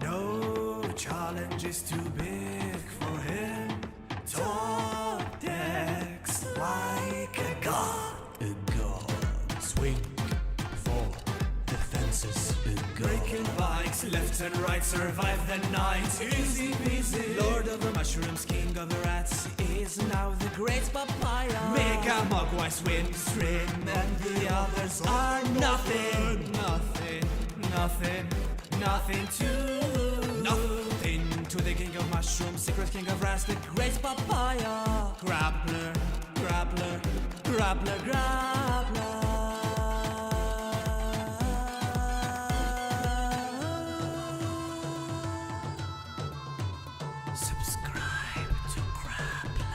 No challenge is too big for him. Top decks like a god. A god. Swing for the fences. A god. Breaking bikes left and right, survive the night. Easy peasy. Lord of the mushrooms, king of the rats, is now the great papaya. Mega Mogwai swim stream, and the others are nothing. Nothing to the king of mushrooms, secret king of rats, the great papaya. Grappler. Subscribe to Grappler.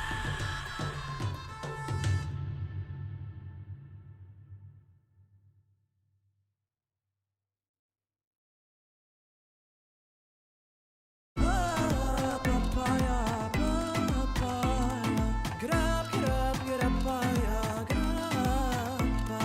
Grab, grab, grab, grab, grab.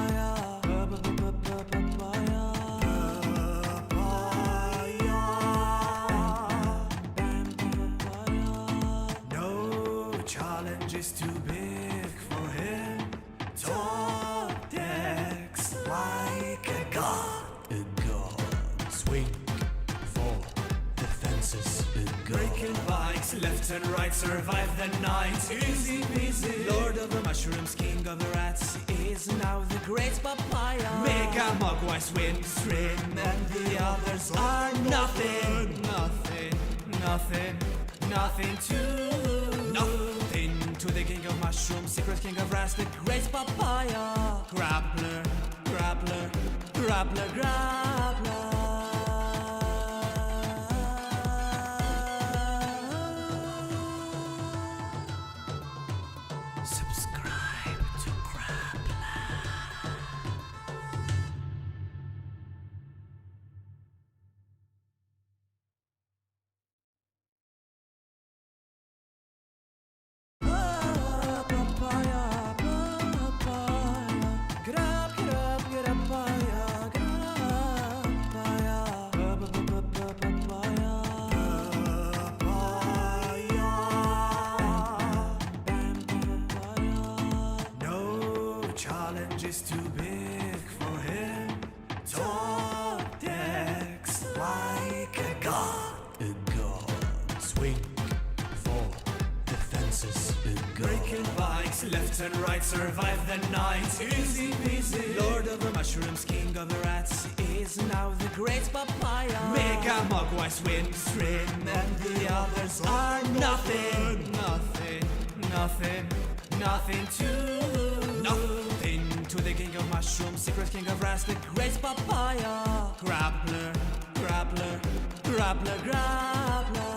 left and right, survive the night. Easy peasy. Lord of the mushrooms, king of the rats, is now the great papaya. Mega Mogwai swim, stream, and the others are nothing. Nothing to. Nothing to the king of mushrooms, secret king of rats, the great papaya. Grappler, grappler, grappler, grappler. Subscribe to Grappler. Papaya, papaya, grab, papaya, no challenge is too big for him. Top decks like a god. Swing for the fences. Breaking bikes left and right, survive the night. Easy peasy. Lord of the mushrooms, king of the rats, is now the great papaya. Mega Mogwai swim, stream, and the others are nothing. Nothing to. Nothing to the king of mushrooms, secret king of rats, the great papaya. Grappler, grappler, grappler, grappler.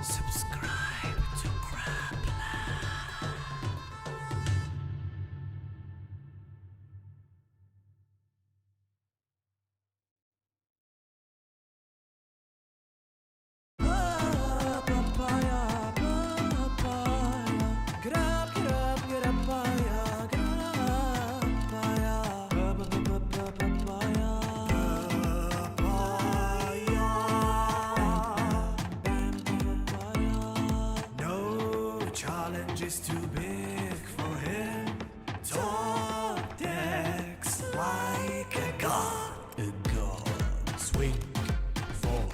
Subscribe to Grappler. Papaya, papaya, grab, papaya, no challenge is too big for him. Top decks like a god. Swing for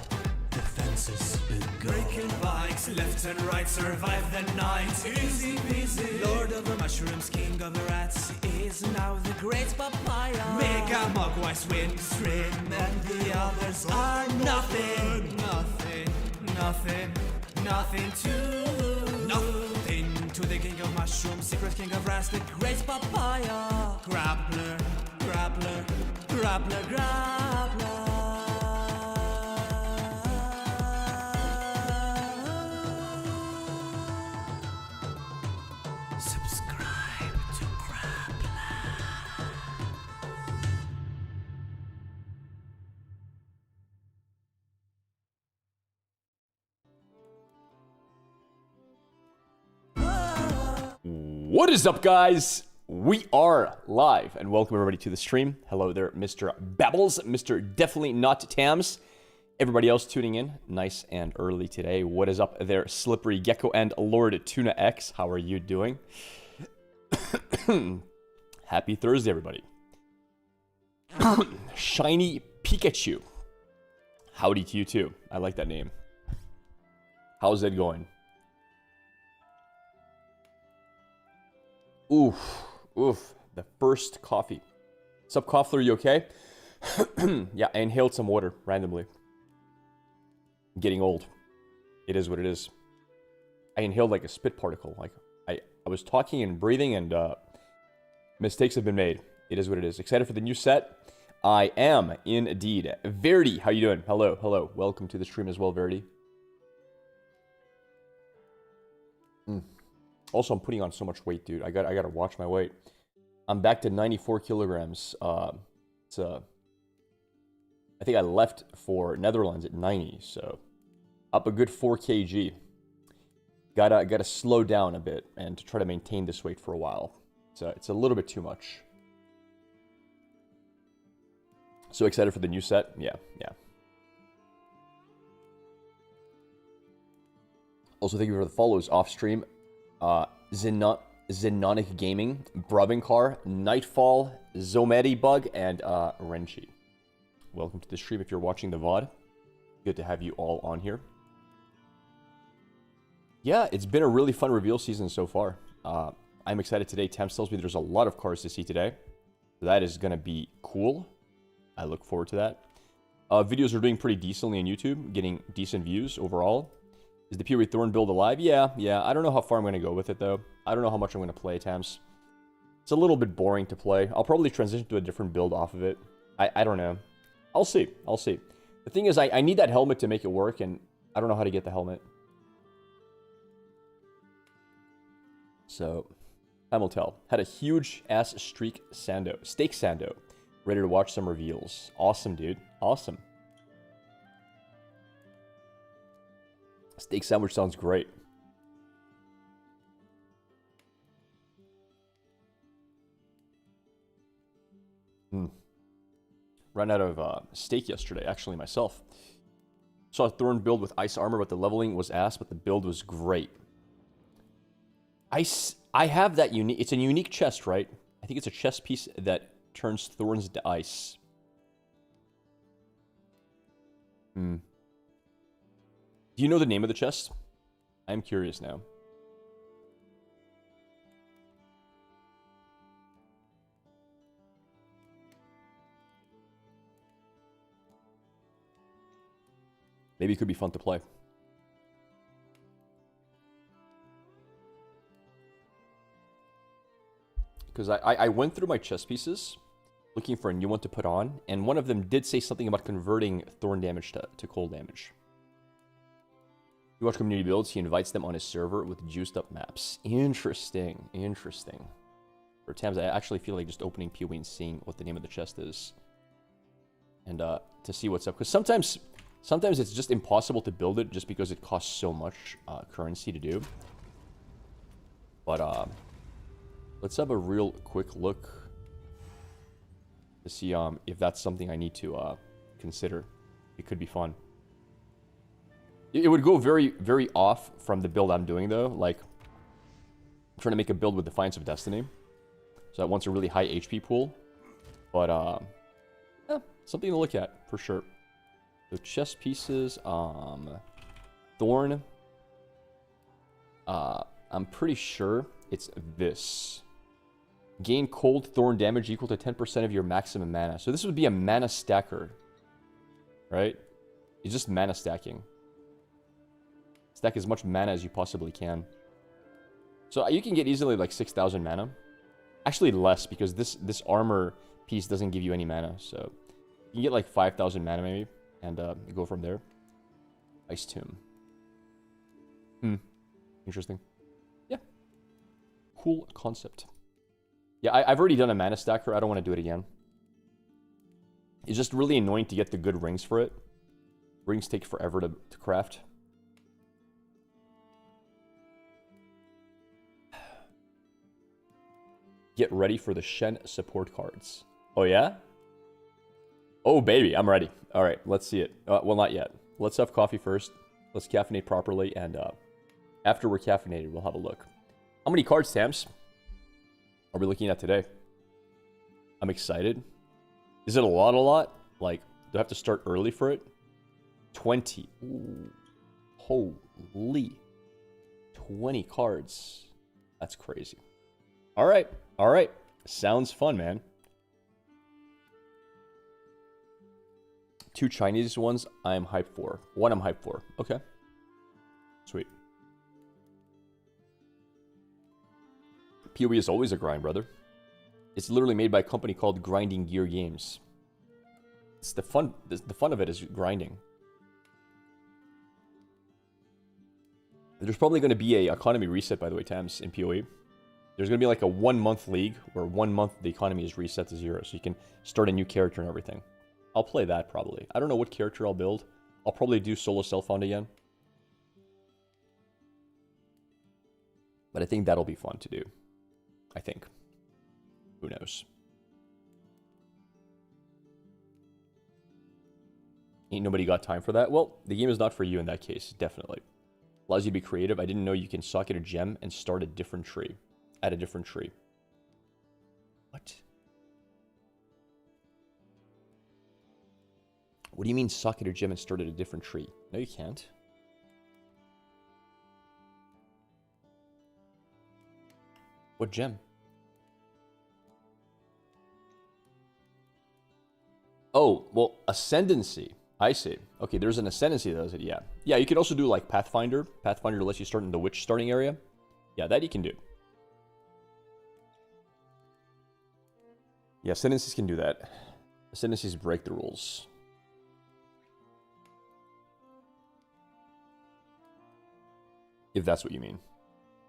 the fences. Breaking bikes left and right, survive the night. Easy peasy. Lord of the mushrooms, king of the rats, is now the great papaya. Mega Mogwai swim, stream, and the others are nothing. Nothing to. Nothing to the king of mushrooms, secret king of rats, the great papaya. Grappler, grappler, grappler, grappler. Subscribe to Grappler. What is up, guys? We are live, and welcome everybody to the stream. Hello there, Mr. Babbles, Mr. Definitely Not Tams. Everybody else tuning in, nice and early today. What is up there, Slippery Gecko and Lord Tuna X? How are you doing? Happy Thursday, everybody. Shiny Pikachu. Howdy to you too. I like that name. How's it going? Oof, the first coffee. Sup, Koffler, you okay? Yeah, I inhaled some water randomly. I'm getting old. It is what it is. I inhaled like a spit particle. Like I was talking and breathing, and mistakes have been made. It is what it is. Excited for the new set? I am indeed. Verdi, how you doing? Hello. Welcome to the stream as well, Verdi. Also, I'm putting on so much weight, dude. I gotta watch my weight. I'm back to 94 kilograms. I think I left for Netherlands at 90, so up a good 4 kg. Gotta slow down a bit and to try to maintain this weight for a while. So it's a little bit too much. So excited for the new set. Yeah. Also, thank you for the follows off stream. Xenonic Gaming, Bravinkar, Nightfall, Zomedi Bug, and Renchi. Welcome to the stream if you're watching the VOD. Good to have you all on here. Yeah, it's been a really fun reveal season so far. I'm excited today. Temps tells me there's a lot of cards to see today. That is going to be cool. I look forward to that. Videos are doing pretty decently on YouTube, getting decent views overall. Is the PoE Thorn build alive? Yeah. I don't know how far I'm going to go with it, though. I don't know how much I'm going to play, Temps. It's a little bit boring to play. I'll probably transition to a different build off of it. I don't know. I'll see. The thing is, I need that helmet to make it work, and I don't know how to get the helmet. So, time will tell. Had a huge ass steak sando. Ready to watch some reveals. Awesome, dude. Awesome. Steak sandwich sounds great. Ran out of steak yesterday, actually, myself. Saw a Thorn build with ice armor, but the leveling was ass, but the build was great. I have that unique... It's a unique chest, right? I think it's a chest piece that turns thorns to ice. Do you know the name of the chest? I'm curious now. Maybe it could be fun to play. Because I went through my chess pieces looking for a new one to put on, and one of them did say something about converting thorn damage to cold damage. You watch community builds, he invites them on his server with juiced up maps. Interesting. For times, I actually feel like just opening PoE and seeing what the name of the chest is. And to see what's up. Because sometimes it's just impossible to build it just because it costs so much currency to do. But let's have a real quick look to see if that's something I need to consider. It could be fun. It would go very, very off from the build I'm doing, though. Like, I'm trying to make a build with Defiance of Destiny. So that wants a really high HP pool. But, yeah, something to look at, for sure. So, chess pieces, Thorn. I'm pretty sure it's this. Gain cold thorn damage equal to 10% of your maximum mana. So this would be a mana stacker. Right? It's just mana stacking. Stack as much mana as you possibly can. So you can get easily like 6,000 mana. Actually less, because this armor piece doesn't give you any mana. So you can get like 5,000 mana maybe. And go from there. Ice Tomb. Interesting. Yeah. Cool concept. Yeah, I've already done a mana stacker. I don't want to do it again. It's just really annoying to get the good rings for it. Rings take forever to craft. Get ready for the Shen support cards. Oh, yeah? Oh, baby, I'm ready. All right, let's see it. Well, not yet. Let's have coffee first. Let's caffeinate properly, and after we're caffeinated, we'll have a look. How many cards, Tams, are we looking at today? I'm excited. Is it a lot? Like, do I have to start early for it? 20. Ooh. Holy. 20 cards. That's crazy. All right. Sounds fun, man. 2 Chinese ones I'm hyped for. 1 I'm hyped for. Okay. Sweet. PoE is always a grind, brother. It's literally made by a company called Grinding Gear Games. It's the fun of it is grinding. There's probably going to be a economy reset, by the way, Tams, in PoE. There's going to be like a 1-month league where 1 month the economy is reset to 0, so you can start a new character and everything. I'll play that probably. I don't know what character I'll build. I'll probably do solo self-found again. But I think that'll be fun to do. I think. Who knows? Ain't nobody got time for that? Well, the game is not for you in that case, definitely. Allows you to be creative. I didn't know you can socket a gem and start a different tree. at a different tree. What? What do you mean suck at a gem and start at a different tree? No, you can't. What gem? Oh, well, Ascendancy. I see. Okay, there's an Ascendancy that does it, yeah. Yeah, you can also do like Pathfinder. Pathfinder lets you start in the Witch starting area. Yeah, that you can do. Yeah, Ascendancies can do that. Ascendancies break the rules. If that's what you mean.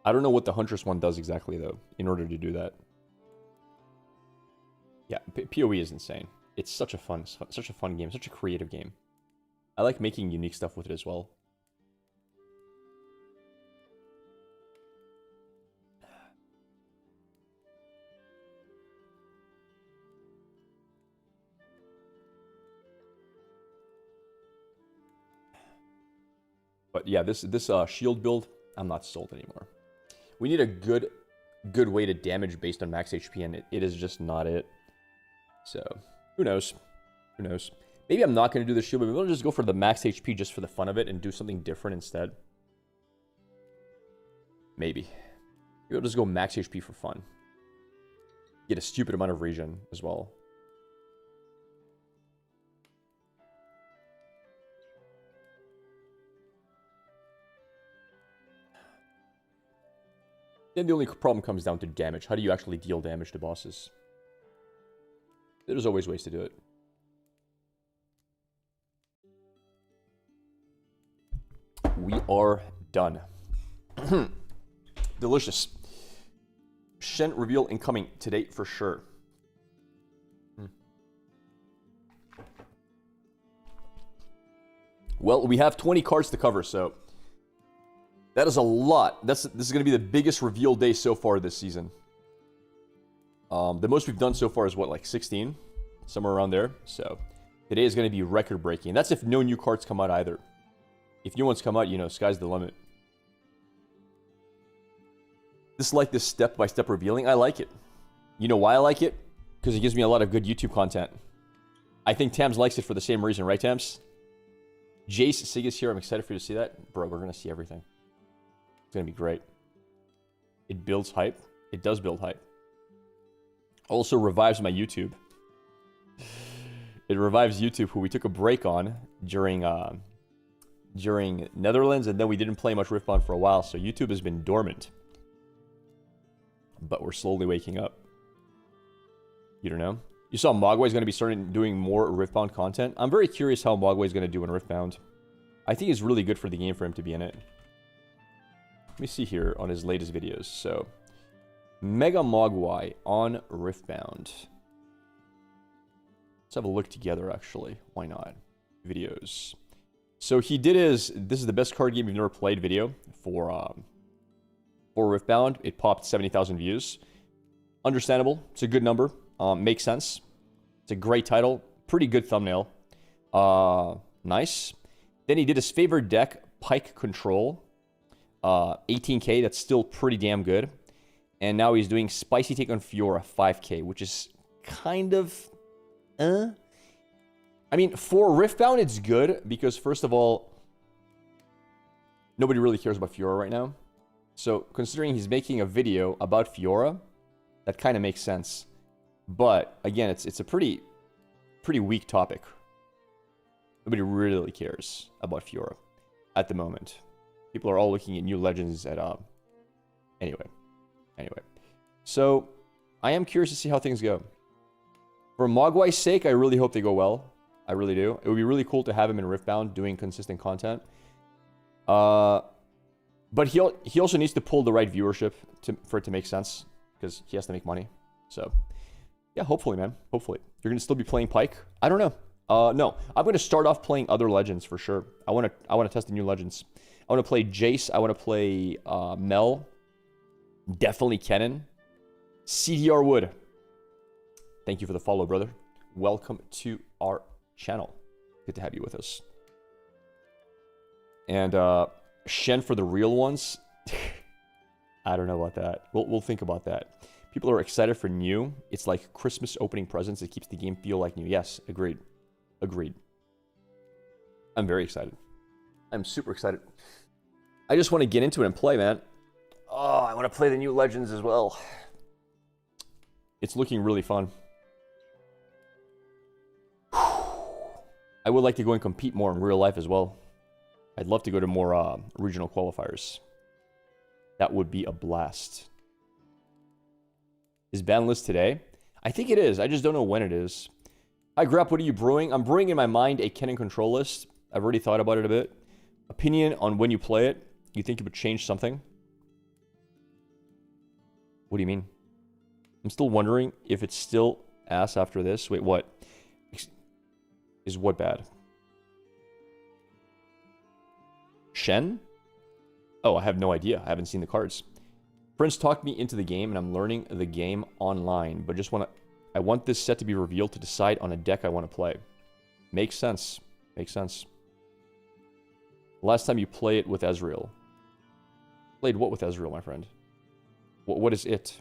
I don't know what the Huntress one does exactly, though, in order to do that. Yeah, PoE is insane. It's such a fun game, such a creative game. I like making unique stuff with it as well. But yeah, this shield build, I'm not sold anymore. We need a good way to damage based on max HP, and it is just not it. So, who knows? Who knows? Maybe I'm not going to do the shield, but maybe I'll just go for the max HP just for the fun of it and do something different instead. Maybe. Maybe I'll just go max HP for fun. Get a stupid amount of regen as well. Then the only problem comes down to damage. How do you actually deal damage to bosses? There's always ways to do it. We are done. Delicious. Shen reveal incoming today for sure. Well, we have 20 cards to cover, so that is a lot. This is going to be the biggest reveal day so far this season. The most we've done so far is what, like 16? Somewhere around there. So today is going to be record breaking. That's if no new cards come out either. If new ones come out, you know, sky's the limit. Dislike this step-by-step revealing. I like it. You know why I like it? Because it gives me a lot of good YouTube content. I think Tams likes it for the same reason, right, Tams? Jace Sig is here. I'm excited for you to see that. Bro, we're going to see everything. It's going to be great. It builds hype. It does build hype. Also revives my YouTube. It revives YouTube, who we took a break on during Netherlands, and then we didn't play much Riftbound for a while, so YouTube has been dormant. But we're slowly waking up. You don't know? You saw Mogwai is going to be starting doing more Riftbound content. I'm very curious how Mogwai is going to do in Riftbound. I think it's really good for the game for him to be in it. Let me see here on his latest videos. So, Mega Mogwai on Riftbound. Let's have a look together, actually. Why not? Videos. So he did his, this is the best card game you've never played video for Riftbound. It popped 70,000 views. Understandable. It's a good number. Makes sense. It's a great title. Pretty good thumbnail. Nice. Then he did his favorite deck, Pike Control. 18k, that's still pretty damn good. And now he's doing Spicy Take on Fiora, 5k, which is kind of... I mean, for Riftbound, it's good, because first of all, nobody really cares about Fiora right now. So, considering he's making a video about Fiora, that kind of makes sense. But, again, it's a pretty weak topic. Nobody really cares about Fiora at the moment. People are all looking at new legends at, Anyway. So, I am curious to see how things go. For Mogwai's sake, I really hope they go well. I really do. It would be really cool to have him in Riftbound doing consistent content. But he also needs to pull the right viewership for it to make sense. Because he has to make money. So, yeah, hopefully, man. Hopefully. You're going to still be playing Pike? I don't know. No. I'm going to start off playing other legends for sure. I want to test the new legends. I want to play Jace. I want to play Mel. Definitely Kennen. CDR Wood. Thank you for the follow, brother. Welcome to our channel. Good to have you with us. And Shen for the real ones. I don't know about that. We'll think about that. People are excited for new. It's like Christmas opening presents. It keeps the game feel like new. Yes, agreed. Agreed. I'm very excited. I'm super excited. I just want to get into it and play, man. Oh, I want to play the new Legends as well. It's looking really fun. I would like to go and compete more in real life as well. I'd love to go to more regional qualifiers. That would be a blast. Is ban list today? I think it is. I just don't know when it is. Hi, Grap, what are you brewing? I'm brewing in my mind a Ken and Control list. I've already thought about it a bit. Opinion on when you play it. You think it would change something? What do you mean? I'm still wondering if it's still ass after this. Wait, what? Is what bad? Shen? Oh, I have no idea. I haven't seen the cards. Friends talked me into the game, and I'm learning the game online. But I want this set to be revealed to decide on a deck I want to play. Makes sense. Makes sense. Last time you played it with Ezreal. Played what with Ezreal, my friend? What is it?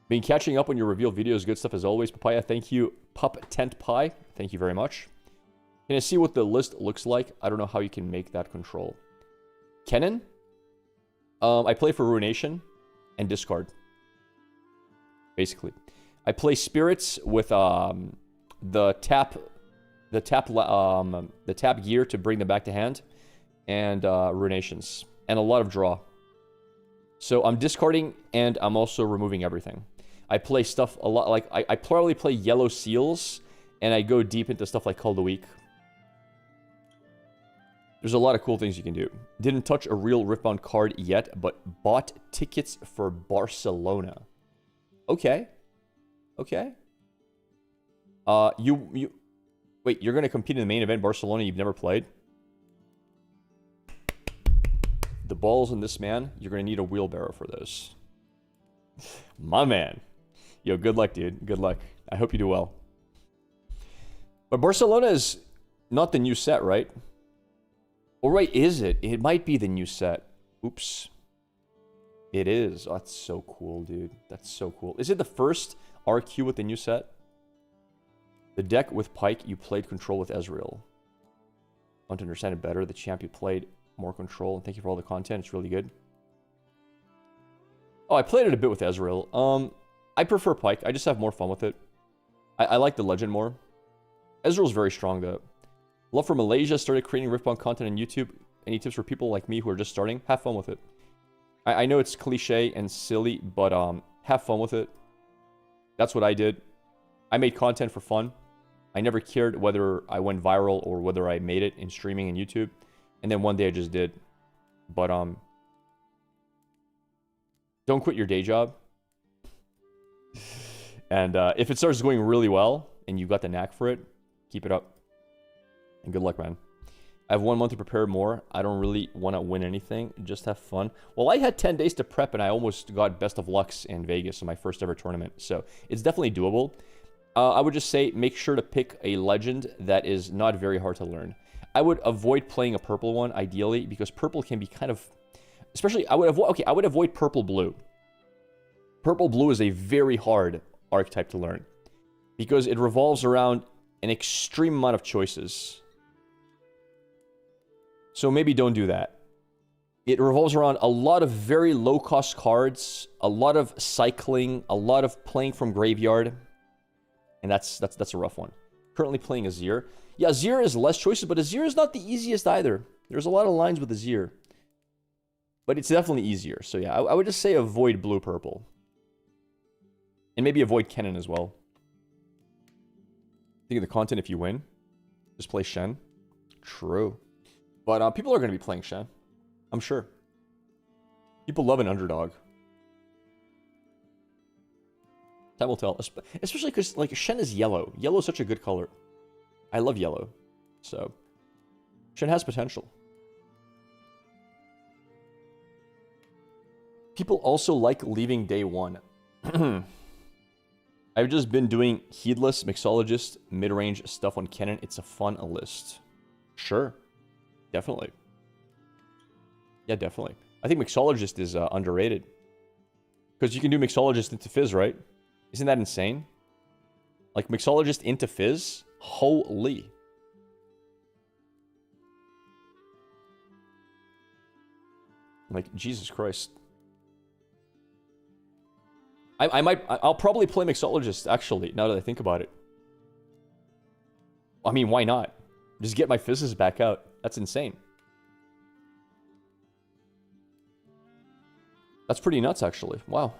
Been catching up on your reveal videos. Good stuff as always. Papaya, thank you. Pup Tent Pie, thank you very much. Can I see what the list looks like? I don't know how you can make that control. Kennen? I play for Ruination and discard. Basically. I play Spirits with the tap gear to bring them back to hand, and Ruinations, and a lot of draw. So I'm discarding, and I'm also removing everything. I play stuff a lot, like, I probably play Yellow Seals, and I go deep into stuff like Call the Week. There's a lot of cool things you can do. Didn't touch a real Riftbound card yet, but bought tickets for Barcelona. Okay. Okay. Wait, you're going to compete in the main event, Barcelona, you've never played? The balls in this man, you're going to need a wheelbarrow for those. My man. Yo, good luck, dude. Good luck. I hope you do well. But Barcelona is not the new set, right? Or right, is it? It might be the new set. Oops. It is. Oh, that's so cool, dude. That's so cool. Is it the first RQ with the new set? The deck with Pyke, you played Control with Ezreal. Want to understand it better? The champ you played more Control. And thank you for all the content. It's really good. Oh, I played it a bit with Ezreal. I prefer Pyke. I just have more fun with it. I like the Legend more. Ezreal's very strong, though. Love for Malaysia. Started creating Riftbound content on YouTube. Any tips for people like me who are just starting? Have fun with it. I know it's cliche and silly, but have fun with it. That's what I did. I made content for fun. I never cared whether I went viral or whether I made it in streaming and YouTube. And then one day I just did. But don't quit your day job. And if it starts going really well and you got the knack for it, keep it up. And good luck, man. I have 1 month to prepare more. I don't really want to win anything. Just have fun. Well, I had 10 days to prep, and I almost got best of lucks in Vegas in my first ever tournament. So it's definitely doable. I would just say make sure to pick a legend that is not very hard to learn. I would avoid playing a purple one, ideally, because purple can be kind of... Especially, I would avoid purple-blue. Purple-blue is a very hard archetype to learn. Because it revolves around an extreme amount of choices. So maybe don't do that. It revolves around a lot of very low-cost cards, a lot of cycling, a lot of playing from graveyard. And that's a rough one. Currently playing Azir. Yeah, Azir is less choices, but Azir is not the easiest either. There's a lot of lines with Azir. But it's definitely easier. So yeah, I would just say avoid blue-purple. And maybe avoid Kennen as well. Think of the content if you win. Just play Shen. True. But people are going to be playing Shen. I'm sure. People love an underdog. Time will tell. Especially because, like, Shen is yellow. Yellow is such a good color. I love yellow. So, Shen has potential. People also like leaving day one. I've just been doing Heedless, Mixologist, mid-range stuff on Kennen. It's a fun list. Sure. Definitely. Yeah, definitely. I think Mixologist is underrated. Because you can do Mixologist into Fizz, right? Isn't that insane? Like, Mixologist into Fizz? Holy. Like, Jesus Christ. I'll probably play Mixologist, actually, now that I think about it. I mean, why not? Just get my Fizzes back out. That's insane. That's pretty nuts, actually. Wow.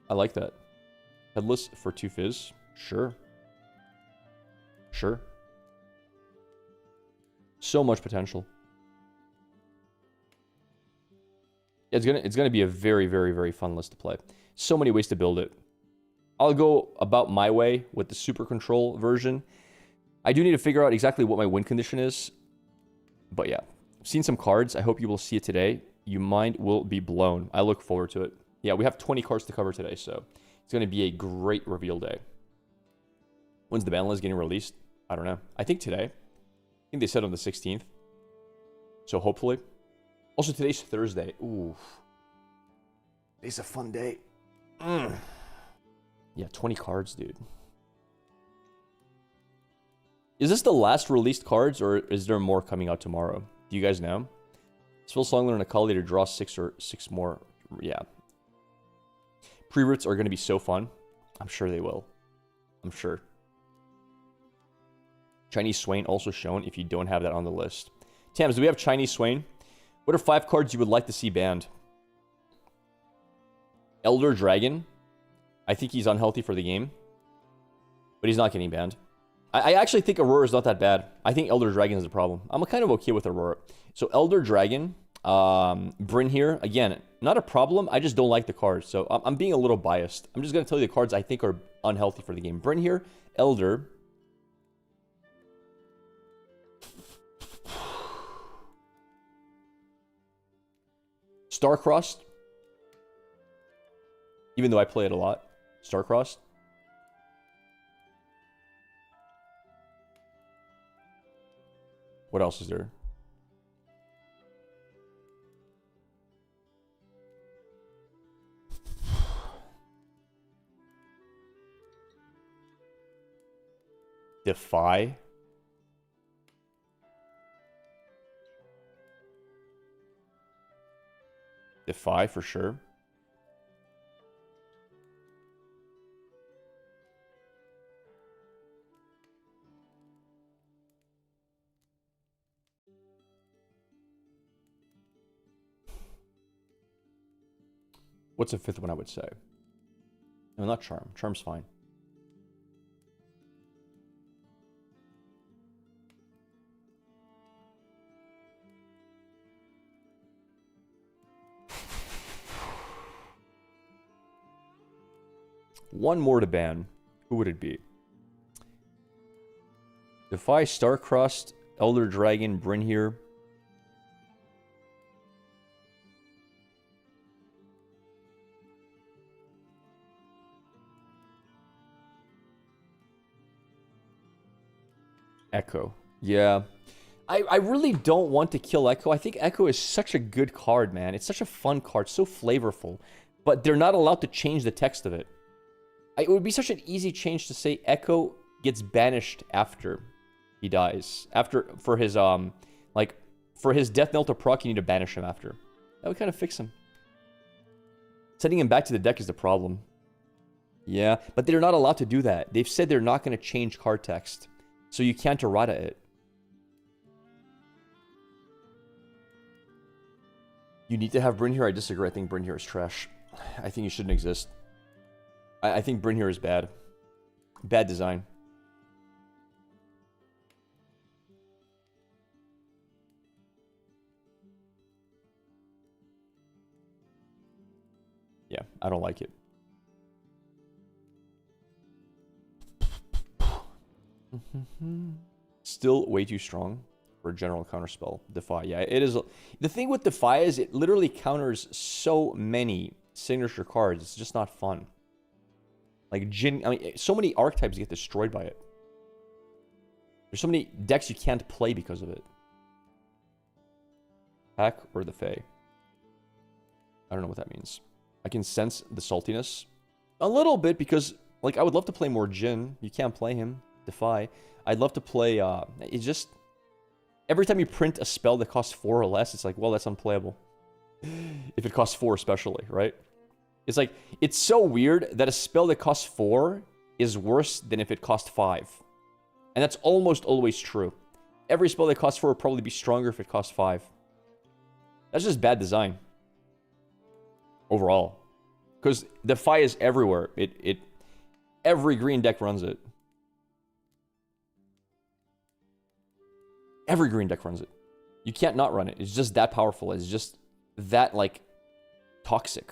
I like that. Headless for 2 Fizz. Sure. Sure. So much potential. It's gonna be a very, very, very fun list to play. So many ways to build it. I'll go about my way with the Super Control version. I do need to figure out exactly what my win condition is. But yeah, I've seen some cards. I hope you will see it today. Your mind will be blown. I look forward to it. Yeah, we have 20 cards to cover today, so it's going to be a great reveal day. When's the ban list getting released? I don't know. I think today. I think they said on the 16th. So hopefully. Also, today's Thursday. Ooh. Today's a fun day. Yeah, 20 cards, dude. Is this the last released cards, or is there more coming out tomorrow? Do you guys know? Phil Songler and Akali to draw 6 more. Yeah. Pre-roots are going to be so fun. I'm sure they will. I'm sure. Chinese Swain also shown if you don't have that on the list. Tams, do we have Chinese Swain? What are 5 cards you would like to see banned? Elder Dragon. I think he's unhealthy for the game. But he's not getting banned. I actually think Aurora is not that bad. I think Elder Dragon is the problem. I'm kind of okay with Aurora. So Elder Dragon, Bryn here, again, not a problem. I just don't like the cards. So I'm being a little biased. I'm just going to tell you the cards I think are unhealthy for the game. Bryn here, Elder. Starcrossed. Even though I play it a lot. Starcrossed. What else is there? Defy. Defy for sure. What's a 5th one I would say? No, not Charm. Charm's fine. One more to ban. Who would it be? Defy, Starcrossed, Elder Dragon, Bryn here. Echo. Yeah. I really don't want to kill Echo. I think Echo is such a good card, man. It's such a fun card, so flavorful. But they're not allowed to change the text of it. It would be such an easy change to say Echo gets banished after he dies. For his Death Knell to proc, you need to banish him after. That would kind of fix him. Sending him back to the deck is the problem. Yeah, but they're not allowed to do that. They've said they're not going to change card text. So you can't errata it. You need to have Bryn here. I disagree. I think Bryn here is trash. I think he shouldn't exist. I think Bryn here is bad. Bad design. Yeah, I don't like it. Still way too strong for a general counterspell. Defy. Yeah, it is. The thing with Defy is it literally counters so many signature cards. It's just not fun. Like Jin, I mean, so many archetypes get destroyed by it. There's so many decks you can't play because of it. Pack or the Fae? I don't know what that means. I can sense the saltiness. A little bit, because, like, I would love to play more Jin. You can't play him. Defy. I'd love to play, it's just... Every time you print a spell that costs 4 or less, it's like, well, that's unplayable. If it costs 4 especially, right? It's like, it's so weird that a spell that costs 4 is worse than if it cost 5. And that's almost always true. Every spell that costs 4 will probably be stronger if it costs 5. That's just bad design. Overall. Because Defy is everywhere. Every green deck runs it. Every green deck runs it. You can't not run it. It's just that powerful. It's just that, like, toxic.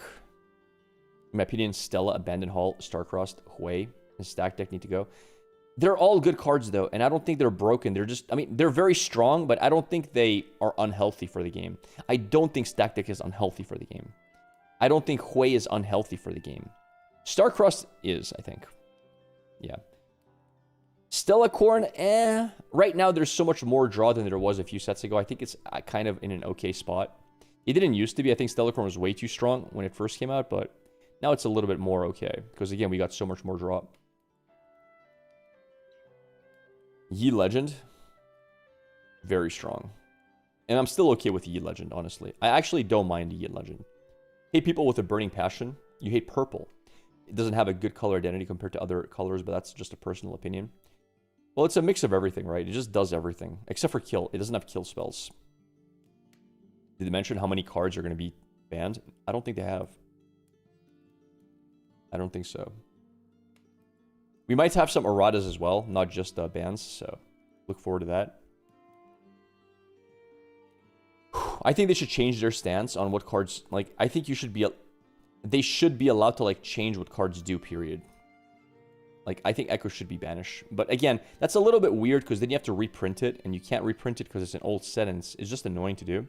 In my opinion, Stella, Abandoned Hall, Starcrossed, Hui, and Stack Deck need to go. They're all good cards, though, and I don't think they're broken. They're just, I mean, they're very strong, but I don't think they are unhealthy for the game. I don't think Stack Deck is unhealthy for the game. I don't think Hui is unhealthy for the game. Starcrossed is, I think. Yeah. Stella Corn, right now there's so much more draw than there was a few sets ago. I think it's kind of in an okay spot. It didn't used to be. I think Stella Corn was way too strong when it first came out, but now it's a little bit more okay. Because again, we got so much more draw. Yi Legend. Very strong. And I'm still okay with Yi Legend, honestly. I actually don't mind Yi Legend. Hate people with a burning passion. You hate purple. It doesn't have a good color identity compared to other colors, but that's just a personal opinion. Well, it's a mix of everything, right? It just does everything. Except for kill. It doesn't have kill spells. Did they mention how many cards are going to be banned? I don't think they have. I don't think so. We might have some erratas as well, not just bans, so look forward to that. I think they should change their stance on what cards, like, I think you should be, they should be allowed to, like, change what cards do, period. Like, I think Echo should be banished. But again, that's a little bit weird, because then you have to reprint it, and you can't reprint it because it's an old set, and it's just annoying to do.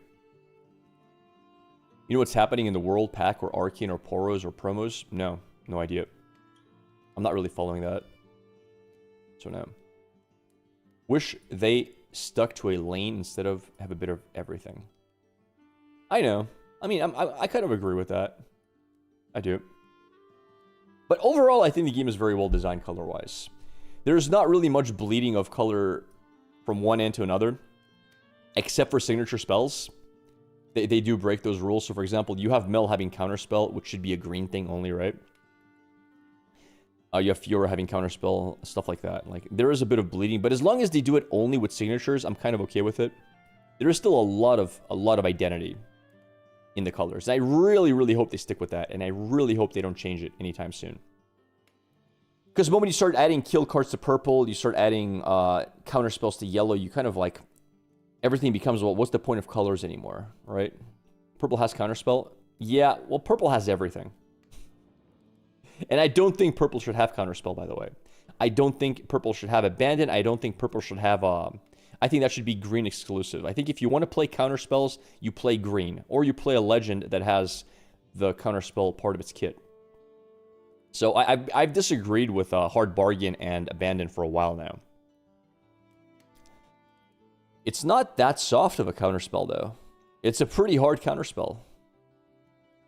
You know what's happening in the World Pack, or Arcane, or Poros, or Promos? No, no idea. I'm not really following that. So no. Wish they stuck to a lane instead of have a bit of everything. I know. I mean, I kind of agree with that. I do. But overall, I think the game is very well designed color-wise. There's not really much bleeding of color from one end to another, except for signature spells. They do break those rules. So, for example, you have Mel having Counterspell, which should be a green thing only, right? You have Fiora having Counterspell, stuff like that. Like, there is a bit of bleeding, but as long as they do it only with signatures, I'm kind of okay with it. There is still a lot of identity in the colors. And I really, really hope they stick with that, and I really hope they don't change it anytime soon. Because the moment you start adding kill cards to purple, you start adding Counterspells to yellow, you kind of like... Everything becomes, well, what's the point of colors anymore, right? Purple has Counterspell? Yeah, well, purple has everything. And I don't think purple should have Counterspell, by the way. I don't think purple should have Abandon. I don't think purple should have... I think that should be green exclusive. I think if you want to play Counterspells, you play green. Or you play a Legend that has the Counterspell part of its kit. So I've disagreed with Hard Bargain and Abandon for a while now. It's not that soft of a Counterspell, though. It's a pretty hard Counterspell.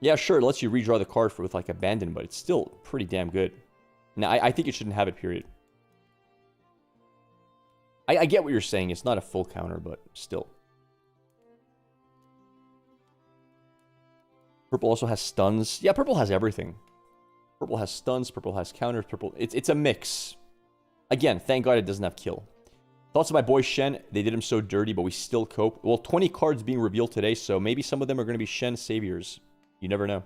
Yeah, sure, it lets you redraw the card with, like, Abandon, but it's still pretty damn good. Now, I think it shouldn't have it, period. I get what you're saying. It's not a full counter, but still. Purple also has stuns. Yeah, purple has everything. Purple has stuns, purple has counters, purple... It's a mix. Again, thank God it doesn't have kill. Thoughts of my boy Shen. They did him so dirty, but we still cope. Well, 20 cards being revealed today, so maybe some of them are going to be Shen saviors. You never know.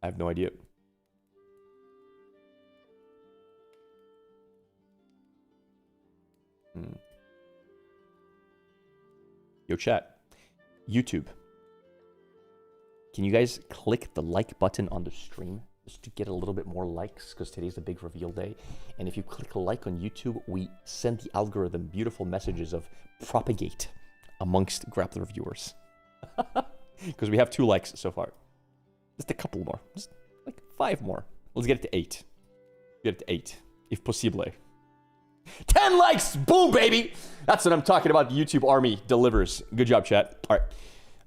I have no idea. Yo, chat. YouTube. Can you guys click the like button on the stream just to get a little bit more likes? Because today's the big reveal day. And if you click like on YouTube, we send the algorithm beautiful messages of propagate amongst Grappler viewers. Because we have 2 likes so far. Just a couple more. Just like 5 more. Let's get it to 8. Get it to 8. If possible. 10 likes! Boom, baby! That's what I'm talking about. The YouTube army delivers. Good job, chat. All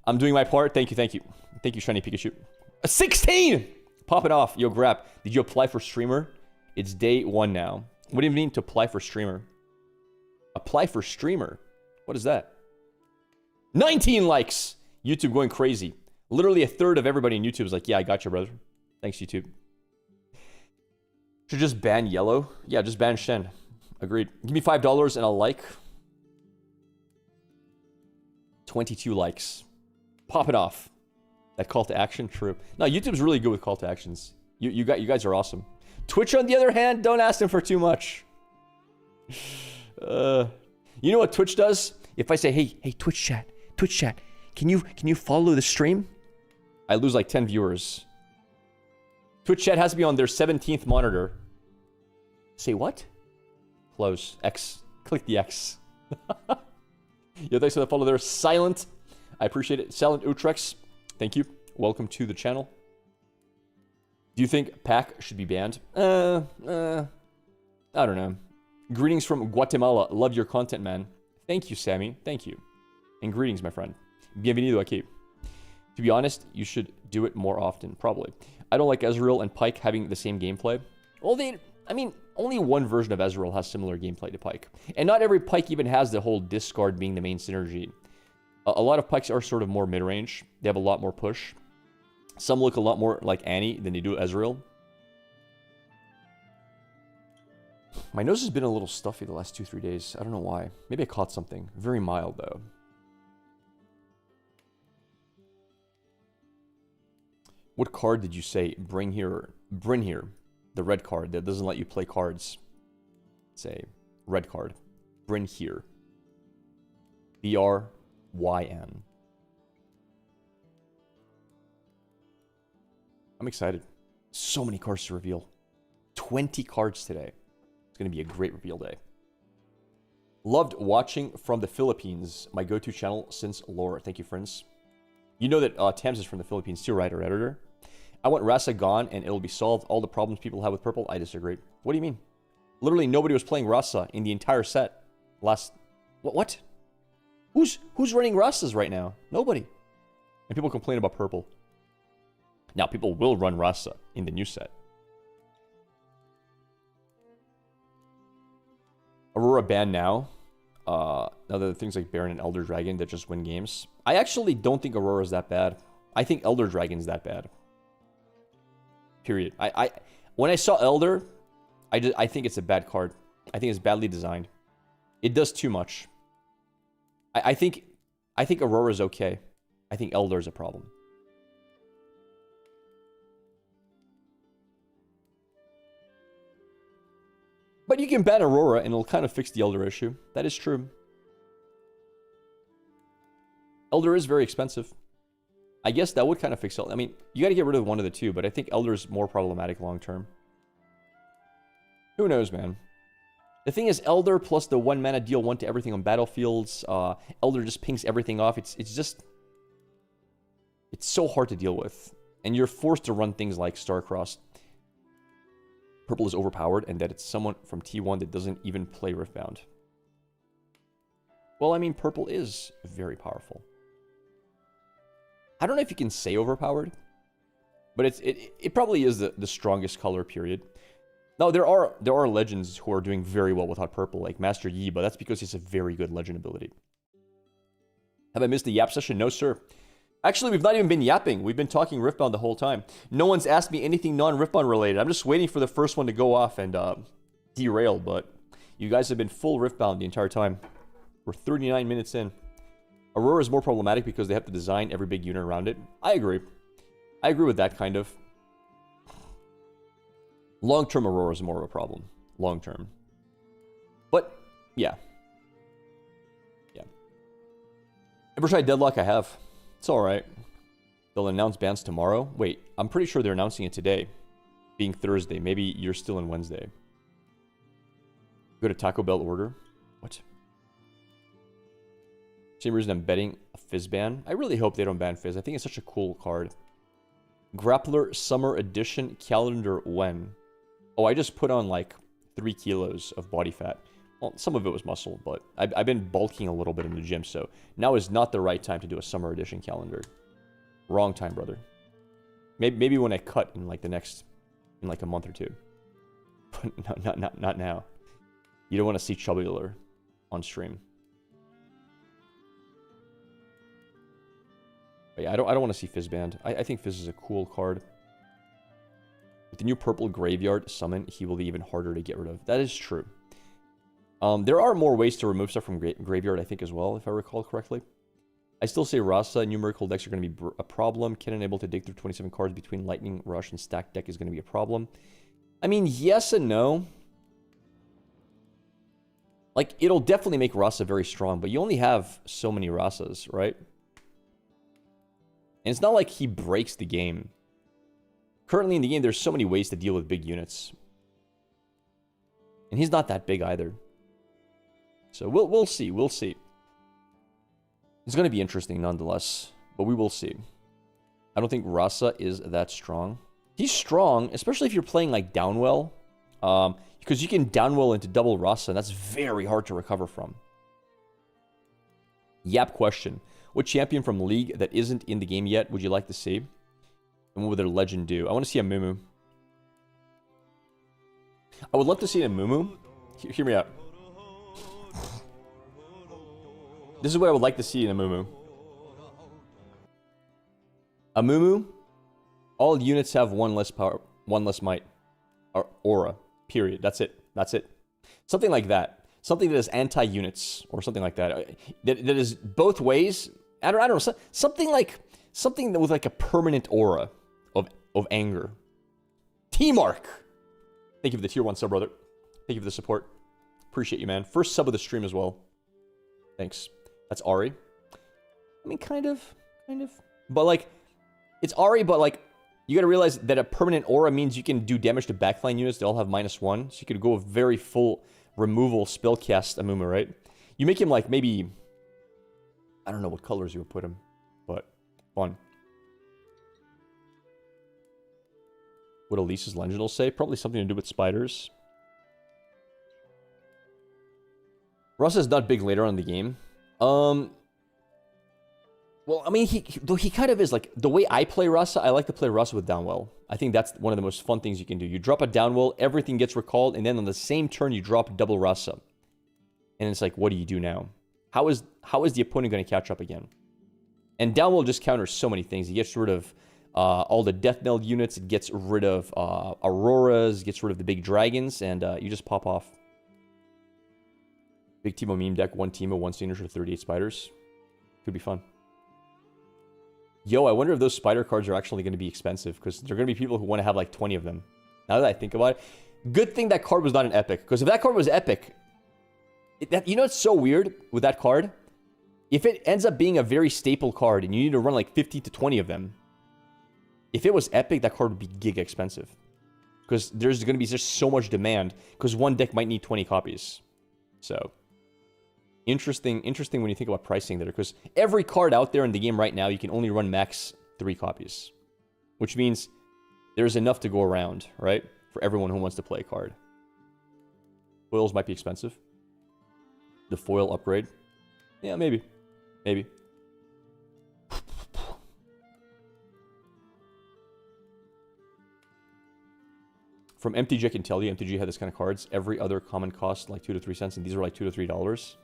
I'm doing my part. Thank you, thank you. Thank you, Shiny Pikachu. A 16! Pop it off. Yo, Grab, did you apply for streamer? It's day 1 now. What do you mean to apply for streamer? Apply for streamer? What is that? 19 likes! YouTube going crazy. Literally a third of everybody in YouTube is like, yeah, I got you, brother. Thanks, YouTube. Should just ban yellow? Yeah, just ban Shen. Agreed. Give me $5 and I'll like. 22 likes. Pop it off. That call to action, true. No, YouTube's really good with call to actions. You guys are awesome. Twitch, on the other hand, don't ask them for too much. You know what Twitch does? If I say, hey, Twitch chat, can you follow the stream? I lose like 10 viewers. Twitch chat has to be on their 17th monitor. Say what? Close. X. Click the X. Yo, thanks for the follow there. Silent. I appreciate it. Silent Utrex. Thank you. Welcome to the channel. Do you think Pac should be banned? I don't know. Greetings from Guatemala. Love your content, man. Thank you, Sammy. Thank you. And greetings, my friend. Bienvenido aquí. To be honest, you should do it more often, probably. I don't like Ezreal and Pyke having the same gameplay. Well, only one version of Ezreal has similar gameplay to Pyke. And not every Pyke even has the whole discard being the main synergy. A lot of Pykes are sort of more mid-range. They have a lot more push. Some look a lot more like Annie than they do Ezreal. My nose has been a little stuffy the last 2-3 days. I don't know why. Maybe I caught something. Very mild, though. What card did you say? Bring here. The red card that doesn't let you play cards. Say, red card. Bring here. BRYN. I'm excited. So many cards to reveal. 20 cards today. It's going to be a great reveal day. Loved watching from the Philippines. My go-to channel since lore. Thank you, friends. You know that Tams is from the Philippines too, right, our editor? I want Rasa gone and it'll be solved. All the problems people have with purple, I disagree. What do you mean? Literally nobody was playing Rasa in the entire set. What? Who's running Rasas right now? Nobody. And people complain about purple. Now people will run Rasa in the new set. Aurora banned now. Now there are things like Baron and Elder Dragon that just win games. I actually don't think Aurora's that bad. I think Elder Dragon's that bad. Period. When I saw Elder, I think it's a bad card. I think it's badly designed. It does too much. I think Aurora's okay. I think Elder's a problem. But you can ban Aurora and it'll kind of fix the Elder issue. That is true. Elder is very expensive. I guess that would kind of fix it. I mean, you got to get rid of one of the two, but I think Elder's more problematic long term. Who knows, man? The thing is, Elder plus the 1 mana deal 1 to everything on battlefields. Elder just pings everything off. It's so hard to deal with. And you're forced to run things like Starcrossed. Purple is overpowered, and that it's someone from T1 that doesn't even play Riftbound. Well, I mean, purple is very powerful. I don't know if you can say overpowered, but it probably is the strongest color, period. Now, there are legends who are doing very well without purple, like Master Yi, but that's because he's a very good legend ability. Have I missed the yap session? No, sir. Actually, we've not even been yapping. We've been talking Riftbound the whole time. No one's asked me anything non-Riftbound related. I'm just waiting for the first one to go off and derail, but you guys have been full Riftbound the entire time. We're 39 minutes in. Aurora is more problematic because they have to design every big unit around it. I agree. I agree with that, kind of. Long-term Aurora is more of a problem. Long-term. But, yeah. Yeah. Ever tried Deadlock? I have. It's alright. They'll announce bans tomorrow. Wait, I'm pretty sure they're announcing it today. Being Thursday. Maybe you're still in Wednesday. Go to Taco Bell order. What? Same reason I'm betting a Fizz ban. I really hope they don't ban Fizz. I think it's such a cool card. Grappler Summer Edition calendar when? Oh, I just put on like 3 kilos of body fat. Well, some of it was muscle, but I've been bulking a little bit in the gym, so now is not the right time to do a summer edition calendar. Wrong time, brother. Maybe when I cut in like in like a month or two. But not now. You don't want to see Chubbular on stream. But yeah, I don't want to see Fizzband. I think Fizz is a cool card. With the new purple graveyard summon, he will be even harder to get rid of. That is true. There are more ways to remove stuff from graveyard, I think, as well, if I recall correctly. I still say Rasa numerical decks are going to be a problem. Cannon able to dig through 27 cards between Lightning, Rush, and Stacked deck is going to be a problem. I mean, yes and no. Like, it'll definitely make Rasa very strong, but you only have so many Rasas, right? And it's not like he breaks the game. Currently in the game, there's so many ways to deal with big units. And he's not that big either. So we'll see. We'll see. It's going to be interesting nonetheless. But we will see. I don't think Rasa is that strong. He's strong, especially if you're playing like Downwell. Because you can Downwell into double Rasa, and that's very hard to recover from. Yap question. What champion from League that isn't in the game yet would you like to see? And what would their legend do? I want to see a Mumu. I would love to see a Mumu. Hear me out. This is what I would like to see in a Mumu. A Mumu, all units have one less power, one less might. Or aura. Period. That's it. That's it. Something like that. Something that is anti-units. Or something like that. That is both ways. I don't know. Something with like a permanent aura of anger. T-Mark! Thank you for the tier 1 sub, brother. Thank you for the support. Appreciate you, man. First sub of the stream as well. Thanks. That's Ari. I mean, kind of. But, like, it's Ari, but, like, you gotta realize that a permanent aura means you can do damage to backline units. They all have -1. So you could go a very full removal spellcast Amumu, right? You make him, like, maybe... I don't know what colors you would put him. But, fun. What Elise's legend will say? Probably something to do with spiders. Russ is not big later on in the game. Well, I mean, he kind of is. Like, the way I play Rasa, I like to play Rasa with Downwell. I think that's one of the most fun things you can do. You drop a Downwell, everything gets recalled, and then on the same turn, you drop double Rasa. And it's like, what do you do now? How is the opponent going to catch up again? And Downwell just counters so many things. He gets rid of all the Death Knell units. It gets rid of Auroras, gets rid of the big dragons, and you just pop off. Big Teemo meme deck, 1 Teemo, 1 signature, 38 spiders. Could be fun. Yo, I wonder if those spider cards are actually going to be expensive, because there are going to be people who want to have like 20 of them. Now that I think about it. Good thing that card was not an epic, because if that card was epic... you know what's so weird with that card? If it ends up being a very staple card, and you need to run like 50 to 20 of them, if it was epic, that card would be giga expensive. Because there's going to be just so much demand, because one deck might need 20 copies. So... Interesting when you think about pricing there, because every card out there in the game right now, you can only run max 3 copies. Which means there's enough to go around, right? For everyone who wants to play a card. Foils might be expensive. The foil upgrade. Yeah, maybe. Maybe. From MTG, I can tell you, MTG had this kind of cards. Every other common cost like 2 to 3 cents, and these are like $2 to $3.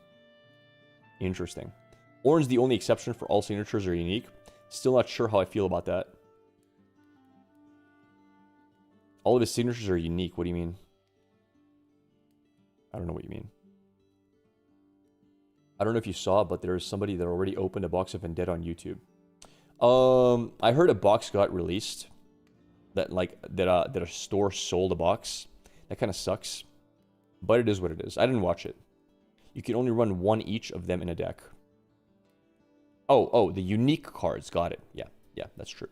Interesting. Orange, the only exception for all signatures are unique. Still not sure how I feel about that. All of his signatures are unique. What do you mean? I don't know what you mean. I don't know if you saw, but there's somebody that already opened a box of Vendetta on YouTube. I heard a box got released. That a store sold a box. That kind of sucks. But it is what it is. I didn't watch it. You can only run 1 each of them in a deck. Oh, the unique cards. Got it. Yeah, that's true.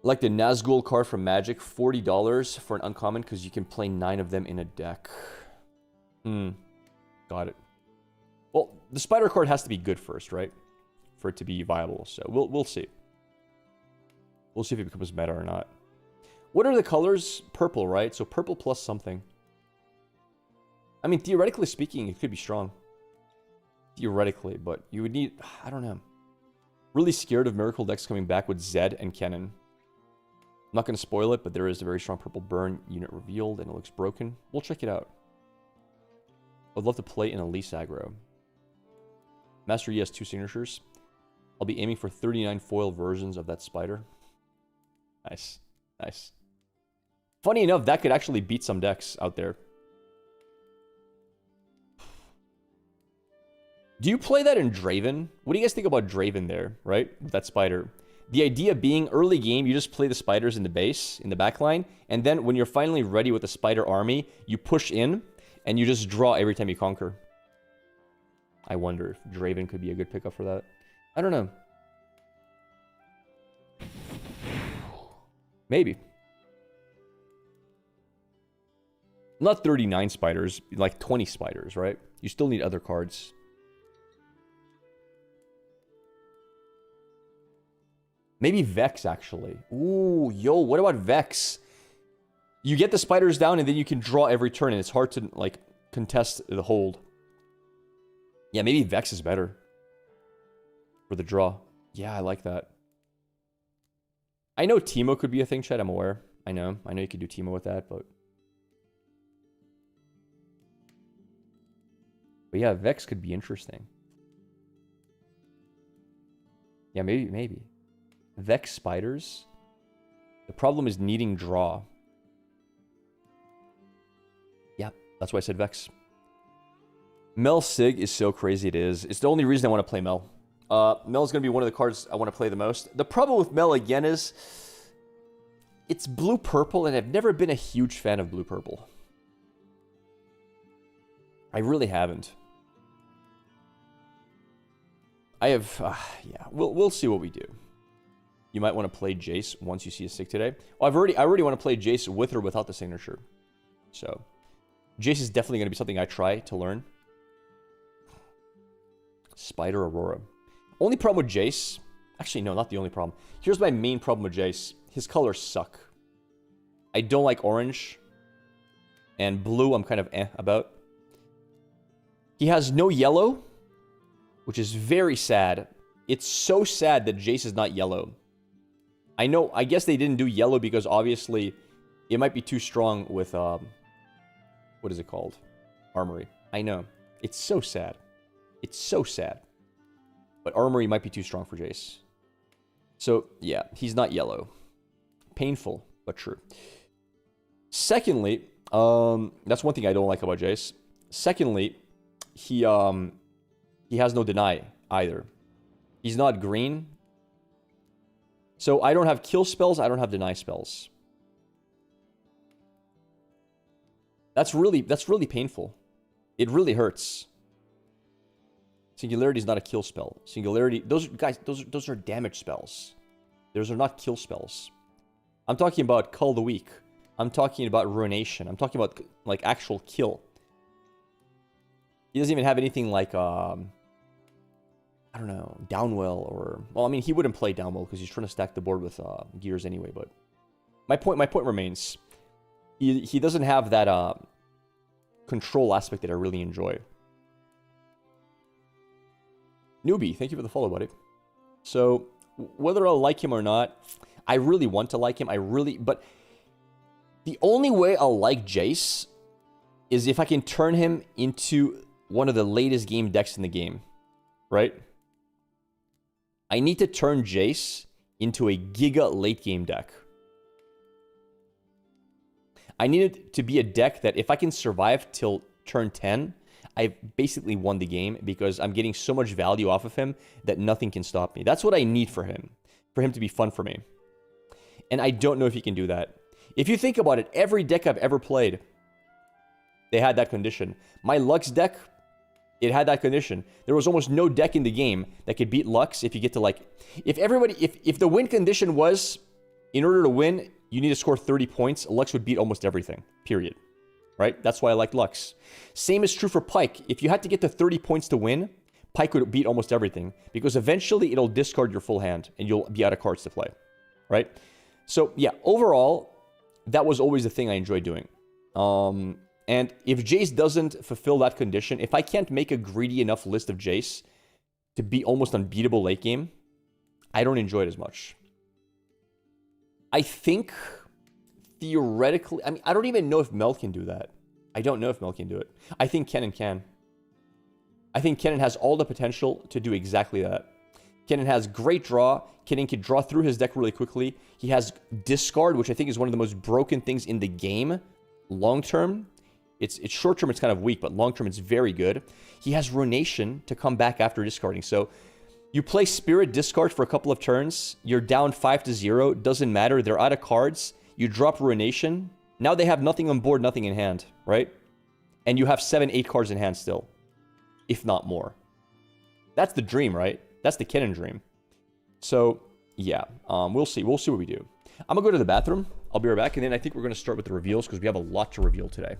Like the Nazgul card from Magic, $40 for an uncommon because you can play 9 of them in a deck. Got it. Well, the spider card has to be good first, right? For it to be viable. So we'll see. We'll see if it becomes meta or not. What are the colors? Purple, right? So purple plus something. I mean, theoretically speaking, it could be strong. Theoretically, but you would need... I don't know. Really scared of Miracle decks coming back with Zed and Kennen. I'm not going to spoil it, but there is a very strong purple burn unit revealed, and it looks broken. We'll check it out. I'd love to play in Elise aggro. Master E has 2 signatures. I'll be aiming for 39 foil versions of that spider. Nice. Nice. Funny enough, that could actually beat some decks out there. Do you play that in Draven? What do you guys think about Draven there, right? With that spider. The idea being, early game, you just play the spiders in the base, in the backline, and then when you're finally ready with the spider army, you push in, and you just draw every time you conquer. I wonder if Draven could be a good pickup for that. I don't know. Maybe. Not 39 spiders, like 20 spiders, right? You still need other cards. Maybe Vex, actually. Ooh, yo, what about Vex? You get the spiders down, and then you can draw every turn, and it's hard to, like, contest the hold. Yeah, maybe Vex is better for the draw. Yeah, I like that. I know Teemo could be a thing, Chad. I'm aware. I know you could do Teemo with that, but... But yeah, Vex could be interesting. Yeah, maybe. Vex spiders. The problem is needing draw. Yeah, that's why I said Vex. Mel Sig is so crazy it is. It's the only reason I want to play Mel. Mel is going to be one of the cards I want to play the most. The problem with Mel, again, is... It's blue-purple, and I've never been a huge fan of blue-purple. I really haven't. I have... yeah, we'll see what we do. You might want to play Jace once you see a stick today. Well, I already want to play Jace with or without the signature. So, Jace is definitely going to be something I try to learn. Spider Aurora. Only problem with Jace... Actually, no, not the only problem. Here's my main problem with Jace. His colors suck. I don't like orange. And blue, I'm kind of about. He has no yellow, which is very sad. It's so sad that Jace is not yellow. I guess they didn't do yellow because obviously it might be too strong with, what is it called? Armory. I know. It's so sad. It's so sad. But Armory might be too strong for Jace. So, yeah, he's not yellow. Painful, but true. Secondly, that's one thing I don't like about Jace. Secondly, he has no deny either. He's not green. So I don't have kill spells, I don't have deny spells. That's really painful. It really hurts. Singularity is not a kill spell. Singularity, those are damage spells. Those are not kill spells. I'm talking about Cull the Weak. I'm talking about Ruination. I'm talking about, like, actual kill. He doesn't even have anything like, I don't know, Downwell or... Well, I mean, he wouldn't play Downwell because he's trying to stack the board with gears anyway, but... My point remains. He doesn't have that control aspect that I really enjoy. Newbie, thank you for the follow, buddy. So, whether I'll like him or not, I really want to like him. But the only way I'll like Jace is if I can turn him into one of the latest game decks in the game. Right? I need to turn Jace into a giga late game deck. I need it to be a deck that if I can survive till turn 10... I've basically won the game because I'm getting so much value off of him that nothing can stop me. That's what I need for him to be fun for me. And I don't know if he can do that. If you think about it, every deck I've ever played, they had that condition. My Lux deck, it had that condition. There was almost no deck in the game that could beat Lux if you get to, like... If the win condition was, in order to win, you need to score 30 points, Lux would beat almost everything. Period. Right? That's why I like Lux. Same is true for Pyke. If you had to get to 30 points to win, Pyke would beat almost everything. Because eventually it'll discard your full hand and you'll be out of cards to play. Right? So, yeah, overall, that was always the thing I enjoyed doing. And if Jace doesn't fulfill that condition, if I can't make a greedy enough list of Jace to be almost unbeatable late game, I don't enjoy it as much. I think, theoretically, I mean, I don't even know if Mel can do that. I don't know if Mel can do it. I think Kennen can. I think Kennen has all the potential to do exactly that. Kennen has great draw. Kennen can draw through his deck really quickly. He has discard, which I think is one of the most broken things in the game. Long term, it's short term, it's kind of weak, but long term, it's very good. He has Ruination to come back after discarding. So you play Spirit, discard for a couple of turns. You're down 5-0. Doesn't matter. They're out of cards. You drop Ruination. Now they have nothing on board, nothing in hand, right? And you have 7-8 cards in hand still, if not more. That's the dream, right? That's the Kennen dream. So, yeah, we'll see. We'll see what we do. I'm going to go to the bathroom. I'll be right back, and then I think we're going to start with the reveals because we have a lot to reveal today.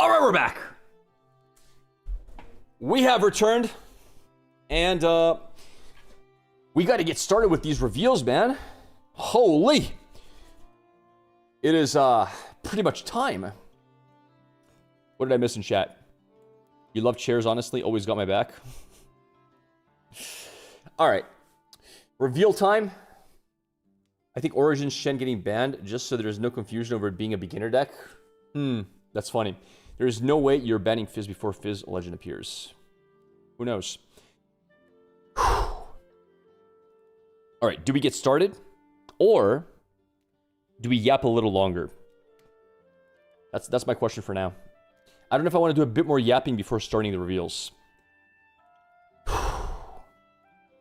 All right, we're back. We have returned, and we got to get started with these reveals, man. Holy. It is pretty much time. What did I miss in chat? You love chairs, honestly. Always got my back. All right. Reveal time. I think Origin Shen getting banned just so there's no confusion over it being a beginner deck. That's funny. There's no way you're banning Fizz before Fizz Legend appears. Who knows? All right, do we get started? Or do we yap a little longer? That's my question for now. I don't know if I want to do a bit more yapping before starting the reveals.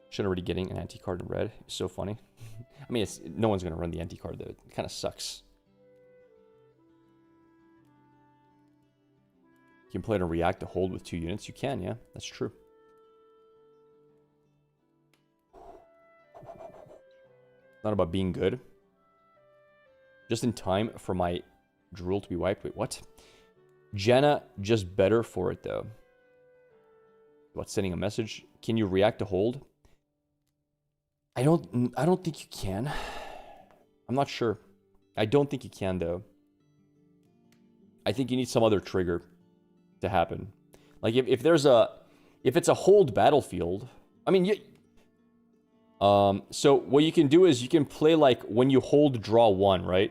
Should already getting an anti-card in red. It's so funny. I mean, no one's going to run the anti-card, though. It kind of sucks. You can play it and react to hold with 2 units. You can, yeah. That's true. Not about being good. Just in time for my drool to be wiped. Wait, what? Janna just better for it, though. What, sending a message? Can you react to hold? I don't think you can. I'm not sure. I don't think you can, though. I think you need some other trigger to happen. Like if it's a hold battlefield, I mean, so what you can do is you can play like when you hold draw 1, right?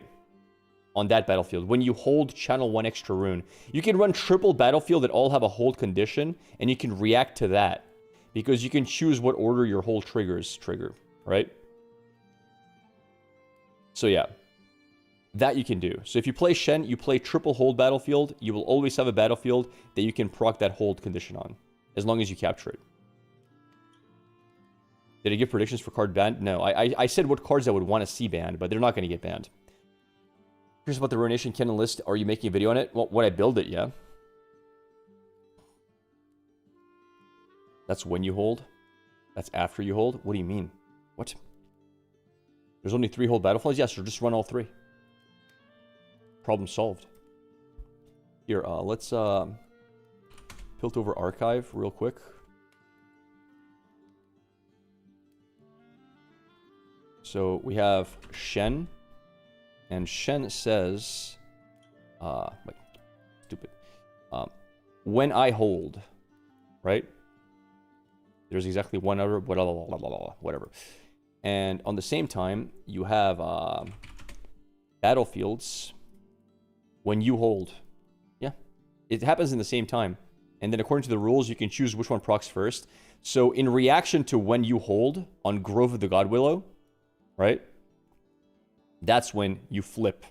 On that battlefield. When you hold channel 1 extra rune. You can run triple battlefield that all have a hold condition, and you can react to that. Because you can choose what order your hold triggers trigger, right? So yeah. That you can do. So if you play Shen, you play triple hold battlefield, you will always have a battlefield that you can proc that hold condition on. As long as you capture it. Did I give predictions for card banned? No, I said what cards I would want to see banned, but they're not going to get banned. Here's about the Ruination Canon list. Are you making a video on it? Well, when I build it, yeah. That's when you hold? That's after you hold? What do you mean? What? There's only 3 hold battlefields? Yes, so just run all 3. Problem solved. Here, let's Piltover Archive real quick. So we have Shen. And Shen says, wait, stupid. When I hold, right? There's exactly one other, whatever. And on the same time, you have battlefields when you hold. Yeah, it happens in the same time. And then according to the rules, you can choose which one procs first. So in reaction to when you hold on Grove of the God Willow, right? That's when you flip.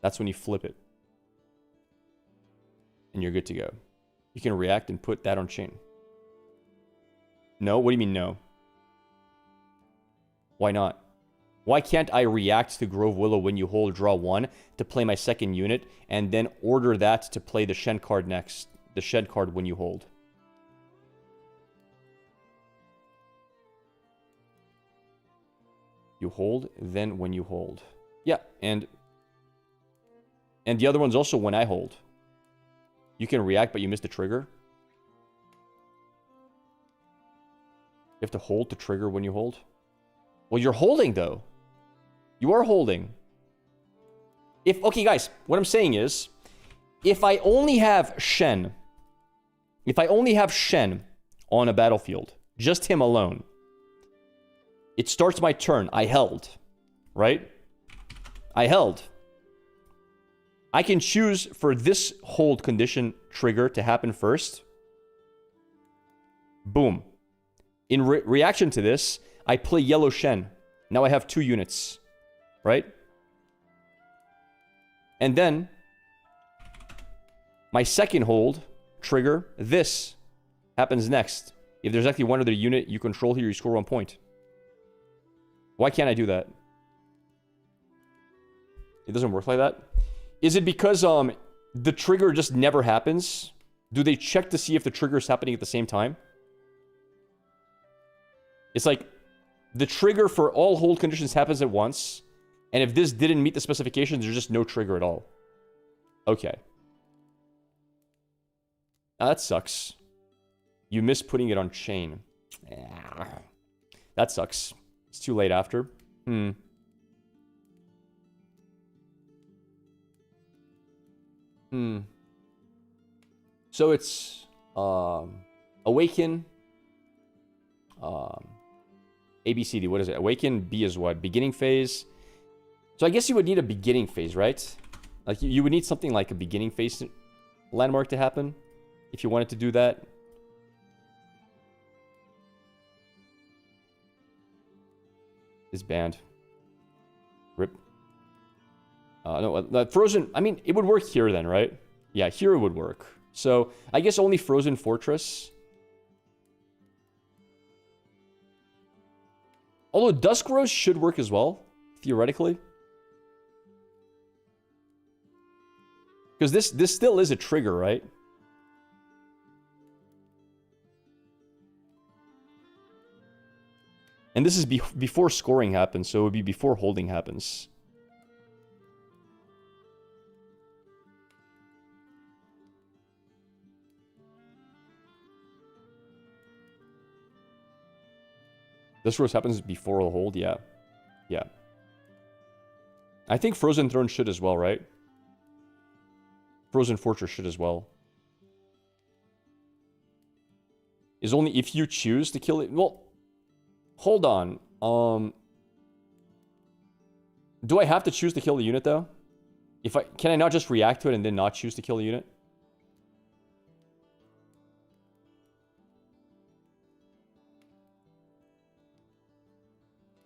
That's when you flip it. And you're good to go. You can react and put that on chain. No? What do you mean no? Why not? Why can't I react to Grove Willow when you hold draw 1 to play my second unit and then order that to play the Shen card next? The Shen card when you hold. You hold, then when you hold. Yeah, and the other one's also when I hold. You can react, but you miss the trigger. You have to hold to trigger when you hold. Well, you're holding, though. You are holding. Okay, guys, what I'm saying is, if I only have Shen on a battlefield, just him alone, it starts my turn. I held. Right? I held. I can choose for this hold condition trigger to happen first. Boom. In reaction to this, I play yellow Shen. Now I have 2 units. Right? And then, my second hold trigger, this, happens next. If there's actually one other unit you control here, you score 1 point. Why can't I do that? It doesn't work like that. Is it because the trigger just never happens? Do they check to see if the trigger is happening at the same time? It's like the trigger for all hold conditions happens at once, and if this didn't meet the specifications, there's just no trigger at all. Okay. That sucks. You missed putting it on chain. That sucks. It's too late after. So it's Awaken. A, B, C, D. What is it? Awaken, B is what? Beginning phase. So I guess you would need a beginning phase, right? Like you would need something like a beginning phase landmark to happen if you wanted to do that. Is banned. Rip. No, Frozen, I mean, it would work here then, right? Yeah, here it would work. So, I guess only Frozen Fortress. Although Dusk Rose should work as well, theoretically. Because this still is a trigger, right? And this is before scoring happens, so it would be before holding happens. This rose happens before the hold, yeah. Yeah. I think Frozen Throne should as well, right? Frozen Fortress should as well. Is only if you choose to kill it. Well, hold on. Do I have to choose to kill the unit though? Can I not just react to it and then not choose to kill the unit?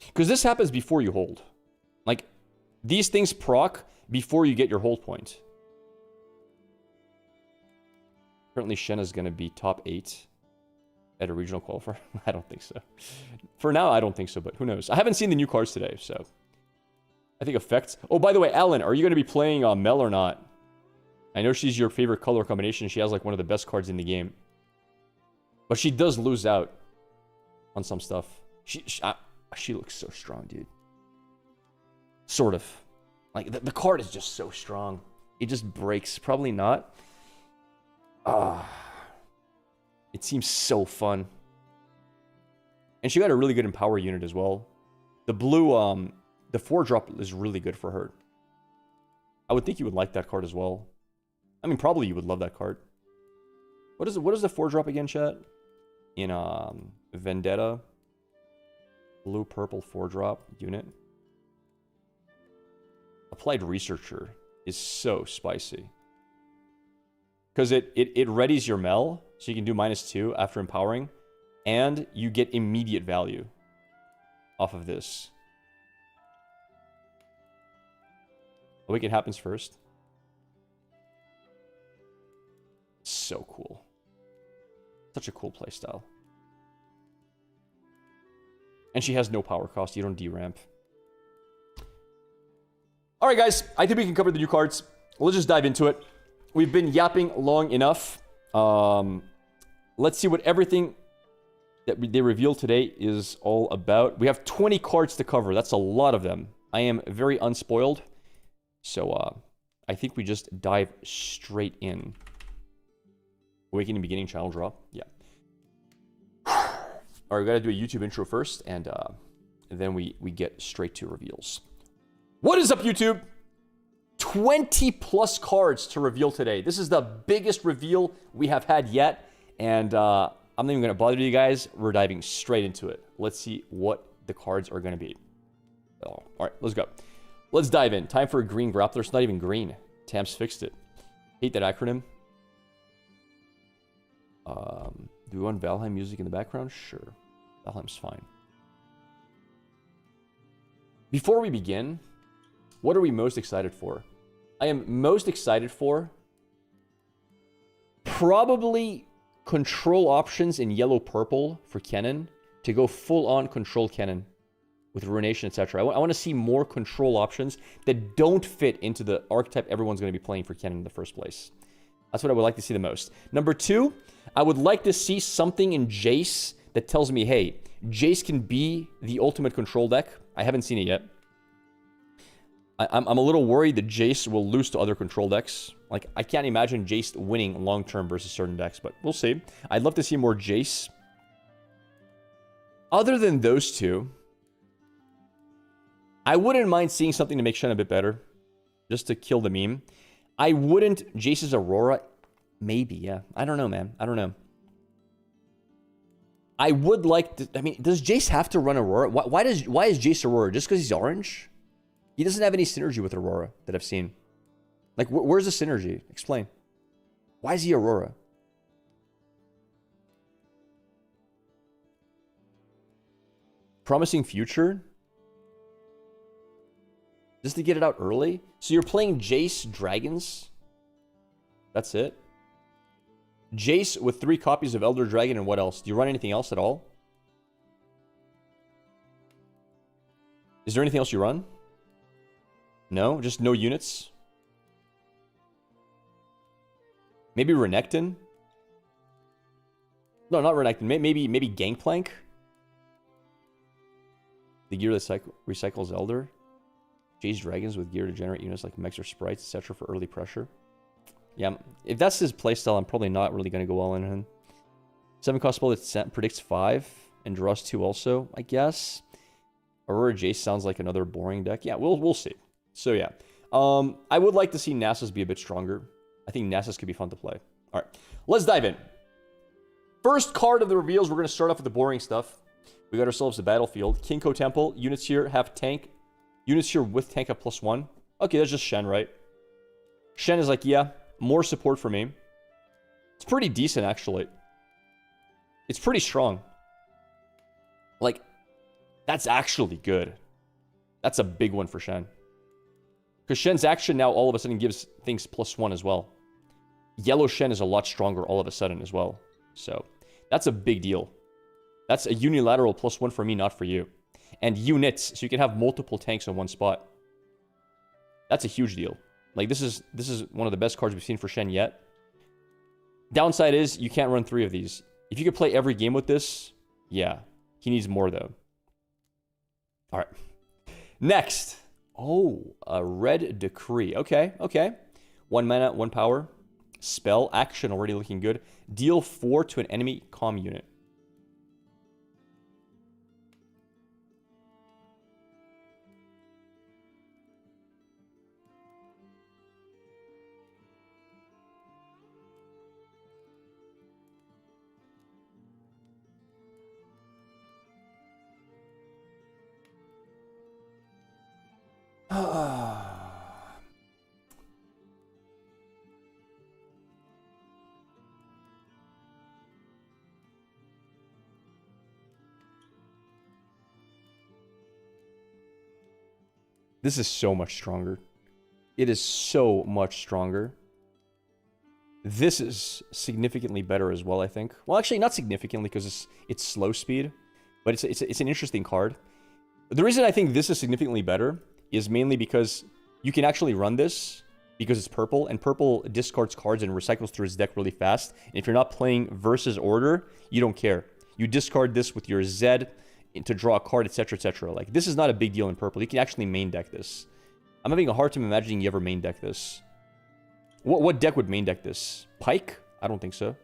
Because this happens before you hold. Like, these things proc before you get your hold point. Currently, Shenna's going to be top 8 at a regional qualifier. I don't think so. For now, I don't think so, but who knows? I haven't seen the new cards today, so... I think effects... Oh, by the way, Alan, are you going to be playing Mel or not? I know she's your favorite color combination. She has, like, one of the best cards in the game. But she does lose out on some stuff. She looks so strong, dude. Sort of. Like, the card is just so strong. It just breaks. Probably not. It seems so fun. And she got a really good Empower unit as well. The blue, the 4-drop is really good for her. I would think you would like that card as well. I mean, probably you would love that card. What is the 4-drop again, chat? In, Vendetta. Blue, purple, 4-drop unit. Applied Researcher is so spicy. Because it readies your Mel, so you can do -2 after empowering, and you get immediate value off of this. Awaken happens first. So cool. Such a cool playstyle. And she has no power cost. You don't deramp. Alright, guys. I think we can cover the new cards. Let's just dive into it. We've been yapping long enough. Let's see what everything that they revealed today is all about. We have 20 cards to cover. That's a lot of them. I am very unspoiled. So, I think we just dive straight in. Awakening beginning channel drop. Yeah. All right, we got to do a YouTube intro first, and then we get straight to reveals. What is up, YouTube? 20 plus cards to reveal today. This is the biggest reveal we have had yet, and I'm not even going to bother you guys. We're diving straight into it. Let's see what the cards are going to be. Oh, all right, let's go. Let's dive in. Time for a green grappler. It's not even green. Tamps fixed it. Hate that acronym. Do we want Valheim music in the background? Sure. Valheim's fine. Before we begin, what are we most excited for? I am most excited for probably control options in yellow-purple for Kennen to go full-on control Kennen with Ruination, etc. I want to see more control options that don't fit into the archetype everyone's going to be playing for Kennen in the first place. That's what I would like to see the most. Number 2, I would like to see something in Jace that tells me, hey, Jace can be the ultimate control deck. I haven't seen it yet. I'm a little worried that Jace will lose to other control decks. Like, I can't imagine Jace winning long-term versus certain decks, but we'll see. I'd love to see more Jace. Other than those two, I wouldn't mind seeing something to make Shen a bit better. Just to kill the meme. I wouldn't... Jace's Aurora... Maybe, yeah. I don't know, man. I don't know. I would like to... I mean, does Jace have to run Aurora? Why is Jace Aurora? Just because he's orange? He doesn't have any synergy with Aurora that I've seen. Like, where's the synergy? Explain. Why is he Aurora? Promising future? Just to get it out early? So you're playing Jace Dragons? That's it? Jace with 3 copies of Elder Dragon and what else? Do you run anything else at all? Is there anything else you run? No? Just no units? Maybe Renekton? No, not Renekton. Maybe Gangplank? The gear that recycles Elder? Jace Dragons with gear to generate units like mechs or sprites, etc. for early pressure. Yeah, if that's his playstyle, I'm probably not really going to go all in on him. 7 cost spell that predicts 5 and draws 2 also, I guess. Aurora Jace sounds like another boring deck. Yeah, we'll see. So yeah, I would like to see Nasus be a bit stronger. I think Nasus could be fun to play. All right, let's dive in. First card of the reveals, we're going to start off with the boring stuff. We got ourselves a battlefield. Kinko Temple. Units here have tank. Units here with tank at +1. Okay, that's just Shen, right? Shen is like, yeah, more support for me. It's pretty decent, actually. It's pretty strong. Like, that's actually good. That's a big one for Shen. Because Shen's action now all of a sudden gives things +1 as well. Yellow Shen is a lot stronger all of a sudden as well. So, that's a big deal. That's a unilateral +1 for me, not for you. And units, so you can have multiple tanks in one spot. That's a huge deal. Like, this is one of the best cards we've seen for Shen yet. Downside is, you can't run 3 of these. If you could play every game with this, yeah. He needs more, though. Alright. Next. Oh, a Red Decree. Okay, okay. 1 mana, 1 power. Spell. Action already looking good. Deal 4 to an enemy comm unit. This is so much stronger. It is so much stronger. This is significantly better as well, I think. Well, actually, not significantly because it's slow speed, but it's an interesting card. The reason I think this is significantly better is mainly because you can actually run this because it's purple, and purple discards cards and recycles through its deck really fast. And if you're not playing versus order, you don't care. You discard this with your Z to draw a card, etc., etc. Like, this is not a big deal in purple. You can actually main deck this. I'm having a hard time imagining you ever main deck this. What deck would main deck this? Pike? I don't think so.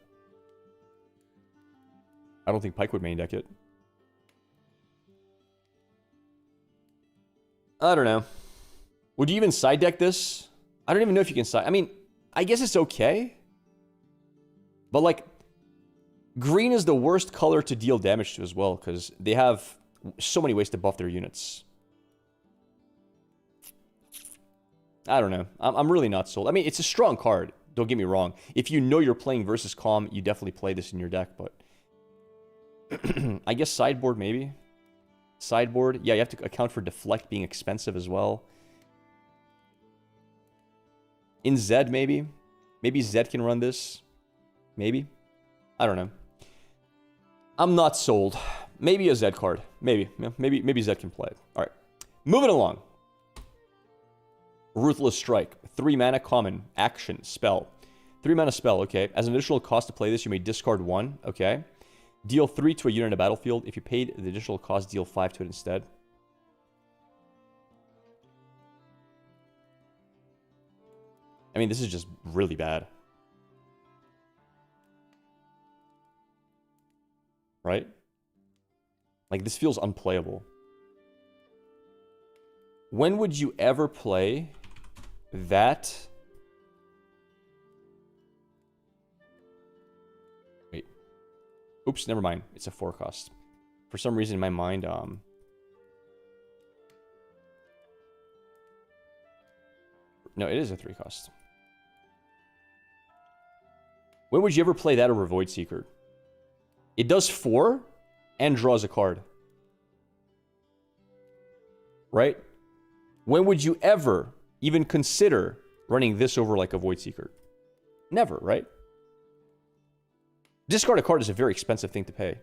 I don't think Pike would main deck it. I don't know. Would you even side deck this? I don't even know if you can side... I mean, I guess it's okay. But, like, green is the worst color to deal damage to as well, because they have so many ways to buff their units. I don't know. I'm really not sold. I mean, it's a strong card. Don't get me wrong. If you know you're playing versus Calm, you definitely play this in your deck, but... I guess sideboard, maybe? Sideboard? Yeah, you have to account for Deflect being expensive as well. In Zed, maybe? Maybe Zed can run this? Maybe? I don't know. I'm not sold. Maybe a Zed card. Maybe. Yeah, maybe Zed can play it. Alright. Moving along. Ruthless Strike. 3 mana common. Action. Spell. 3 mana spell, okay. As an additional cost to play this, you may discard 1, okay. Deal 3 to a unit in a battlefield. If you paid the additional cost, deal 5 to it instead. I mean, this is just really bad. Right? Like, this feels unplayable. When would you ever play that? Wait. Oops, never mind. It's a 4 cost. For some reason in my mind, no, it is a 3 cost. When would you ever play that over Void Seeker? It does 4 and draws a card. Right? When would you ever even consider running this over like a Void Seeker? Never, right? Discard a card is a very expensive thing to pay.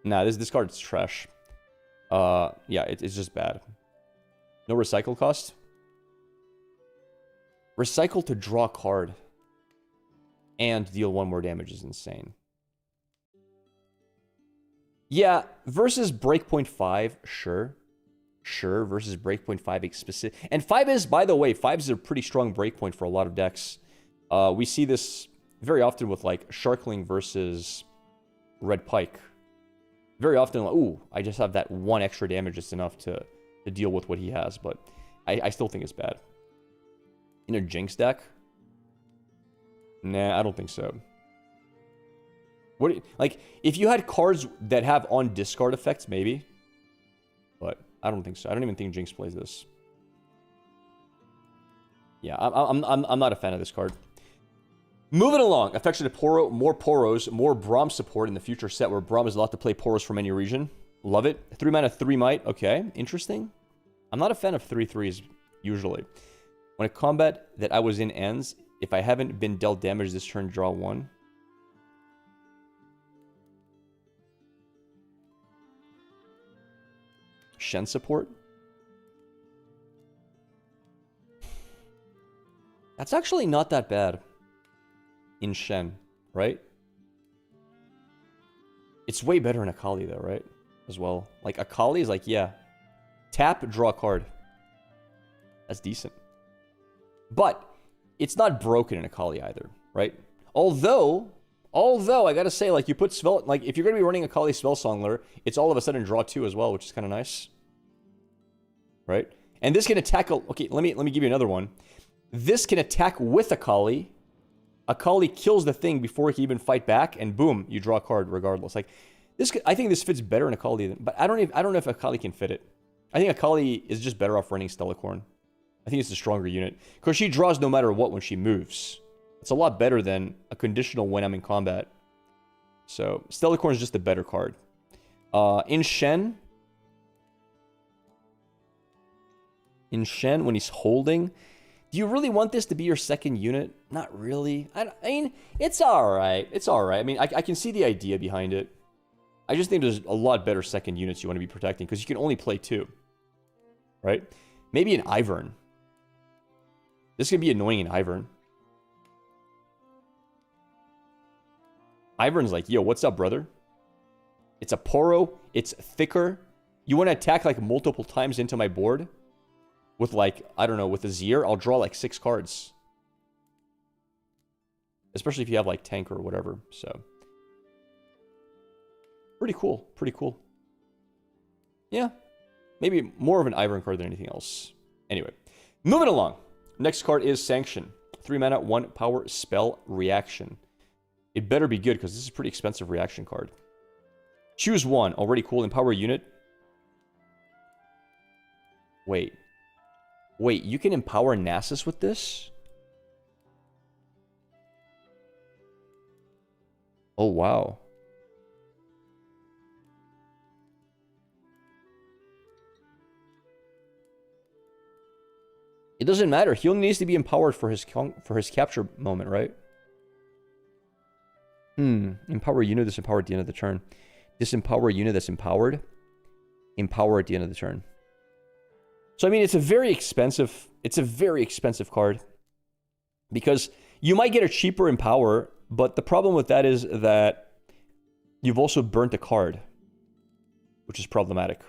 Nah, this card is trash. Yeah, it's just bad. No recycle cost? Recycle to draw a card and deal 1 more damage is insane. Yeah, versus Breakpoint 5, sure. Sure, versus Breakpoint 5 specific. And 5 is, by the way, 5 is a pretty strong breakpoint for a lot of decks. We see this very often with, like, Sharkling versus Red Pike. Very often, like, ooh, I just have that 1 extra damage just enough to deal with what he has. But I still think it's bad. In a Jinx deck? Nah, I don't think so. What, like, if you had cards that have on discard effects, maybe. But I don't think so. I don't even think Jinx plays this. Yeah, I'm not a fan of this card. Moving along, Affectionate Poro, more Poros, more Braum support in the future set where Braum is allowed to play Poros from any region. Love it. 3 mana, 3 might. Okay, interesting. I'm not a fan of 3/3s usually. When a combat that I was in ends, if I haven't been dealt damage this turn, draw 1. Shen support? That's actually not that bad in Shen, right? It's way better in Akali though, right? As well. Like Akali is like, yeah. Tap, draw a card. That's decent. But it's not broken in Akali either, right? Although I gotta say, like, you put spell, like, if you're gonna be running Akali Spellsongler, it's all of a sudden draw 2 as well, which is kind of nice, right? And this can attack. Okay, let me give you another one. This can attack with Akali. Akali kills the thing before he can even fight back, and boom, you draw a card regardless. Like this, I think this fits better in Akali than, but I don't know if Akali can fit it. I think Akali is just better off running Stellacorn. I think it's a stronger unit because she draws no matter what when she moves. It's a lot better than a conditional when I'm in combat. So, Stellacorn is just a better card. In Shen, when he's holding, do you really want this to be your second unit? Not really. I mean, it's alright. It's alright. I mean, I can see the idea behind it. I just think there's a lot better second units you want to be protecting because you can only play 2. Right? Maybe an Ivern. This could be annoying in Ivern. Ivern's like, yo, what's up, brother? It's a Poro. It's thicker. You want to attack, like, multiple times into my board? With, like, I don't know, with a Zir, I'll draw, like, 6 cards. Especially if you have, like, tank or whatever, so. Pretty cool. Pretty cool. Yeah. Maybe more of an Ivern card than anything else. Anyway. Moving along. Next card is Sanction. 3 mana, 1 power, spell, reaction. It better be good, because this is a pretty expensive reaction card. Choose 1. Already cool. Empower unit. Wait. Wait, you can empower Nasus with this? Oh, wow. It doesn't matter. He only needs to be empowered for his capture moment, right? Empower unit that's empowered at the end of the turn. Disempower unit that's empowered. Empower at the end of the turn. So, I mean, it's a very expensive card. Because you might get a cheaper Empower, but the problem with that is that you've also burnt a card, which is problematic.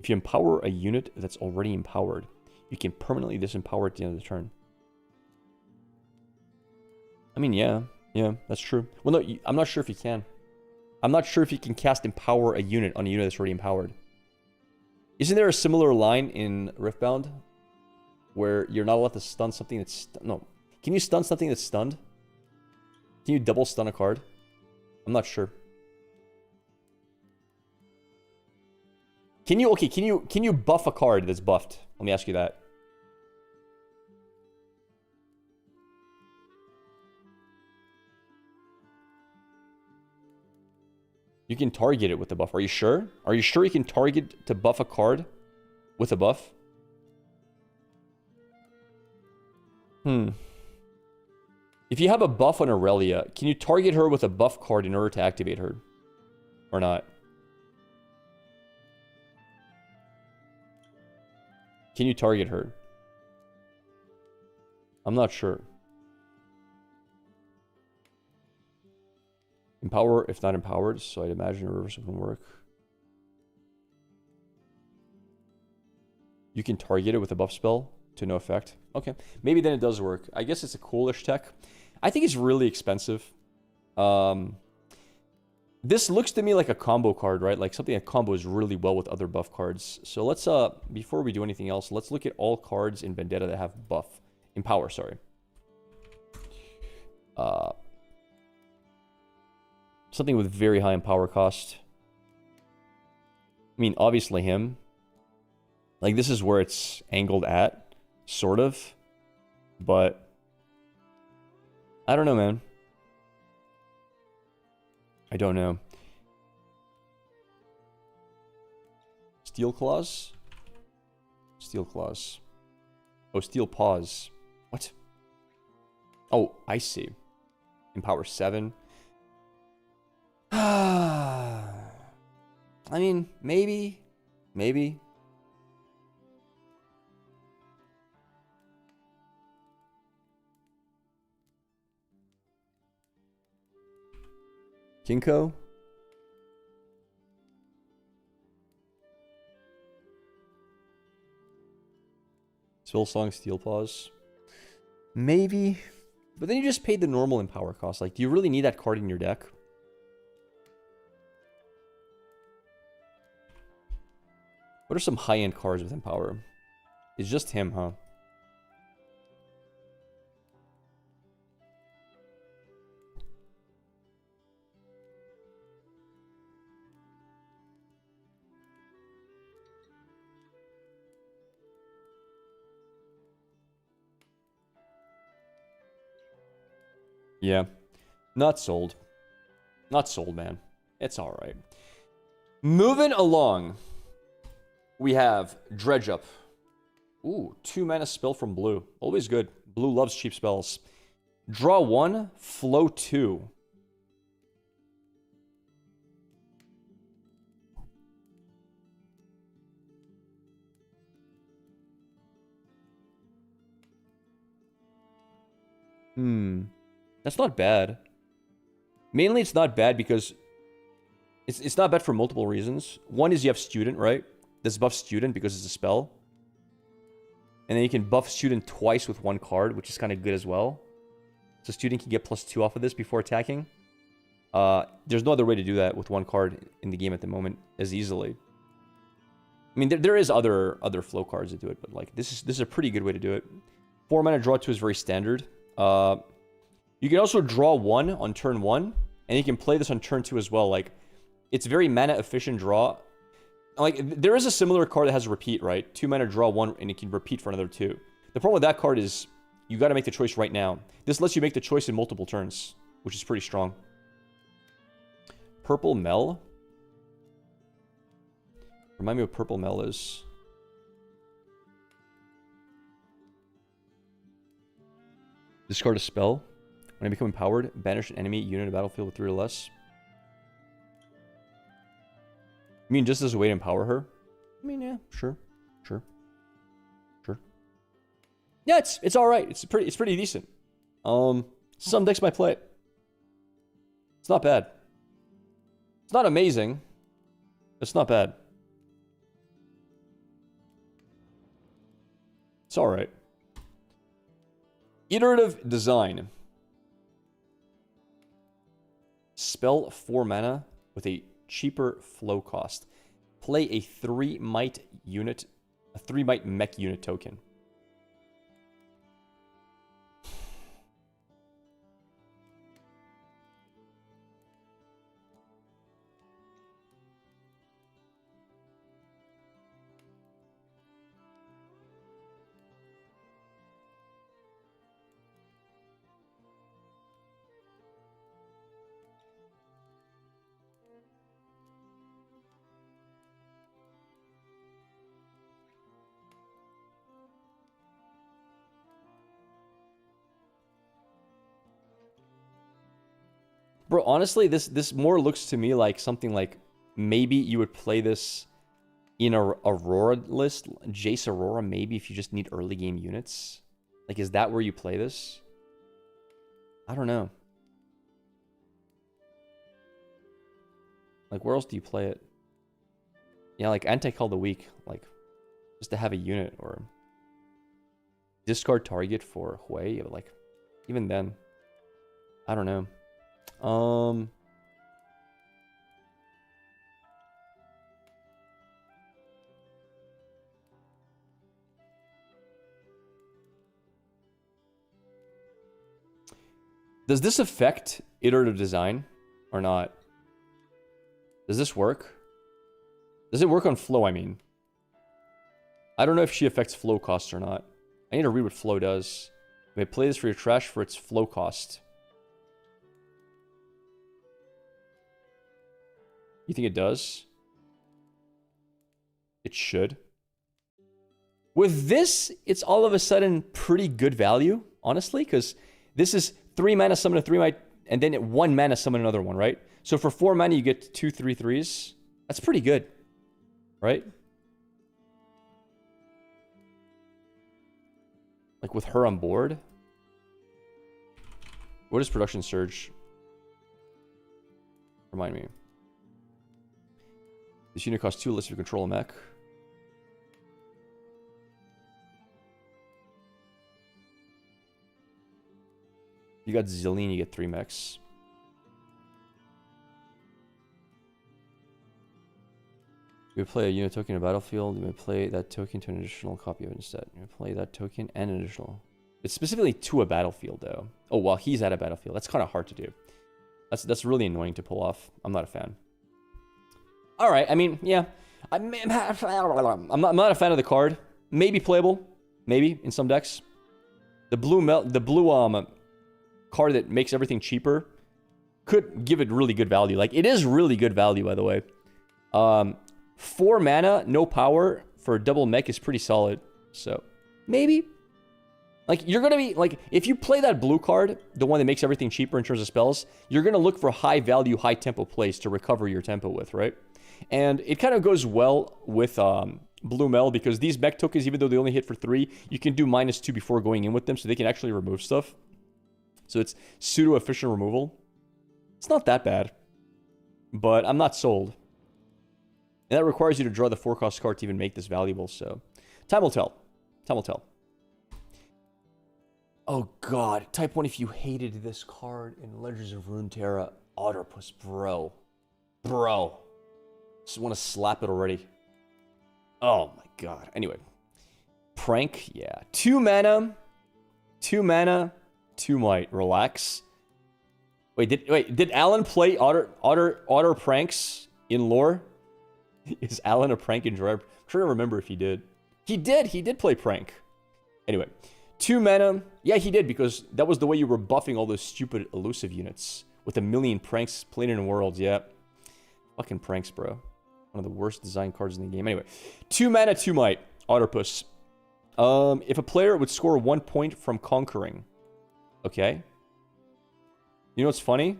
If you empower a unit that's already empowered, you can permanently disempower at the end of the turn. I mean, yeah, that's true. Well, no, I'm not sure if you can. I'm not sure if you can cast empower a unit on a unit that's already empowered. Isn't there a similar line in Riftbound where you're not allowed to stun something that's... No. Can you stun something that's stunned? Can you double stun a card? I'm not sure. Can you... Okay, can you buff a card that's buffed? Let me ask you that. You can target it with a buff. Are you sure? Are you sure you can target to buff a card with a buff? If you have a buff on Aurelia, can you target her with a buff card in order to activate her? Or not? Can you target her? I'm not sure. Empower if not empowered, so I'd imagine a reversal can work. You can target it with a buff spell to no effect. Okay, maybe then it does work. I guess it's a coolish tech. I think it's really expensive. This looks to me like a combo card, right? Like something that combos really well with other buff cards. So let's, before we do anything else, let's look at all cards in Vendetta that have buff. Empower, sorry. Something with very high empower cost. I mean, obviously him. Like, this is where it's angled at, sort of. But I don't know, man. I don't know. Steel Claws? Steel Claws. Oh, Steel Paws. What? Oh, I see. Empower 7. I mean, maybe. Maybe. Kinko? Song Steel Paws? Maybe. But then you just paid the normal empower cost. Like, do you really need that card in your deck? What are some high-end cards with empower? It's just him, huh? Yeah. Not sold. Not sold, man. It's alright. Moving along. We have Dredge Up. Ooh, 2 mana spell from blue. Always good. Blue loves cheap spells. Draw 1, flow 2. That's not bad. Mainly it's not bad because it's not bad for multiple reasons. One is you have Student, right? This buff Student because it's a spell. And then you can buff Student twice with one card, which is kind of good as well. So Student can get +2 off of this before attacking. There's no other way to do that with one card in the game at the moment as easily. I mean, there is other flow cards that do it, but like this is a pretty good way to do it. 4 mana draw 2 is very standard. You can also draw 1 on turn 1, and you can play this on turn 2 as well. Like, it's very mana efficient draw. Like, there is a similar card that has a repeat, right? 2 mana draw 1, and it can repeat for another 2. The problem with that card is you got to make the choice right now. This lets you make the choice in multiple turns, which is pretty strong. Purple Mel. Remind me what Purple Mel is. Discard a spell. When I become empowered, banish an enemy unit of battlefield with 3 or less. You mean just as a way to empower her? I mean, yeah, sure. Yeah, it's alright. It's pretty decent. Some decks might play it. It's not bad. It's not amazing. It's not bad. It's alright. Iterative design. Spell 4 mana with a cheaper flow cost. Play a 3 might unit, a 3 might mech unit token. Bro, honestly, this more looks to me like something like maybe you would play this in a Aurora list, Jace Aurora, maybe if you just need early game units. Like, is that where you play this? I don't know. Like, where else do you play it? Yeah, like anti-call the weak, like just to have a unit or discard target for Hui, but like even then, I don't know. Does this affect iterative design or not? Does this work? Does it work on flow, I mean? I don't know if she affects flow costs or not. I need to read what flow does. You may play this for your trash for its flow cost. You think it does? It should. With this, it's all of a sudden pretty good value, honestly, because this is 3 mana summon a 3 might, and then 1 mana summon another one, right? So for 4 mana, you get 2 3/3s. That's pretty good, right? Like with her on board. What is production surge? Remind me. This unit costs 2 less if you control a mech. You got Zillion, you get 3 mechs. You may play a unit token in a battlefield. You may play that token to an additional copy of it instead. You may play that token and an additional. It's specifically to a battlefield, though. Oh, well, he's at a battlefield. That's kind of hard to do. That's really annoying to pull off. I'm not a fan. All right, I mean, yeah. I'm not a fan of the card. Maybe playable. Maybe in some decks. The blue card that makes everything cheaper could give it really good value. Like, it is really good value, by the way. 4 mana, no power for a double mech is pretty solid. So, maybe. Like, you're going to be, like, if you play that blue card, the one that makes everything cheaper in terms of spells, you're going to look for high value, high tempo plays to recover your tempo with, right? And it kind of goes well with Blue Mel because these mech tokens, even though they only hit for 3, you can do -2 before going in with them, so they can actually remove stuff. So it's pseudo-efficient removal. It's not that bad, but I'm not sold. And that requires you to draw the 4-cost card to even make this valuable, so time will tell. Time will tell. Oh god, type 1 if you hated this card in Legends of Runeterra. Otterpuss, bro. Bro. Just want to slap it already. Oh my god. Anyway. Prank, yeah. 2 mana. 2 mana. 2 might. Relax. Wait, did Alan play Otter Pranks in lore? Is Alan a prank in Draft? I'm trying to remember if he did. He did play Prank. Anyway. 2 mana. Yeah, he did, because that was the way you were buffing all those stupid elusive units. With a million pranks played in worlds, yeah. Fucking pranks, bro. One of the worst design cards in the game. Anyway. 2 mana, 2 might. Otterpuss. If a player would score 1 point from conquering. Okay. You know what's funny?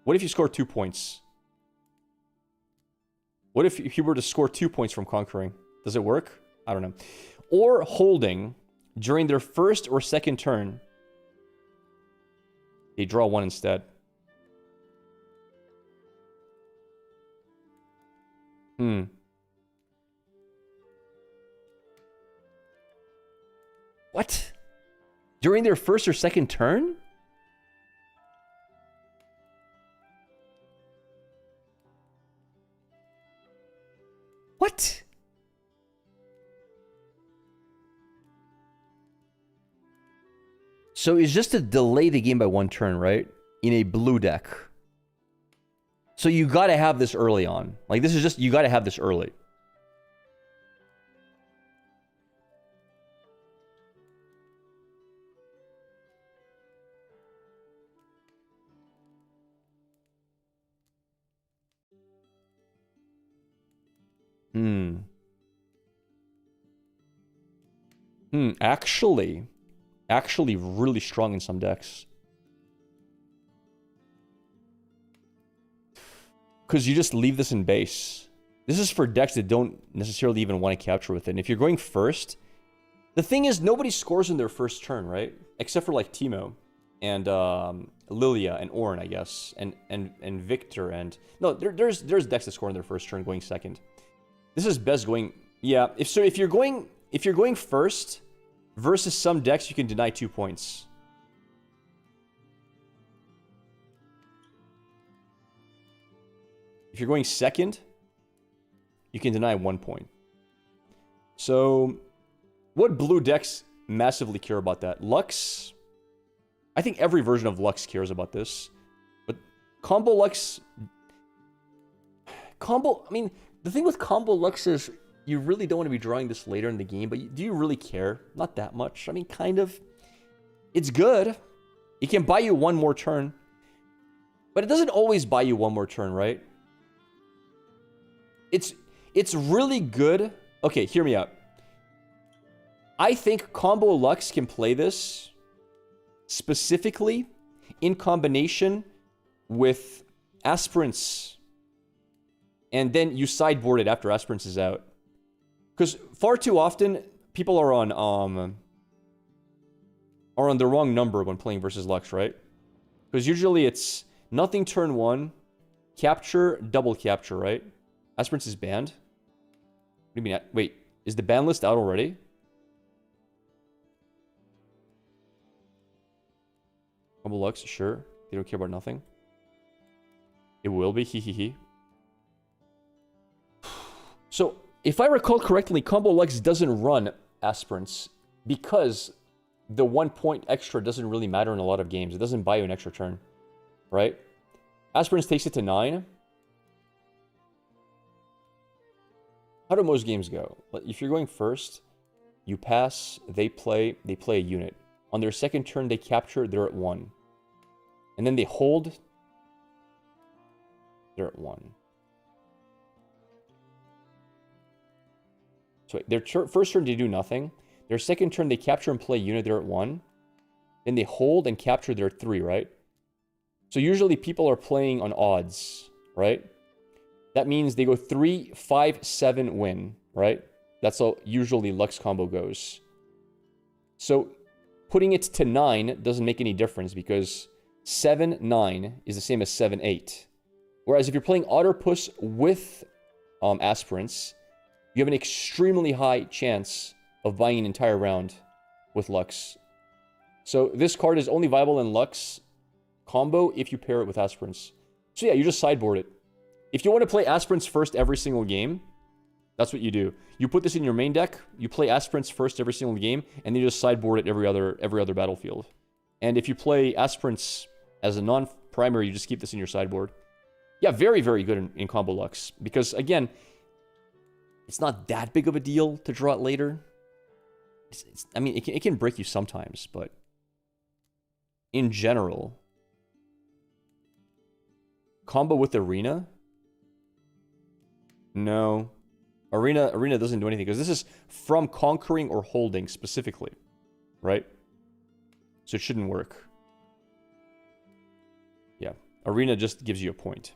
What if you score 2 points? What if he were to score 2 points from conquering? Does it work? I don't know. Or holding during their first or second turn. They draw 1 instead. What? During their first or second turn? What? So it's just to delay the game by 1 turn, right? In a blue deck. So you gotta have this early on. Like, this is just, you gotta have this early. Actually really strong in some decks. Because you just leave this in base. This is for decks that don't necessarily even want to capture with it. And if you're going first, the thing is, nobody scores in their first turn, right? Except for like Teemo and Lilia and Ornn, I guess, and Victor and no, there's decks that score in their first turn going second. This is best going, yeah. If you're going first versus some decks, you can deny 2 points. If you're going second, you can deny 1 point. So, what blue decks massively care about that? Lux, I think every version of Lux cares about this. But Combo Lux, I mean, the thing with Combo Lux is you really don't want to be drawing this later in the game, but do you really care? Not that much. I mean, kind of. It's good. It can buy you 1 more turn. But it doesn't always buy you 1 more turn, right? It's really good. Okay, hear me out. I think Combo Lux can play this specifically in combination with Aspirants. And then you sideboard it after Aspirants is out. Because far too often, people are on the wrong number when playing versus Lux, right? Because usually it's nothing turn 1, capture, double capture, right? Aspirants is banned. What do you mean? Wait, is the ban list out already? Combo Lux, sure. They don't care about nothing. It will be, hee. So, if I recall correctly, Combo Lux doesn't run Aspirants because the 1 point extra doesn't really matter in a lot of games. It doesn't buy you an extra turn, right? Aspirants takes it to 9. How do most games go? If you're going first, you pass, they play a unit. On their second turn, they capture, they're at 1. And then they hold, they're at 1. So their first turn, they do nothing. Their second turn, they capture and play a unit, they're at 1. Then they hold and capture, they're at 3, right? So usually people are playing on odds, right? That means they go 3, 5, 7, win, right? That's how usually Lux combo goes. So putting it to 9 doesn't make any difference because 7, 9 is the same as 7, 8. Whereas if you're playing Otterpuss with Aspirants, you have an extremely high chance of buying an entire round with Lux. So this card is only viable in Lux combo if you pair it with Aspirants. So yeah, you just sideboard it. If you want to play Aspirants first every single game, that's what you do. You put this in your main deck, you play Aspirants first every single game, and then you just sideboard it every other battlefield. And if you play Aspirants as a non-primary, you just keep this in your sideboard. Yeah, very, very good in Combo Lux. Because, again, it's not that big of a deal to draw it later. I mean, it can break you sometimes, but in general, combo with Arena? No. Arena doesn't do anything, because this is from conquering or holding specifically, right? So it shouldn't work. Yeah. Arena just gives you a point.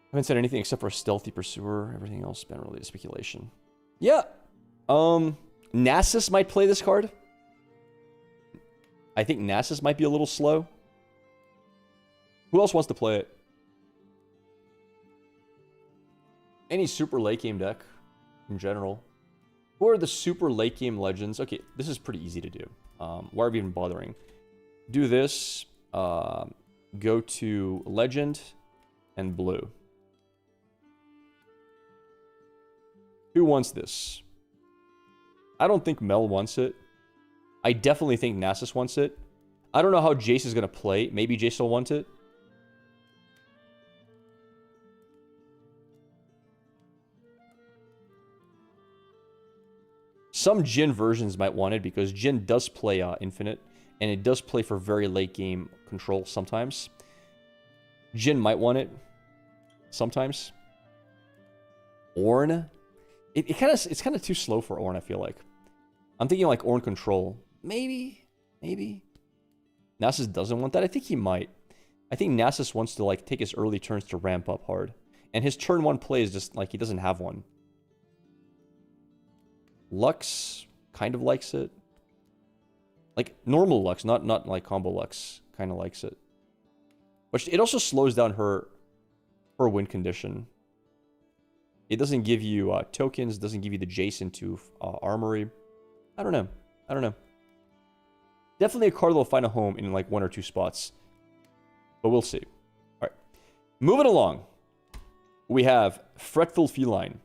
I haven't said anything except for Stealthy Pursuer. Everything else has been really speculation. Yeah. Nasus might play this card. I think Nasus might be a little slow. Who else wants to play it? Any super late game deck in general. Who are the super late game legends? Okay, this is pretty easy to do. Why are we even bothering? Do this. Go to legend and blue. Who wants this? I don't think Mel wants it. I definitely think Nasus wants it. I don't know how Jace is going to play. Maybe Jace will want it. Some Jhin versions might want it because Jhin does play Infinite. And it does play for very late game control sometimes. Jhin might want it. Sometimes. Ornn. It's kind of too slow for Ornn, I feel like. I'm thinking like Ornn control. Maybe. Nasus doesn't want that. I think he might. I think Nasus wants to like take his early turns to ramp up hard. And his turn 1 play is just like he doesn't have one. Lux kind of likes it. Like normal Lux, not like combo Lux, kind of likes it. But it also slows down her win condition. It doesn't give you tokens, doesn't give you the Jason to Armory. I don't know. Definitely a card that will find a home in like 1 or 2 spots. But we'll see. Alright. Moving along. We have Fretful Feline.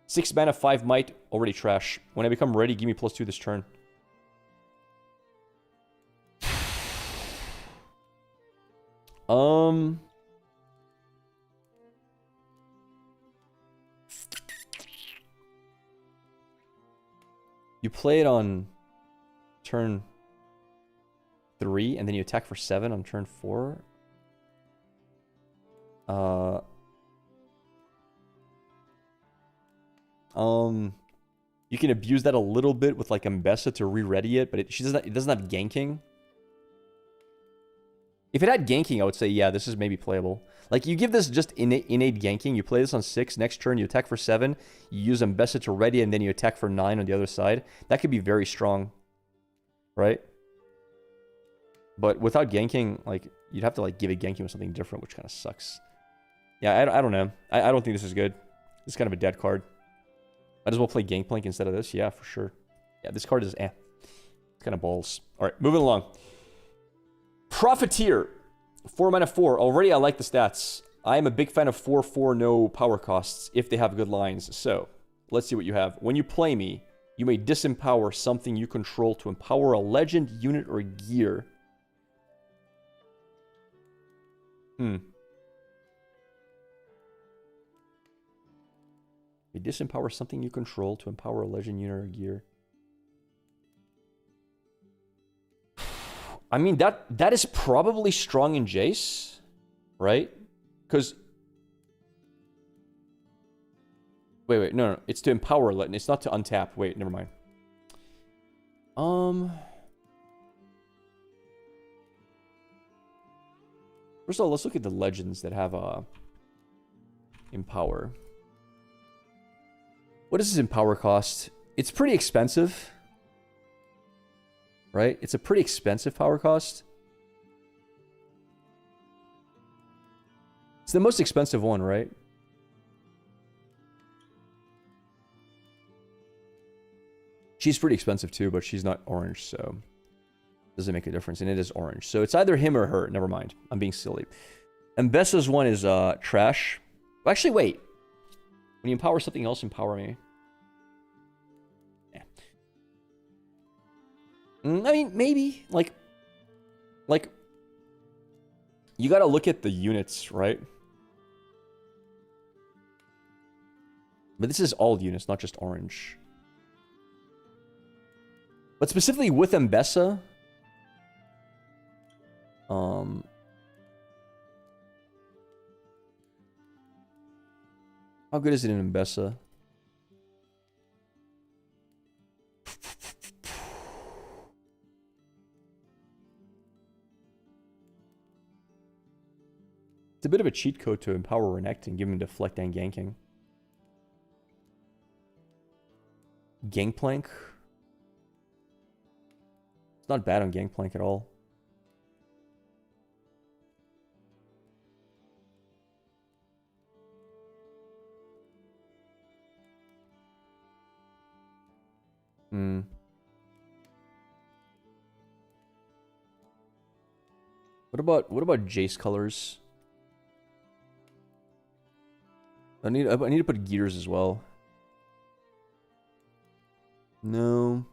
6 mana, 5 might, already trash. When I become ready, give me +2 this turn. You play it on turn 3, and then you attack for 7 on turn 4. You can abuse that a little bit with like Mbessa to re-ready it, but it doesn't have ganking. If it had ganking, I would say, yeah, this is maybe playable. Like, you give this just innate ganking. You play this on 6. Next turn, you attack for 7. You use Mbessa to ready, and then you attack for 9 on the other side. That could be very strong. Right? But without ganking, like, you'd have to, like, give it ganking with something different, which kind of sucks. Yeah, I don't know. I don't think this is good. This is kind of a dead card. Might as well play Gangplank instead of this. Yeah, for sure. Yeah, this card is It's kind of balls. All right, moving along. Profiteer. 4 mana 4. Already I like the stats. I am a big fan of 4/4 no power costs if they have good lines. So, let's see what you have. When you play me, you may disempower something you control to empower a legend, unit, or gear. You disempower something you control to empower a legend, unit, or gear. I mean, that is probably strong in Jace, right? Because... Wait, no, it's to empower a legend. It's not to untap. Wait, never mind. First of all, let's look at the legends that have empower. What does this empower cost? It's pretty expensive. Right? It's a pretty expensive power cost. It's the most expensive one, right? She's pretty expensive too, but she's not orange, so doesn't make a difference. And it is orange. So it's either him or her. Never mind. I'm being silly. Mbessa's one is trash. Actually, wait. When you empower something else, empower me. I mean, maybe, like, you gotta look at the units, right? But this is all units, not just orange. But specifically with Mbessa, how good is it in Mbessa? It's a bit of a cheat code to empower Renekton and give him deflect and ganking. Gangplank. It's not bad on Gangplank at all. Hmm. What about Jace colors? I need to put gears as well. No.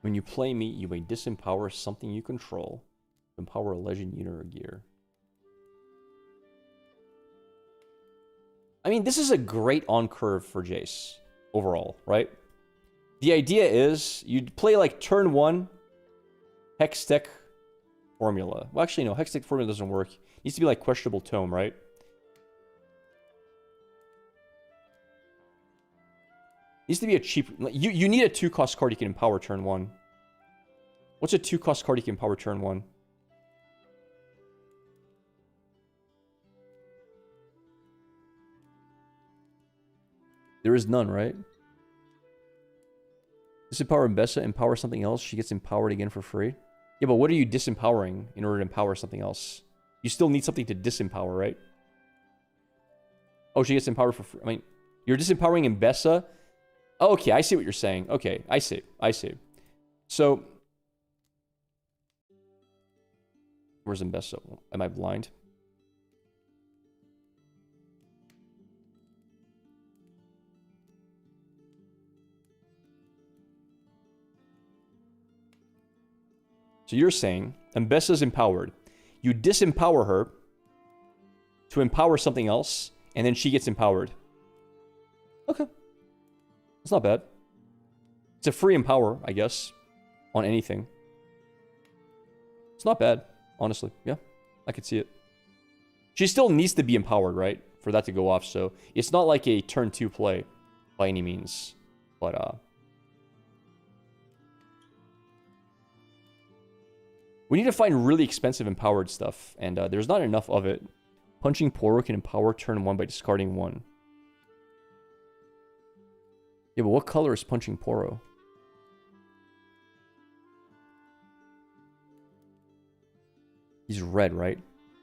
When you play me, you may disempower something you control. Empower a legend unit or gear. I mean, this is a great on-curve for Jace, overall, right? The idea is, you'd play like turn 1, Hextech formula. Well, actually, no, Hextech formula doesn't work. It needs to be like questionable tome, right? Needs to be a cheap... You need a 2-cost card you can empower turn 1. What's a 2-cost card you can empower turn 1? There is none, right? Disempower Mbessa, empower something else. She gets empowered again for free. Yeah, but what are you disempowering in order to empower something else? You still need something to disempower, right? Oh, she gets empowered for free. I mean, you're disempowering Mbessa. Oh, okay, I see what you're saying. Okay, I see. I see. So, where's Mbessa? Am I blind? So you're saying Mbessa's empowered. You disempower her to empower something else, and then she gets empowered. Okay. It's not bad. It's a free empower, I guess, on anything. It's not bad, honestly. Yeah, I could see it. She still needs to be empowered, right? For that to go off, so it's not like a turn 2 play by any means. But, we need to find really expensive empowered stuff, and there's not enough of it. Punching Poro can empower turn 1 by discarding 1. Yeah, but what color is Punching Poro? He's red, right?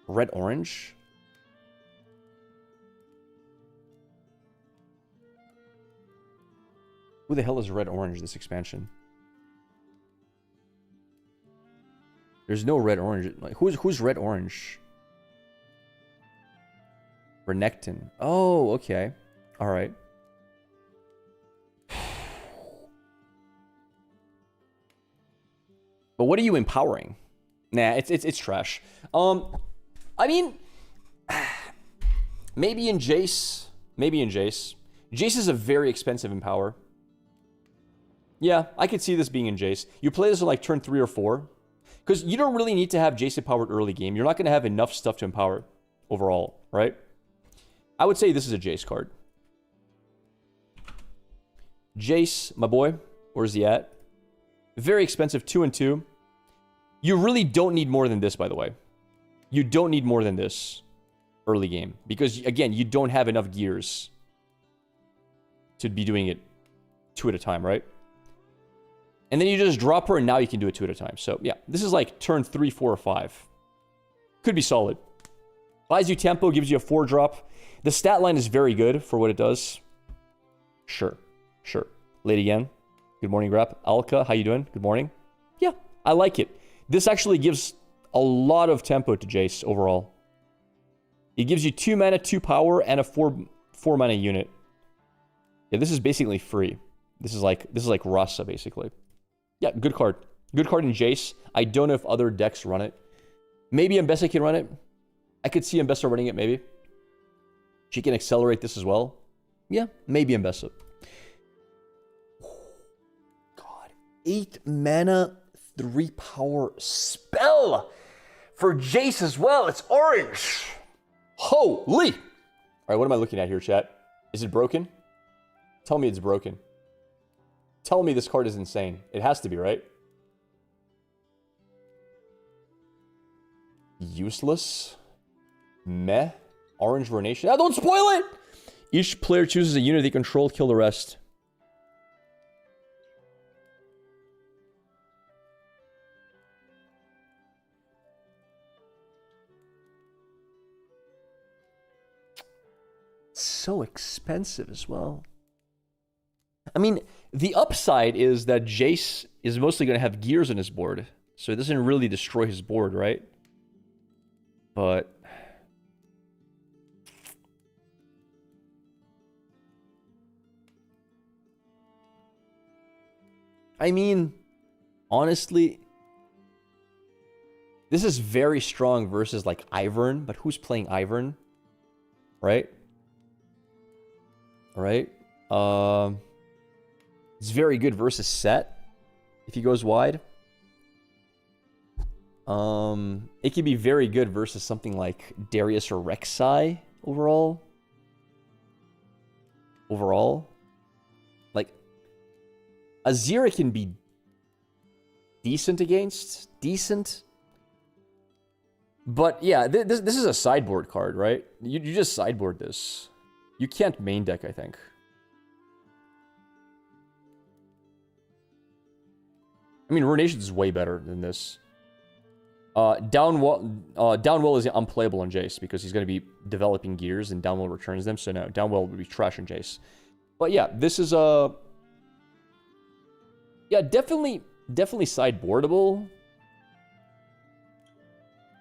Red-orange? Who the hell is red-orange this expansion? There's no red-orange. Like, who's red-orange? Renekton. Oh, okay. Alright. But what are you empowering? Nah, it's trash. I mean, maybe in Jace. Maybe in Jace. Jace is a very expensive empower. Yeah, I could see this being in Jace. You play this on like turn 3 or 4. Because you don't really need to have Jace empowered early game. You're not going to have enough stuff to empower overall, right? I would say this is a Jace card. Jace, my boy, where's he at? Very expensive, 2 and 2. You really don't need more than this, by the way. You don't need more than this early game. Because, again, you don't have enough gears to be doing it 2 at a time, right? And then you just drop her, and now you can do it 2 at a time. So, yeah, this is like turn 3, 4, or 5. Could be solid. Buys you tempo, gives you a 4-drop. The stat line is very good for what it does. Sure. Sure. Late again. Good morning, Grap. Alka, how you doing? Good morning. Yeah, I like it. This actually gives a lot of tempo to Jace overall. It gives you 2 mana, 2 power, and a 4 mana unit. Yeah, this is basically free. This is like Rasa, basically. Yeah, good card. Good card in Jace. I don't know if other decks run it. Maybe Mbessa can run it. I could see Mbessa running it, maybe. She can accelerate this as well. Yeah, maybe Mbessa. God. 8 mana, 3 power spell for Jace as well. It's orange. Holy. All right, what am I looking at here, chat? Is it broken? Tell me it's broken. Tell me this card is insane. It has to be, right? Useless. Meh. Orange Ruination. Ah, don't spoil it! Each player chooses a unit they control, kill the rest. So expensive as well. I mean, the upside is that Jace is mostly going to have gears on his board, so it doesn't really destroy his board, right? But I mean, honestly, this is very strong versus like Ivern, but who's playing Ivern? Right? Right? It's very good versus Set if he goes wide. It can be very good versus something like Darius or Rek'Sai overall. Like, Azira can be decent against. Decent. But yeah, this is a sideboard card, right? You just sideboard this. You can't main deck, I think. I mean, Ruination is way better than this. Downwell is unplayable on Jace because he's going to be developing gears and Downwell returns them. So no, Downwell would be trash on Jace. But yeah, this is yeah, definitely sideboardable.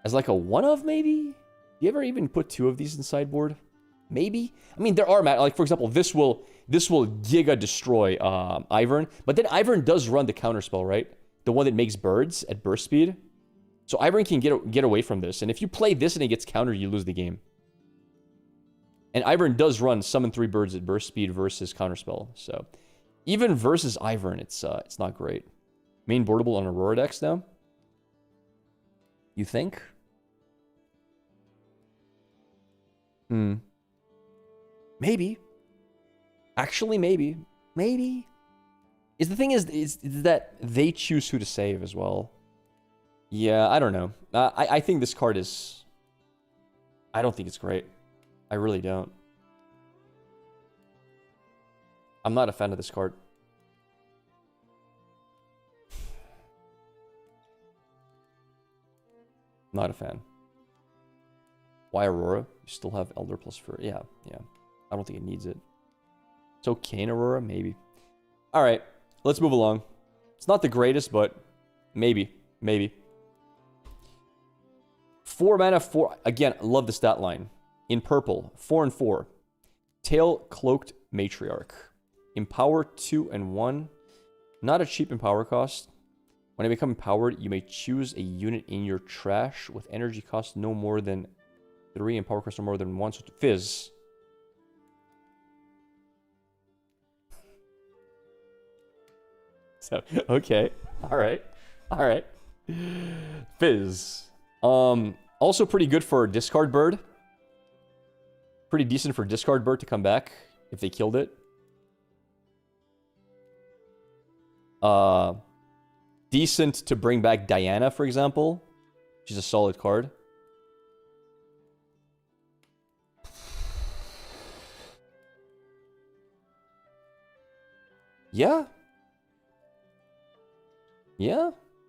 As like a one of maybe? You ever even put two of these in sideboard? Maybe? I mean, there are, like for example, this will giga destroy Ivern, but then Ivern does run the counterspell, right? The one that makes birds at burst speed. So Ivern can get away from this, and if you play this and it gets countered, you lose the game. And Ivern does run summon 3 birds at burst speed versus counterspell. So even versus Ivern, it's not great. Main boardable on Aurora decks now? You think? Maybe. Actually, maybe. Maybe. The thing is that they choose who to save as well. Yeah, I don't know. I think this card is... I don't think it's great. I really don't. I'm not a fan of this card. Not a fan. Why Aurora? You still have Elder plus for... Yeah. I don't think it needs it. It's okay in Aurora? Maybe. Alright, let's move along. It's not the greatest, but maybe. 4 mana, 4... Again, love the stat line. In purple, 4 and 4. Tail Cloaked Matriarch. Empower 2 and 1. Not a cheap empower cost. When I become empowered, you may choose a unit in your trash with energy cost no more than 3 and power cost no more than 1. So Fizz. So, okay. Alright. Fizz. Also pretty good for discard bird. Pretty decent for discard bird to come back if they killed it. Decent to bring back Diana, for example. She's a solid card. Yeah.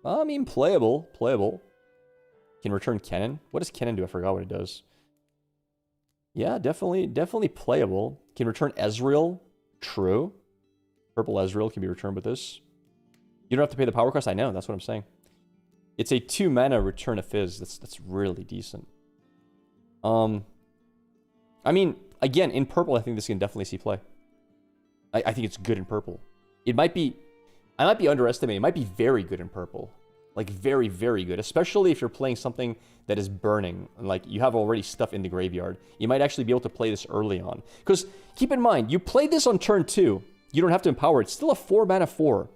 I mean, playable. Can return Kennen. What does Kennen do? I forgot what it does. Yeah, definitely playable. Can return Ezreal. True. Purple Ezreal can be returned with this. You don't have to pay the power cost. I know. That's what I'm saying. It's a 2 mana return of Fizz. That's really decent. I mean, again, in purple, I think this can definitely see play. I think it's good in purple. I might be underestimating. It might be very good in purple. Like, very, very good. Especially if you're playing something that is burning. Like, you have already stuff in the graveyard. You might actually be able to play this early on. Because, keep in mind, you play this on turn 2. You don't have to empower it. It's still a 4 mana 4.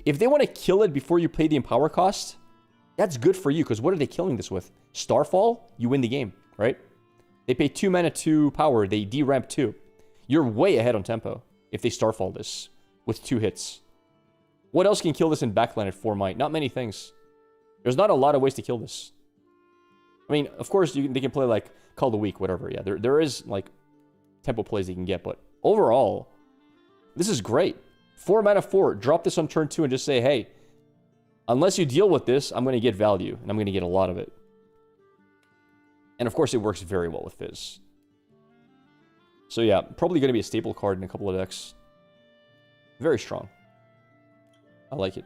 If they want to kill it before you pay the empower cost, that's good for you. Because what are they killing this with? Starfall? You win the game, right? They pay 2 mana 2 power. They de-ramp 2. You're way ahead on tempo if they Starfall this with 2 hits. What else can kill this in backline at 4 might? Not many things. There's not a lot of ways to kill this. I mean, of course, they can play, like, Call of the Week, whatever. Yeah, there is, like, tempo plays they can get. But overall, this is great. 4 mana 4. Drop this on turn 2 and just say, hey, unless you deal with this, I'm going to get value. And I'm going to get a lot of it. And, of course, it works very well with Fizz. So, yeah, probably going to be a staple card in a couple of decks. Very strong. I like it.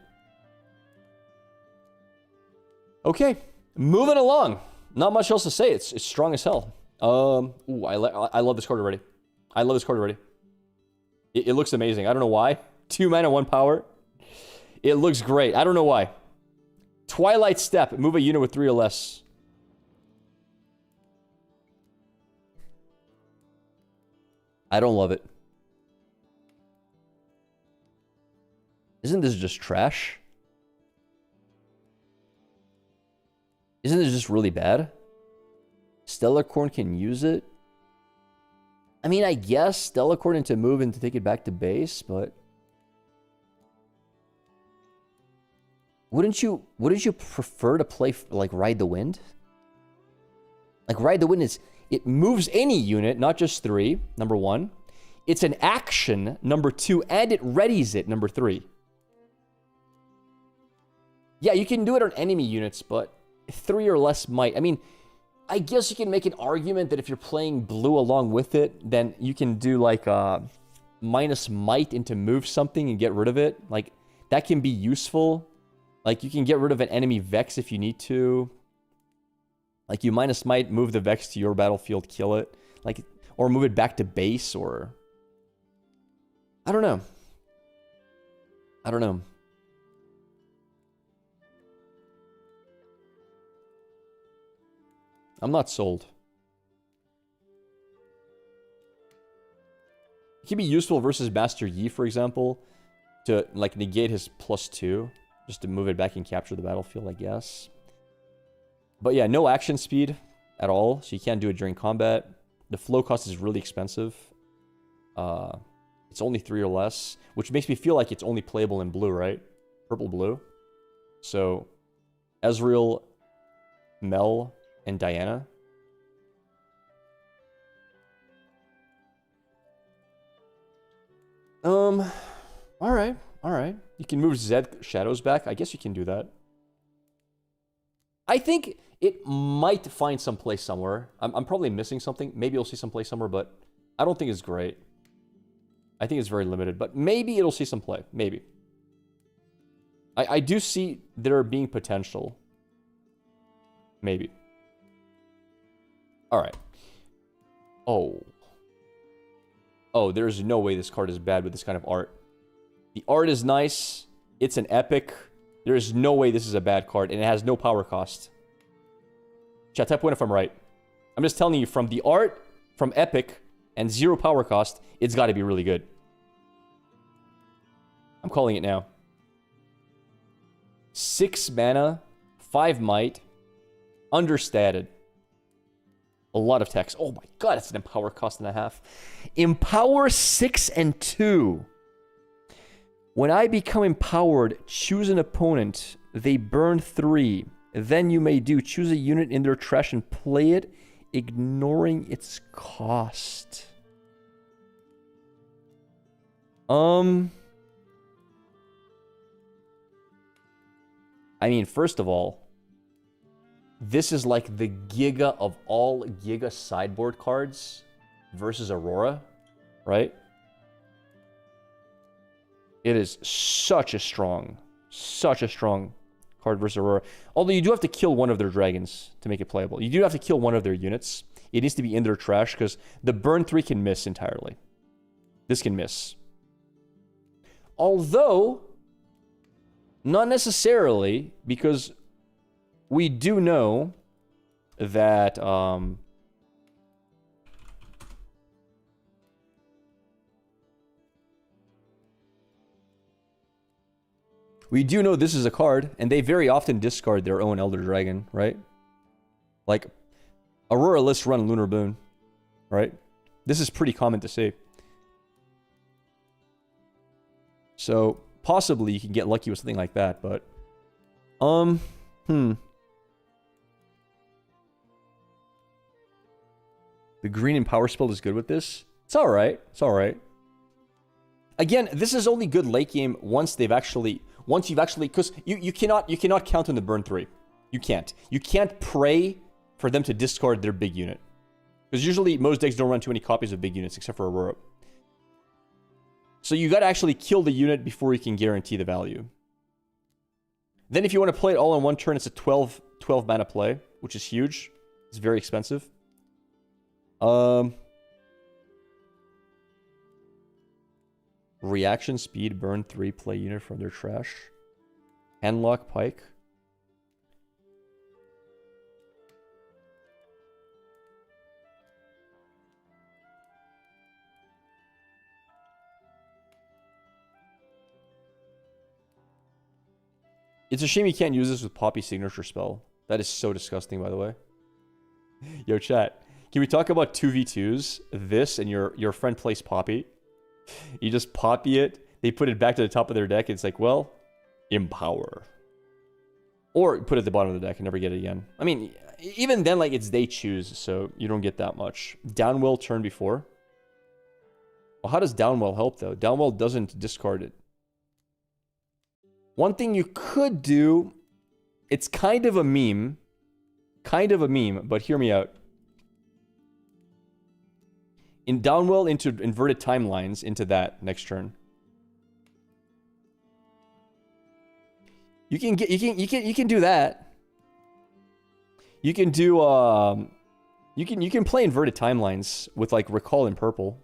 Okay, moving along. Not much else to say. It's strong as hell. Ooh, I love this card already. I love this card already. It looks amazing. I don't know why. 2 mana, 1 power. It looks great. I don't know why. Twilight Step. Move a unit with 3 or less. I don't love it. Isn't this just trash? Isn't this just really bad? Stellar Corn can use it. I mean, I guess Stellar Corn into move and to take it back to base, but wouldn't you prefer to play like Ride the Wind? Like Ride the Wind is, it moves any unit, not just 3, number 1. It's an action, number 2, and it readies it, number 3. Yeah, you can do it on enemy units, but 3 or less might. I mean, I guess you can make an argument that if you're playing blue along with it, then you can do like minus might into move something and get rid of it. Like, that can be useful. Like, you can get rid of an enemy Vex if you need to. Like, you minus might, move the Vex to your battlefield, kill it. Like, or move it back to base, or I don't know. I don't know. I'm not sold. It can be useful versus Master Yi, for example, to like negate his +2, just to move it back and capture the battlefield, I guess. But yeah, no action speed at all, so you can't do it during combat. The flow cost is really expensive. It's only 3 or less, which makes me feel like it's only playable in blue, right? Purple-blue. So, Ezreal, Mel, and Diana. Alright. You can move Zed Shadows back. I guess you can do that. I think it might find some place somewhere. I'm probably missing something. Maybe you'll see some place somewhere, but I don't think it's great. I think it's very limited, but maybe it'll see some play. Maybe. I do see there being potential. Maybe. Alright. Oh, there's no way this card is bad with this kind of art. The art is nice. It's an epic. There's no way this is a bad card, and it has no power cost. Chat, type 1 if I'm right. I'm just telling you, from the art, from epic, and 0 power cost, it's got to be really good. I'm calling it now. 6 mana, 5 might, understated. A lot of text. Oh my god, it's an empower cost and a half. Empower 6 and 2. When I become empowered, choose an opponent. They burn 3. Then you may choose a unit in their trash and play it, ignoring its cost. I mean, first of all, this is like the Giga of all Giga sideboard cards versus Aurora, right? It is such a strong card versus Aurora. Although you do have to kill one of their dragons to make it playable. You do have to kill one of their units. It needs to be in their trash because the burn 3 can miss entirely. This can miss. Although, not necessarily, because we do know that we do know this is a card, and they very often discard their own Elder Dragon, right? Like, Aurora lists run Lunar Boon, right? This is pretty common to see. So, possibly you can get lucky with something like that, but... The green and power spell is good with this. It's alright. It's alright. Again, this is only good late game once you've actually, because you cannot count on the burn 3. You can't. You can't pray for them to discard their big unit. Because usually most decks don't run too many copies of big units except for Aurora. So you gotta actually kill the unit before you can guarantee the value. Then if you want to play it all in one turn, it's a 12 mana play, which is huge. It's very expensive. Reaction speed, burn 3, play unit from their trash. Handlock Pike. It's a shame you can't use this with Poppy signature spell. That is so disgusting, by the way. Yo, chat. Can we talk about 2v2s? This and your friend plays Poppy. You just Poppy it. They put it back to the top of their deck. It's like, well, empower. Or put it at the bottom of the deck and never get it again. I mean, even then, like, it's they choose, so you don't get that much. Downwell turn before. Well, how does Downwell help, though? Downwell doesn't discard it. One thing you could do, it's kind of a meme, but hear me out. In Downwell into inverted timelines into that next turn. You can do that. You can do you can play inverted timelines with like recall in purple.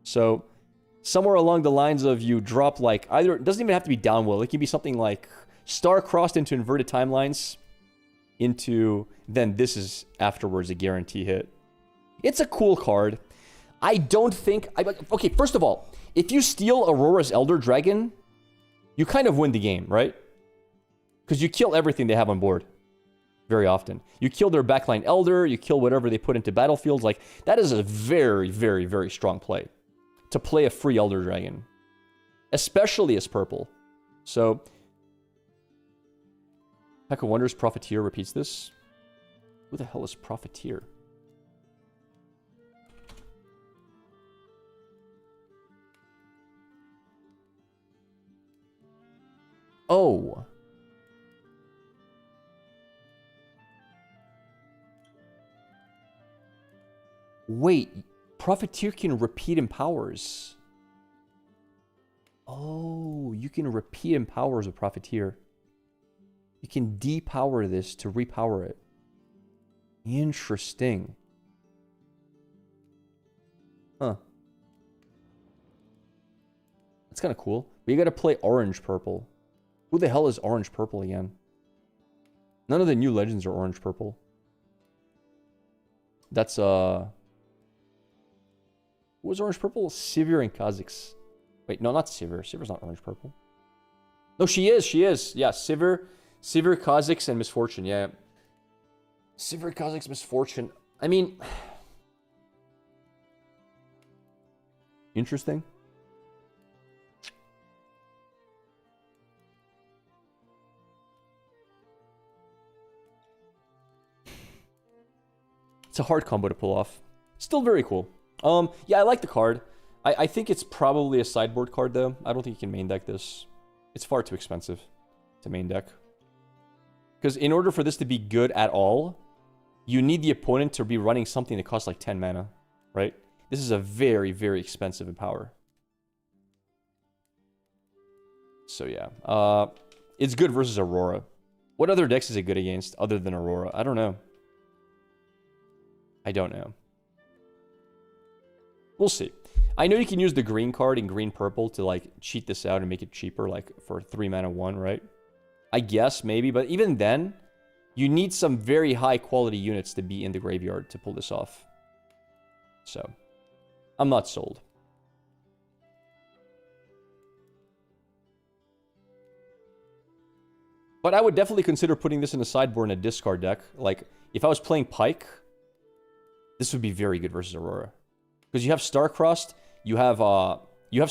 So somewhere along the lines of you drop like either, it doesn't even have to be Downwell. It can be something like star-crossed into inverted timelines into, then this is afterwards a guarantee hit. It's a cool card. I don't think, okay, first of all, if you steal Aurora's Elder Dragon, you kind of win the game, right? Because you kill everything they have on board very often. You kill their backline Elder, you kill whatever they put into battlefields. Like, that is a very, very, very strong play. To play a free Elder Dragon. Especially as purple. So, Heck of Wonders Profiteer repeats this. Who the hell is Profiteer? Oh. Wait. Profiteer can repeat empowers. Oh, you can repeat empowers with Profiteer. You can depower this to repower it. Interesting. Huh. That's kind of cool. But you gotta play orange purple. Who the hell is orange purple again? None of the new legends are orange purple. That's what was orange purple? Sivir and Kha'Zix. Wait, no, not Sivir. Sivir's not orange purple. No, she is. Yeah, Sivir, Kha'Zix, and Misfortune. Yeah. Sivir, Kha'Zix, Misfortune. I mean, interesting. It's a hard combo to pull off. Still very cool. Yeah, I like the card. I think it's probably a sideboard card, though. I don't think you can main deck this. It's far too expensive to main deck. Because in order for this to be good at all, you need the opponent to be running something that costs like 10 mana, right? This is a very, very expensive Empower. So yeah. It's good versus Aurora. What other decks is it good against other than Aurora? I don't know. We'll see. I know you can use the green card in green-purple to, like, cheat this out and make it cheaper, like, for 3 mana 1, right? I guess, maybe, but even then, you need some very high-quality units to be in the graveyard to pull this off. So, I'm not sold. But I would definitely consider putting this in a sideboard in a discard deck. Like, if I was playing Pike, this would be very good versus Aurora. Because you have Star-Crossed, you have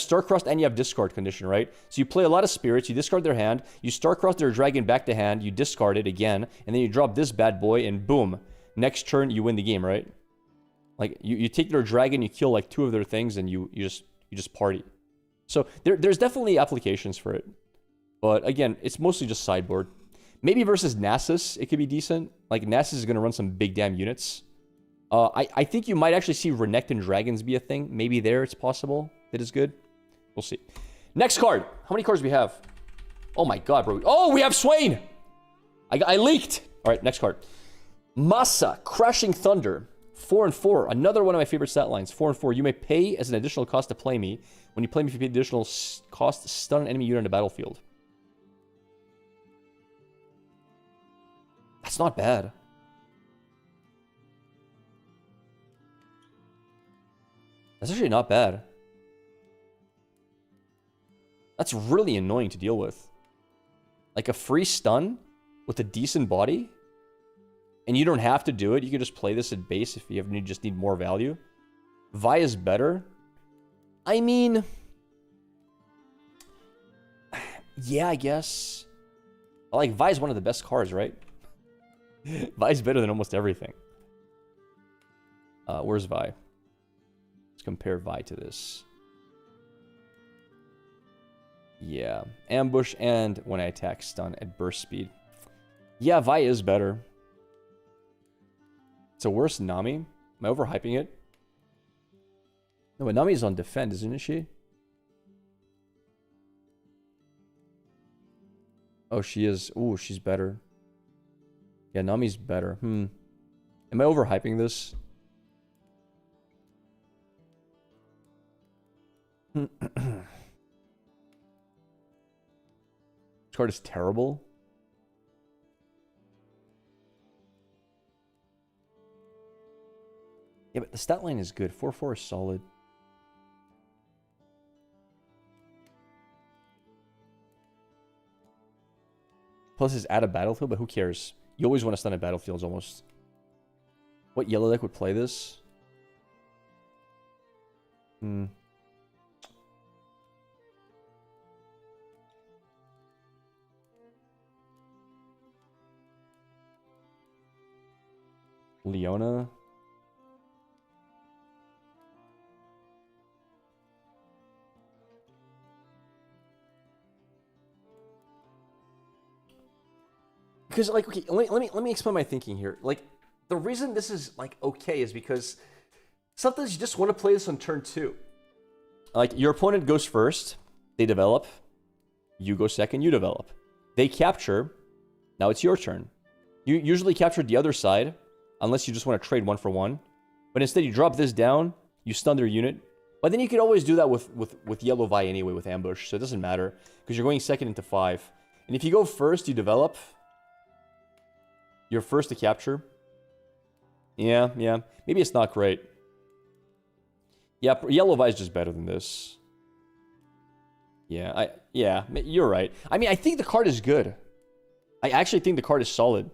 Star-Crossed and you have Discard Condition, right? So you play a lot of Spirits, you discard their hand, you Star-Cross their Dragon back to hand, you discard it again, and then you drop this bad boy, and boom. Next turn, you win the game, right? Like you take their dragon, you kill like 2 of their things, and you just party. So there's definitely applications for it. But again, it's mostly just sideboard. Maybe versus Nasus, it could be decent. Like Nasus is gonna run some big damn units. I think you might actually see Renekton Dragons be a thing. Maybe there it's possible that is good. We'll see. Next card. How many cards do we have? Oh my god, bro. Oh, we have Swain! I leaked! Alright, next card. Masa, Crashing Thunder. 4 and 4. Another one of my favorite stat lines. 4 and 4. You may pay as an additional cost to play me. When you play me, if you pay the additional cost to stun an enemy unit on the battlefield. That's not bad. That's actually not bad. That's really annoying to deal with. Like a free stun with a decent body. And you don't have to do it. You can just play this at base if you just need more value. Vi is better. I mean... yeah, I guess. Like, Vi is one of the best cards, right? Vi is better than almost everything. Where's Vi? Let's compare Vi to this. Yeah. Ambush and when I attack stun at burst speed. Yeah, Vi is better. It's a worse Nami. Am I overhyping it? No, but Nami's on defend, isn't she? Oh, she is. Ooh, she's better. Yeah, Nami's better. Am I overhyping this? This card is terrible. Yeah, but the stat line is good. 4/4 is solid. Plus is at a battlefield, but who cares? You always want to stun at battlefields almost. What yellow deck would play this? Leona? Because, like, okay, let me explain my thinking here. Like, the reason this is, like, okay is because sometimes you just want to play this on turn 2. Like, your opponent goes first, they develop, you go second, you develop. They capture, now it's your turn. You usually capture the other side, unless you just want to trade 1 for 1. But instead, you drop this down, you stun their unit. But then you could always do that with Yellow Vi anyway, with Ambush, so it doesn't matter, because you're going second into 5. And if you go first, you develop. You're first to capture. Yeah. Maybe it's not great. Yeah, Yellow Vi is just better than this. Yeah, you're right. I mean, I think the card is good. I actually think the card is solid.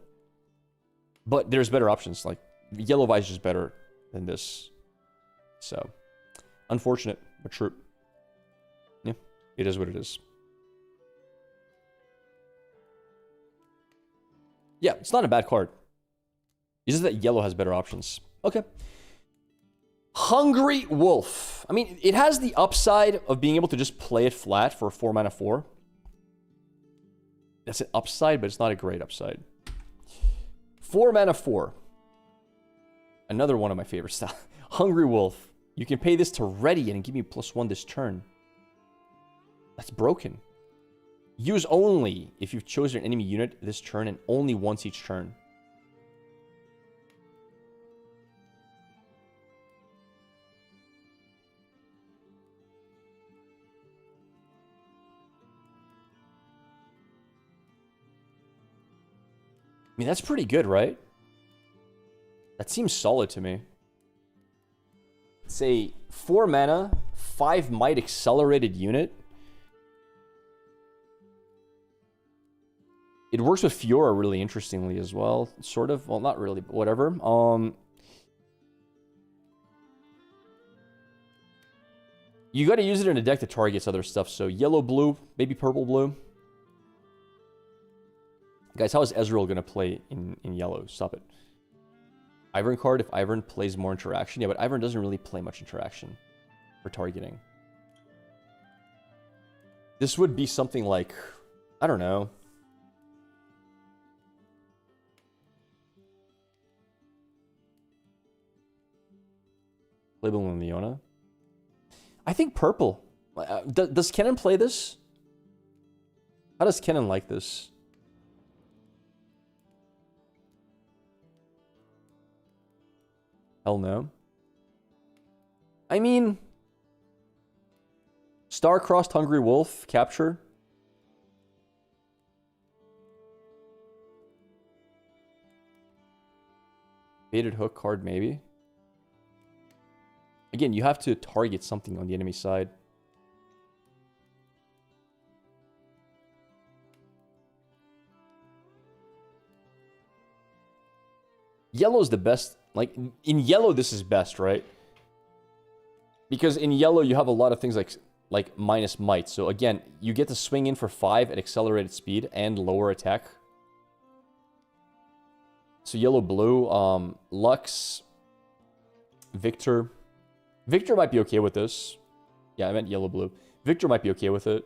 But there's better options. Like, Yellow Vi is just better than this. So, unfortunate, but true. Yeah, it is what it is. Yeah, it's not a bad card. It's just that yellow has better options. Okay. Hungry Wolf. I mean, it has the upside of being able to just play it flat for 4 mana 4. That's an upside, but it's not a great upside. 4 mana 4. Another one of my favorite styles. Hungry Wolf. You can pay this to ready and give me +1 this turn. That's broken. Use only if you've chosen an enemy unit this turn and only once each turn. I mean, that's pretty good, right? That seems solid to me. It's a 4 mana, 5 might accelerated unit. It works with Fiora really interestingly as well. Sort of. Well, not really, but whatever. You got to use it in a deck that targets other stuff. So yellow, blue, maybe purple, blue. Guys, how is Ezreal going to play in yellow? Stop it. Ivern card if Ivern plays more interaction. Yeah, but Ivern doesn't really play much interaction for targeting. This would be something like, I don't know. Playable in Leona. I think purple. Does Kennen play this? How does Kennen like this? Hell no. I mean, Star-Crossed Hungry Wolf, capture. Baited Hook card, maybe. Again, you have to target something on the enemy side. Yellow's the best. Like, in yellow, this is best, right? Because in yellow, you have a lot of things like minus might. So again, you get to swing in for 5 at accelerated speed and lower attack. So yellow, blue, Lux, Victor. Victor might be okay with this. Yeah, I meant yellow, blue. Victor might be okay with it.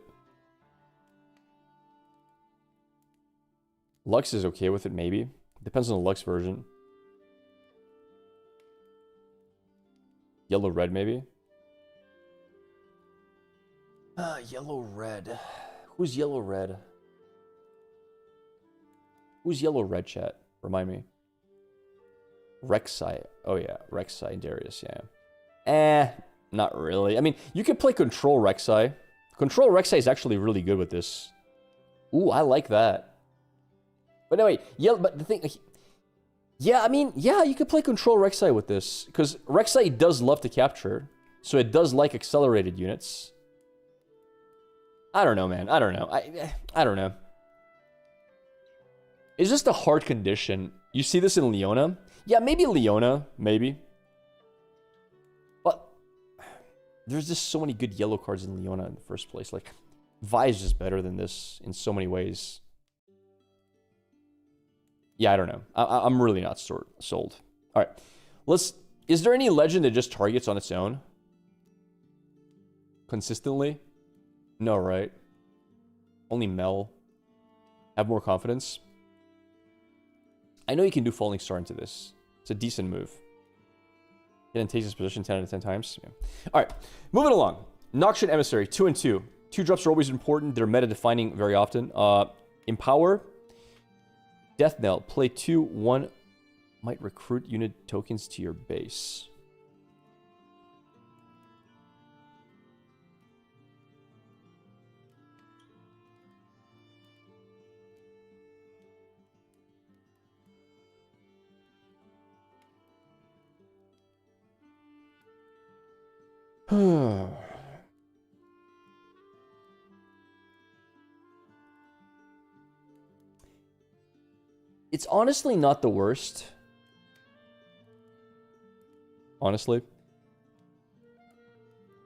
Lux is okay with it, maybe. Depends on the Lux version. Yellow, red, maybe. Yellow, red. Who's yellow, red? Who's yellow, red, chat? Remind me. Rek'Sai. Oh, yeah. Rek'Sai and Darius, yeah. Not really. I mean, you can play Control Rek'Sai. Control Rek'Sai is actually really good with this. Ooh, I like that. But anyway, yeah, but the thing... Yeah, I mean, yeah, you could play Control Rek'Sai with this. Because Rek'Sai does love to capture. So it does like accelerated units. I don't know, man. I don't know. I don't know. It's just a hard condition. You see this in Leona? Yeah, maybe Leona. Maybe. But there's just so many good yellow cards in Leona in the first place. Like, Vi is just better than this in so many ways. Yeah, I don't know. I'm really not sold. All right. Is there any legend that just targets on its own? Consistently? No, right? Only Mel. Have more confidence. I know you can do Falling Star into this. It's a decent move. It then takes his position 10 out of 10 times. Yeah. All right. Moving along. Noxian Emissary, 2 and 2. 2-drops are always important. They're meta-defining very often. Empower. Death Knell. Play 2/1. Might recruit unit tokens to your base. It's honestly not the worst. Honestly.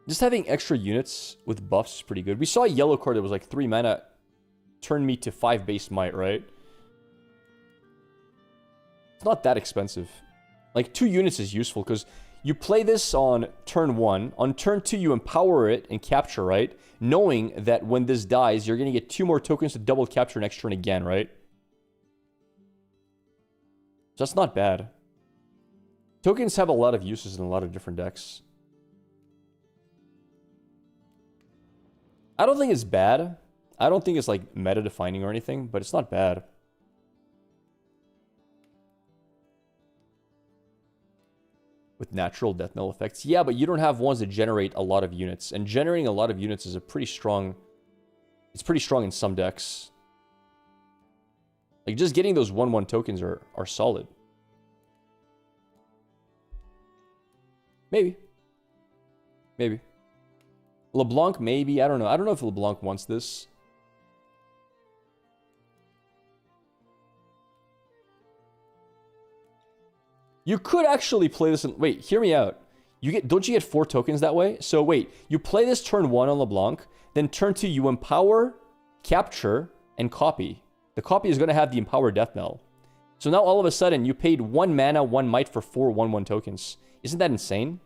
Just having extra units with buffs is pretty good. We saw a yellow card that was like 3 mana. Turned me to 5 base might, right? It's not that expensive. Like 2 units is useful because you play this on turn 1. On turn 2, you empower it and capture, right? Knowing that when this dies, you're going to get 2 more tokens to double capture next turn again, right? So that's not bad. Tokens have a lot of uses in a lot of different decks. I don't think it's bad. I don't think it's like meta-defining or anything, but it's not bad. With natural death knell effects. Yeah, but you don't have ones that generate a lot of units. And generating a lot of units is a pretty strong... It's pretty strong in some decks. Like, just getting those 1/1 tokens are solid. Maybe. Maybe. LeBlanc, maybe. I don't know. I don't know if LeBlanc wants this. You could actually play this in... Wait, hear me out. Don't you get 4 tokens that way? So wait, you play this turn 1 on LeBlanc, then turn 2 you empower, capture, and copy. The copy is going to have the Empower Death Knell. So now all of a sudden, you paid 1 mana, 1 might for 4 1/1 tokens. Isn't that insane?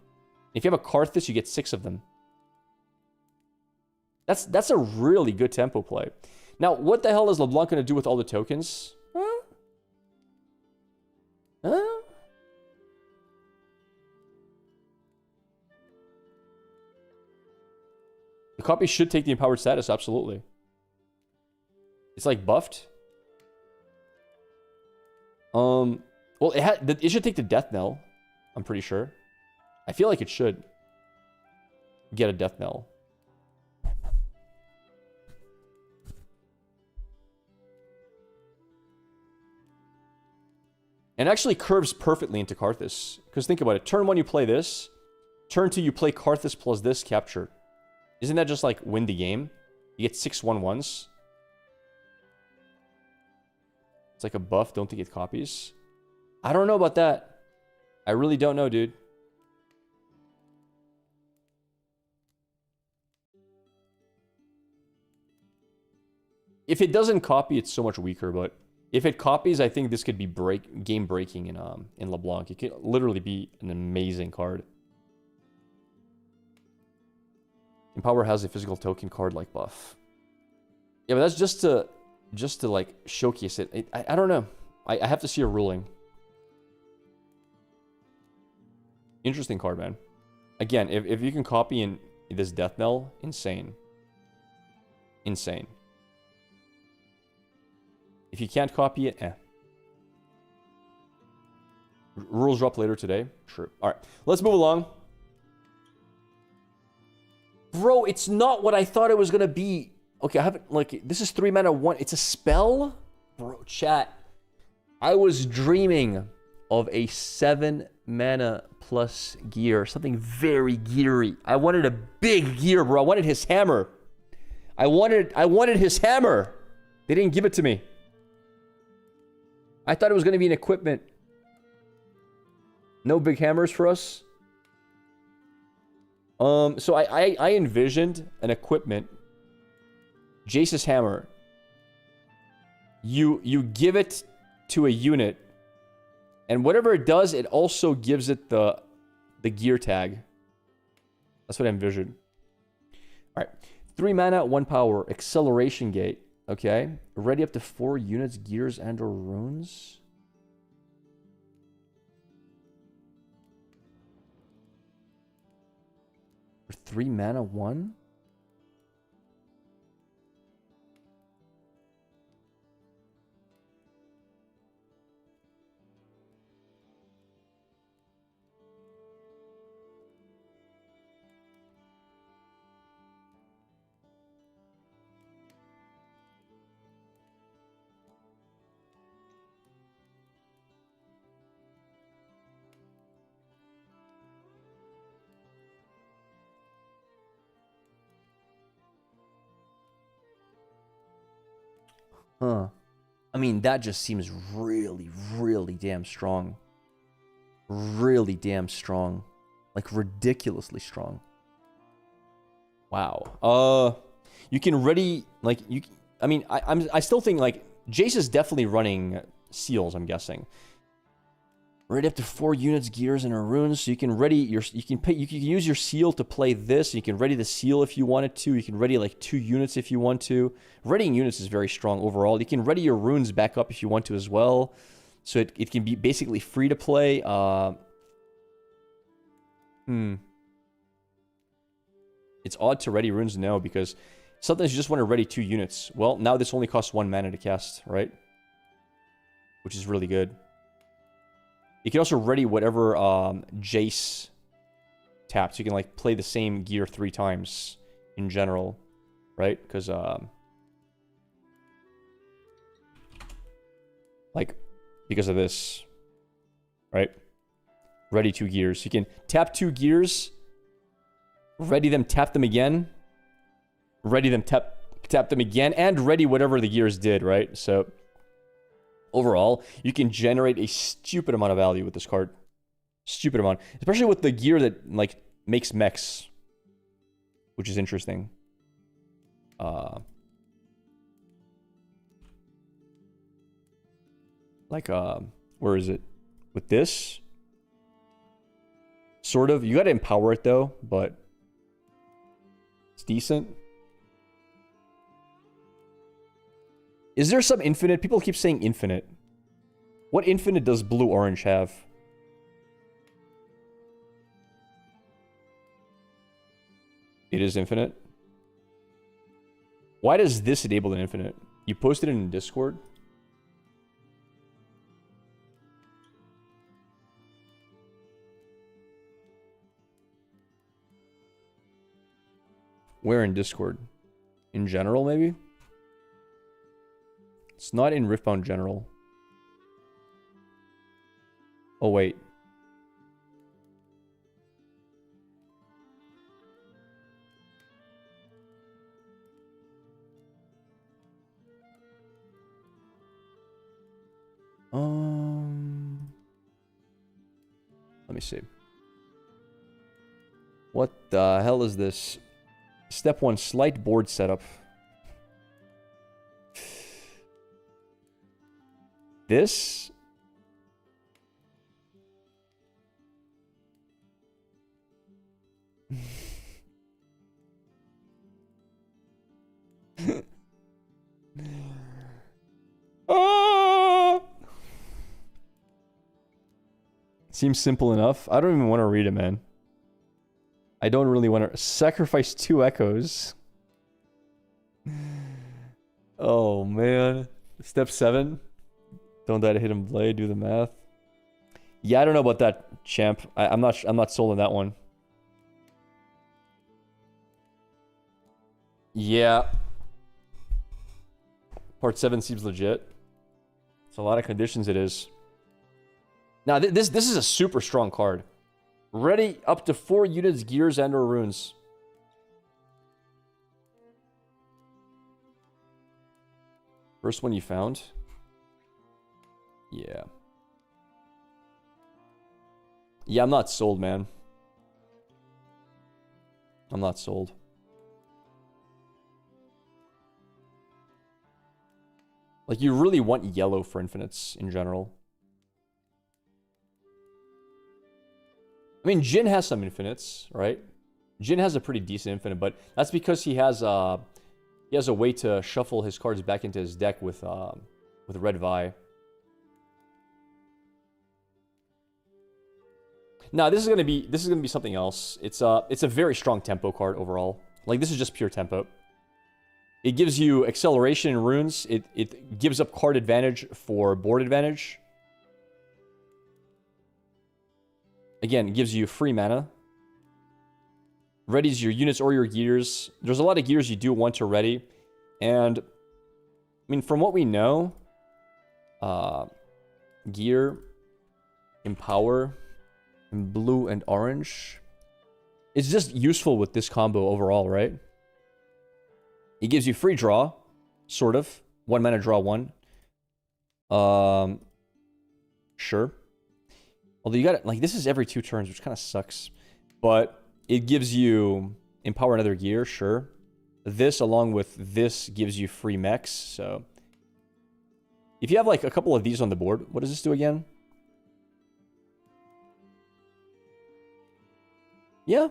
If you have a Karthus, you get 6 of them. That's a really good tempo play. Now, what the hell is LeBlanc going to do with all the tokens? Huh? Huh? The copy should take the empowered status, absolutely. It's like buffed. Well, it should take the death knell. I'm pretty sure. I feel like it should get a death knell. And actually curves perfectly into Karthus. Because think about it. Turn 1, you play this. Turn 2, you play Karthus plus this, capture. Isn't that just like win the game? You get 6 1/1s. It's like a buff, don't think it copies. I don't know about that. I really don't know, dude. If it doesn't copy, it's so much weaker, but if it copies, I think this could be game breaking in LeBlanc. It could literally be an amazing card. Empower has a physical token card like buff. Yeah, but that's just to like showcase it. I don't know. I have to see a ruling. Interesting card, man. Again, if you can copy in this Death Knell, insane. Insane. If you can't copy it, Rules drop later today? Sure. Alright, let's move along. Bro, it's not what I thought it was gonna be. Okay, I haven't, like, this is 3 mana 1. It's a spell? Bro, chat. I was dreaming of a 7 mana plus gear. Something very geary. I wanted a big gear, bro. I wanted his hammer. I wanted his hammer. They didn't give it to me. I thought it was going to be an equipment. No big hammers for us. So I envisioned an equipment. Jace's hammer. You give it to a unit, and whatever it does, it also gives it the gear tag. That's what I envisioned. All right, 3 mana, 1 power, acceleration gate. Okay, ready up to 4 units, gears, and/or runes. For 3 mana, 1. Huh. I mean, that just seems really, really damn strong. Really damn strong. Like, ridiculously strong. Wow. You can ready, like, you... I mean, I still think, like, Jace is definitely running seals, I'm guessing. Ready up to 4 units, gears, and runes. So you can ready your... You can use your seal to play this. You can ready the seal if you wanted to. You can ready, like, 2 units if you want to. Readying units is very strong overall. You can ready your runes back up if you want to as well. So it can be basically free to play. It's odd to ready runes now because sometimes you just want to ready 2 units. Well, now this only costs 1 mana to cast, right? Which is really good. You can also ready whatever Jace taps. You can like play the same gear 3 times in general, right? Because because of this, right? Ready 2 gears. You can tap 2 gears, ready them, tap them again, ready them, tap them again, and ready whatever the gears did, right? So overall, you can generate a stupid amount of value with this card. Stupid amount. Especially with the gear that, like, makes mechs. Which is interesting. Like, where is it? With this? Sort of. You gotta empower it though, but it's decent. Is there some infinite? People keep saying infinite. What infinite does blue-orange have? It is infinite. Why does this enable an infinite? You posted it in Discord? Where in Discord? In general, maybe? It's not in Riftbound General. Oh, wait. Let me see. What the hell is this? Step 1, slight board setup. This? Ah! Seems simple enough. I don't even want to read it, man. I don't really want to sacrifice 2 echoes. Oh, man. Step 7. Don't die to hidden blade. Do the math. Yeah, I don't know about that, champ. I'm not sold on that one. Yeah. Part 7 seems legit. It's a lot of conditions, it is. Now, this is a super strong card. Ready up to 4 units, gears, and or runes. First one you found? Yeah. Yeah, I'm not sold, man. I'm not sold. Like, you really want yellow for infinites in general. I mean, Jin has some infinites, right? Jin has a pretty decent infinite, but that's because he has a way to shuffle his cards back into his deck with Red Vi. Now, this is gonna be something else. It's a very strong tempo card overall. Like, this is just pure tempo. It gives you acceleration in runes. It gives up card advantage for board advantage. Again, it gives you free mana. Readies your units or your gears. There's a lot of gears you do want to ready. And, I mean, from what we know, gear, empower, and blue and orange, it's just useful with this combo overall, right? It gives you free draw, sort of. 1 mana draw 1. Sure. Although you got it, like, this is every 2 turns, which kind of sucks. But it gives you empower another gear, sure. This, along with this, gives you free mechs, so. If you have, like, a couple of these on the board, what does this do again? Yeah.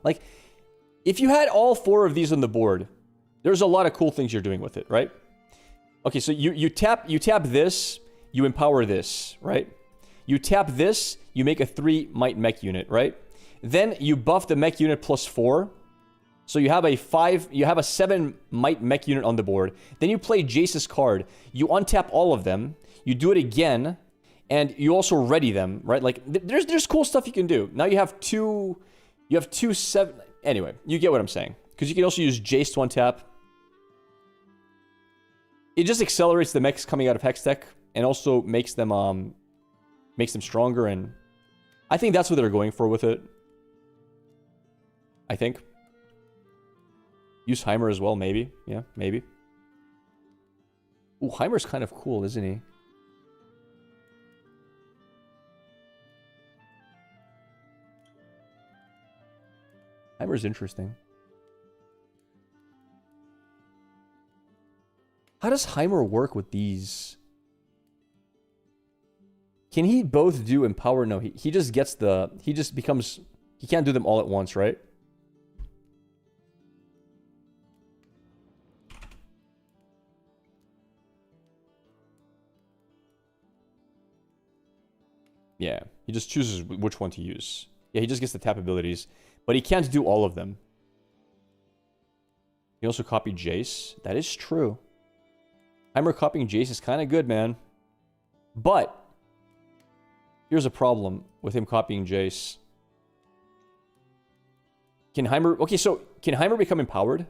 Like, if you had all 4 of these on the board, there's a lot of cool things you're doing with it, right? Okay, so you tap this, you empower this, right? You tap this, you make a 3 might mech unit, right? Then you buff the mech unit plus 4. So you have a 7 might mech unit on the board. Then you play Jace's card. You untap all of them. You do it again, and you also ready them, right? Like, there's cool stuff you can do. Now you have two 7. Anyway, you get what I'm saying. Because you can also use Jace to untap. It just accelerates the mechs coming out of Hextech, and also makes them stronger, and I think that's what they're going for with it. I think. Use Heimer as well, maybe. Yeah, maybe. Ooh, Heimer's kind of cool, isn't he? Heimer's interesting. How does Heimer work with these? Can he both do Empower? No, he just gets the... He just becomes... He can't do them all at once, right? Yeah, he just chooses which one to use. Yeah, he just gets the tap abilities. But he can't do all of them. He also copied Jace. That is true. Heimer copying Jace is kind of good, man. But here's a problem with him copying Jace. Can Heimer... Okay, so can Heimer become empowered?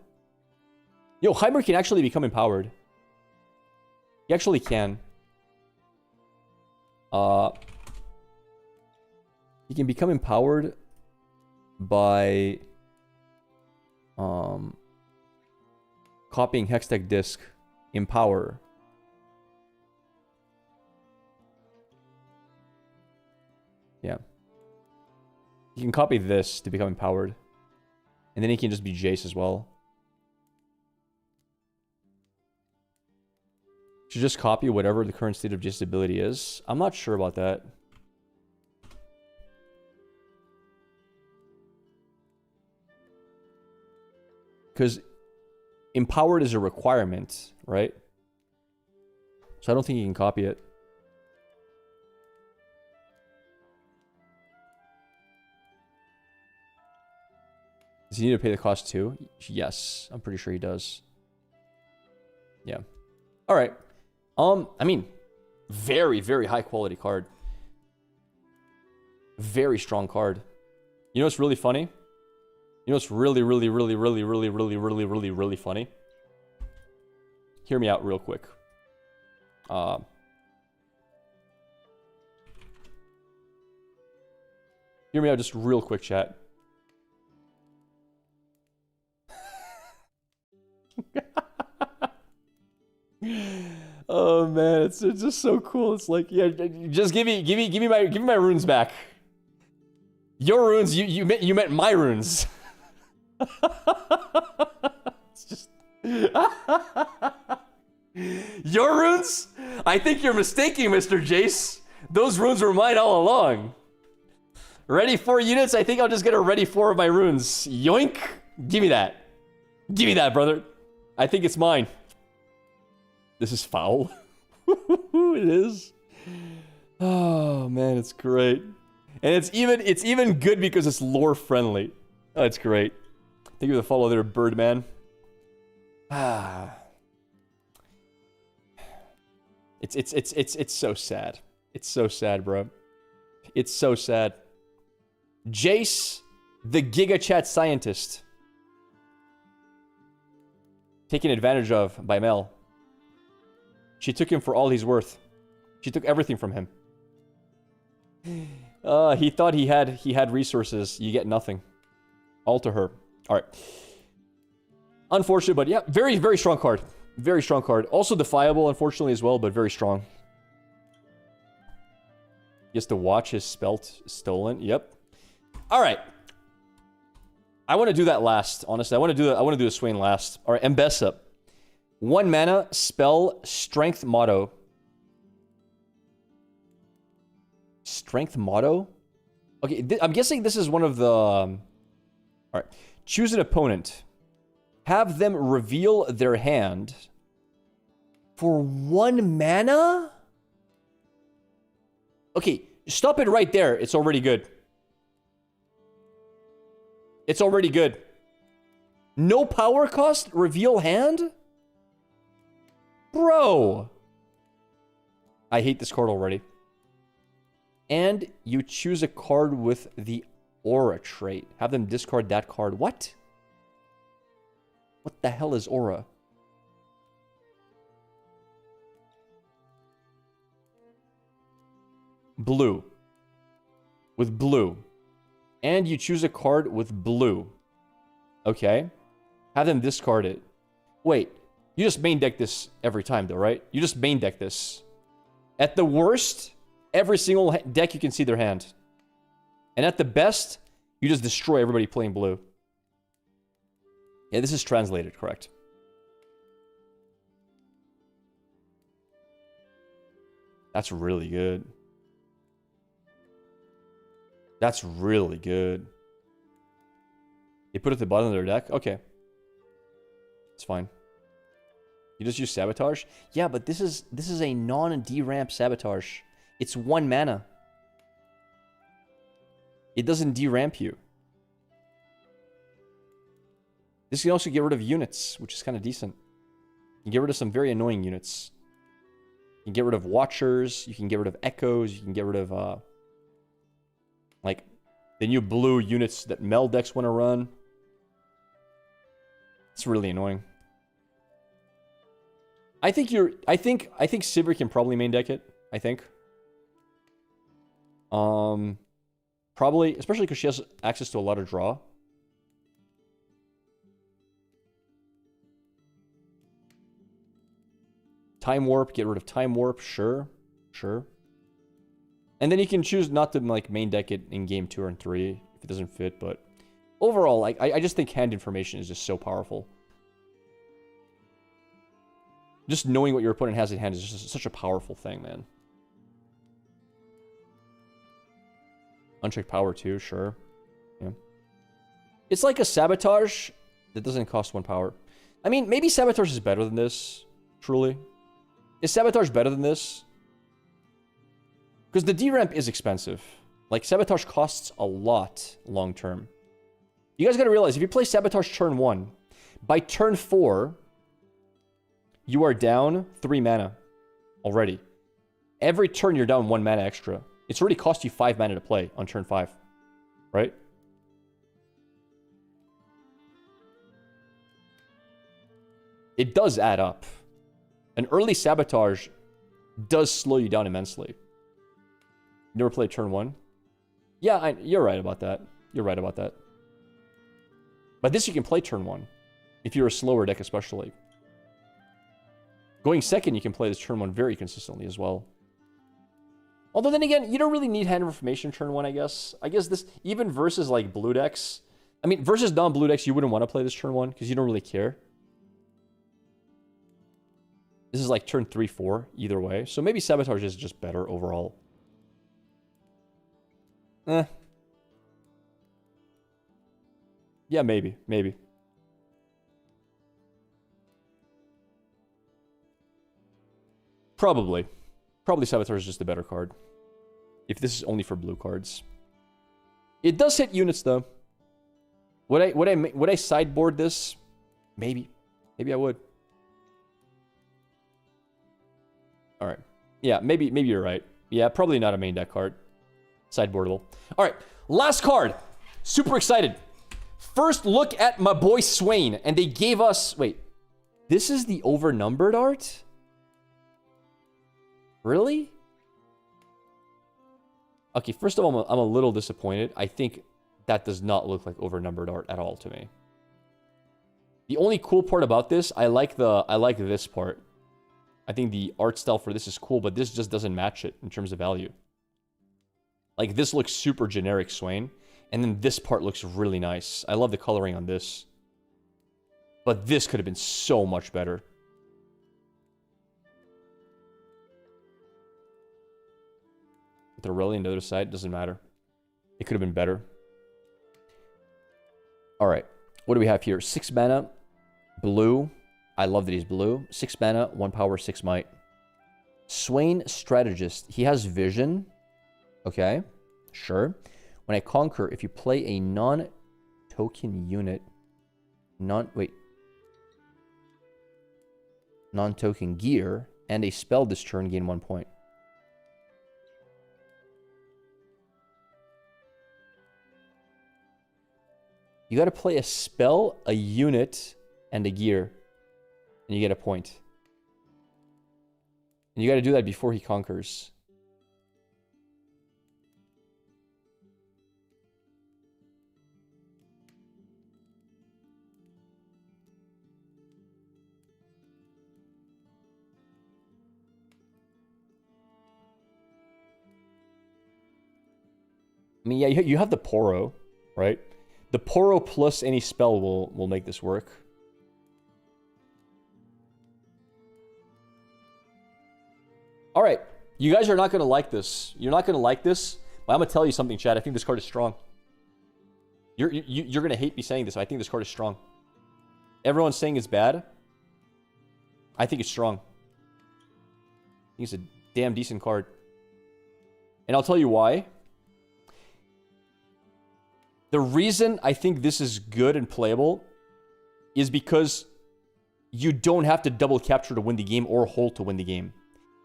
Yo, Heimer can actually become empowered. He actually can. He can become empowered by copying Hextech Disc Empower. Yeah. He can copy this to become empowered. And then he can just be Jace as well. Should just copy whatever the current state of Jace's ability is. I'm not sure about that. Because empowered is a requirement, right? So I don't think you can copy it. Does he need to pay the cost too? Yes, I'm pretty sure he does. Yeah. All right. I mean, very, very high quality card. Very strong card. You know what's really funny? You know what's really funny? Hear me out real quick. Hear me out just real quick, chat. Oh man, it's just so cool. It's like, yeah, just give me my runes back. Your runes, you meant my runes. It's just your runes? I think you're mistaken, Mr. Jace. Those runes were mine all along. Ready 4 units? I think I'll just get a ready 4 of my runes. Yoink! Give me that. Give me that, brother. I think it's mine. This is foul. It is. Oh man, it's great. And it's even good because it's lore friendly. Oh, it's great. Thank you for the follow there, Birdman. It's so sad. It's so sad, bro. It's so sad. Jace, the Giga Chat scientist. Taken advantage of by Mel. She took him for all he's worth. She took everything from him. He thought he had resources. You get nothing. All to her. All right. Unfortunate, but yeah, very, very strong card. Very strong card. Also defiable, unfortunately, as well, but very strong. He has to watch his spell stolen. Yep. All right. I want to do that last. Honestly, I want to do a Swain last. All right, Mbessa. 1 mana, spell, strength motto. Strength motto? Okay, I'm guessing this is one of the... all right. Choose an opponent. Have them reveal their hand. For 1 mana? Okay, stop it right there. It's already good. It's already good. No power cost? Reveal hand? Bro! I hate this card already. And you choose a card with the aura trait. Have them discard that card. What? What the hell is aura? Blue. With blue. And you choose a card with blue. Okay. Have them discard it. Wait. You just main deck this every time though, right? You just main deck this. At the worst, every single deck you can see their hand. And at the best, you just destroy everybody playing blue. Yeah, this is translated, correct. That's really good. That's really good. They put it at the bottom of their deck? Okay. It's fine. You just use Sabotage? Yeah, but this is a non-deramp Sabotage. It's 1 mana. It doesn't deramp you. This can also get rid of units, which is kind of decent. You can get rid of some very annoying units. You can get rid of Watchers. You can get rid of Echoes. You can get rid of, like, the new blue units that Mel decks want to run. It's really annoying. I think Sivir can probably main deck it. I think. Probably, especially because she has access to a lot of draw. Time Warp, get rid of Time Warp, sure. Sure. And then you can choose not to, like, main deck it in game 2 and 3 if it doesn't fit, but overall, like, I just think hand information is just so powerful. Just knowing what your opponent has in hand is just such a powerful thing, man. Unchecked power too, sure. Yeah. It's like a Sabotage that doesn't cost 1 power. I mean, maybe Sabotage is better than this, truly. Is Sabotage better than this? Because the deramp is expensive. Like, Sabotage costs a lot long term. You guys gotta realize, if you play Sabotage turn 1, by turn 4, you are down 3 mana already. Every turn you're down 1 mana extra. It's already cost you 5 mana to play on turn 5. Right? It does add up. An early Sabotage does slow you down immensely. You never played turn 1? Yeah, you're right about that. You're right about that. But this you can play turn 1. If you're a slower deck especially. Going second, you can play this turn 1 very consistently as well. Although then again, you don't really need hand information turn 1, I guess. I guess this, even versus like blue decks. I mean, versus non-blue decks, you wouldn't want to play this turn 1 because you don't really care. This is like turn 3, 4, either way. So maybe Sabotage is just better overall. Yeah, maybe. Maybe. Probably. Probably Sabotage is just a better card. If this is only for blue cards. It does hit units, though. Would I sideboard this? Maybe. Maybe I would. Alright. Yeah, maybe you're right. Yeah, probably not a main deck card. Sideboardable. Alright, last card. Super excited. First look at my boy Swain. And they gave us... Wait. This is the overnumbered art? Really? Okay, first of all, I'm a little disappointed. I think that does not look like overnumbered art at all to me. The only cool part about this, I like this part. I think the art style for this is cool, but this just doesn't match it in terms of value. Like, this looks super generic Swain, and then this part looks really nice. I love the coloring on this. But this could have been so much better. With the Relic on the other side, doesn't matter. It could have been better. Alright, what do we have here? 6 mana, blue. I love that he's blue. 6 mana, 1 power, 6 might. Swain Strategist. He has vision. Okay, sure. When I conquer, if you play a non-token unit... non-token gear and a spell this turn, gain 1 point. You gotta play a spell, a unit, and a gear. And you get a point. And you gotta do that before he conquers. I mean, yeah, you have the Poro, right? The Poro plus any spell will make this work. Alright, you guys are not going to like this. You're not going to like this, But I'm gonna tell you something, Chad. I think this card is strong. You're gonna hate me saying this. I think this card is strong. Everyone's saying it's bad. I think it's strong. I think it's a damn decent card. And I'll tell you why. The reason I think this is good and playable is because you don't have to double capture to win the game or hold to win the game.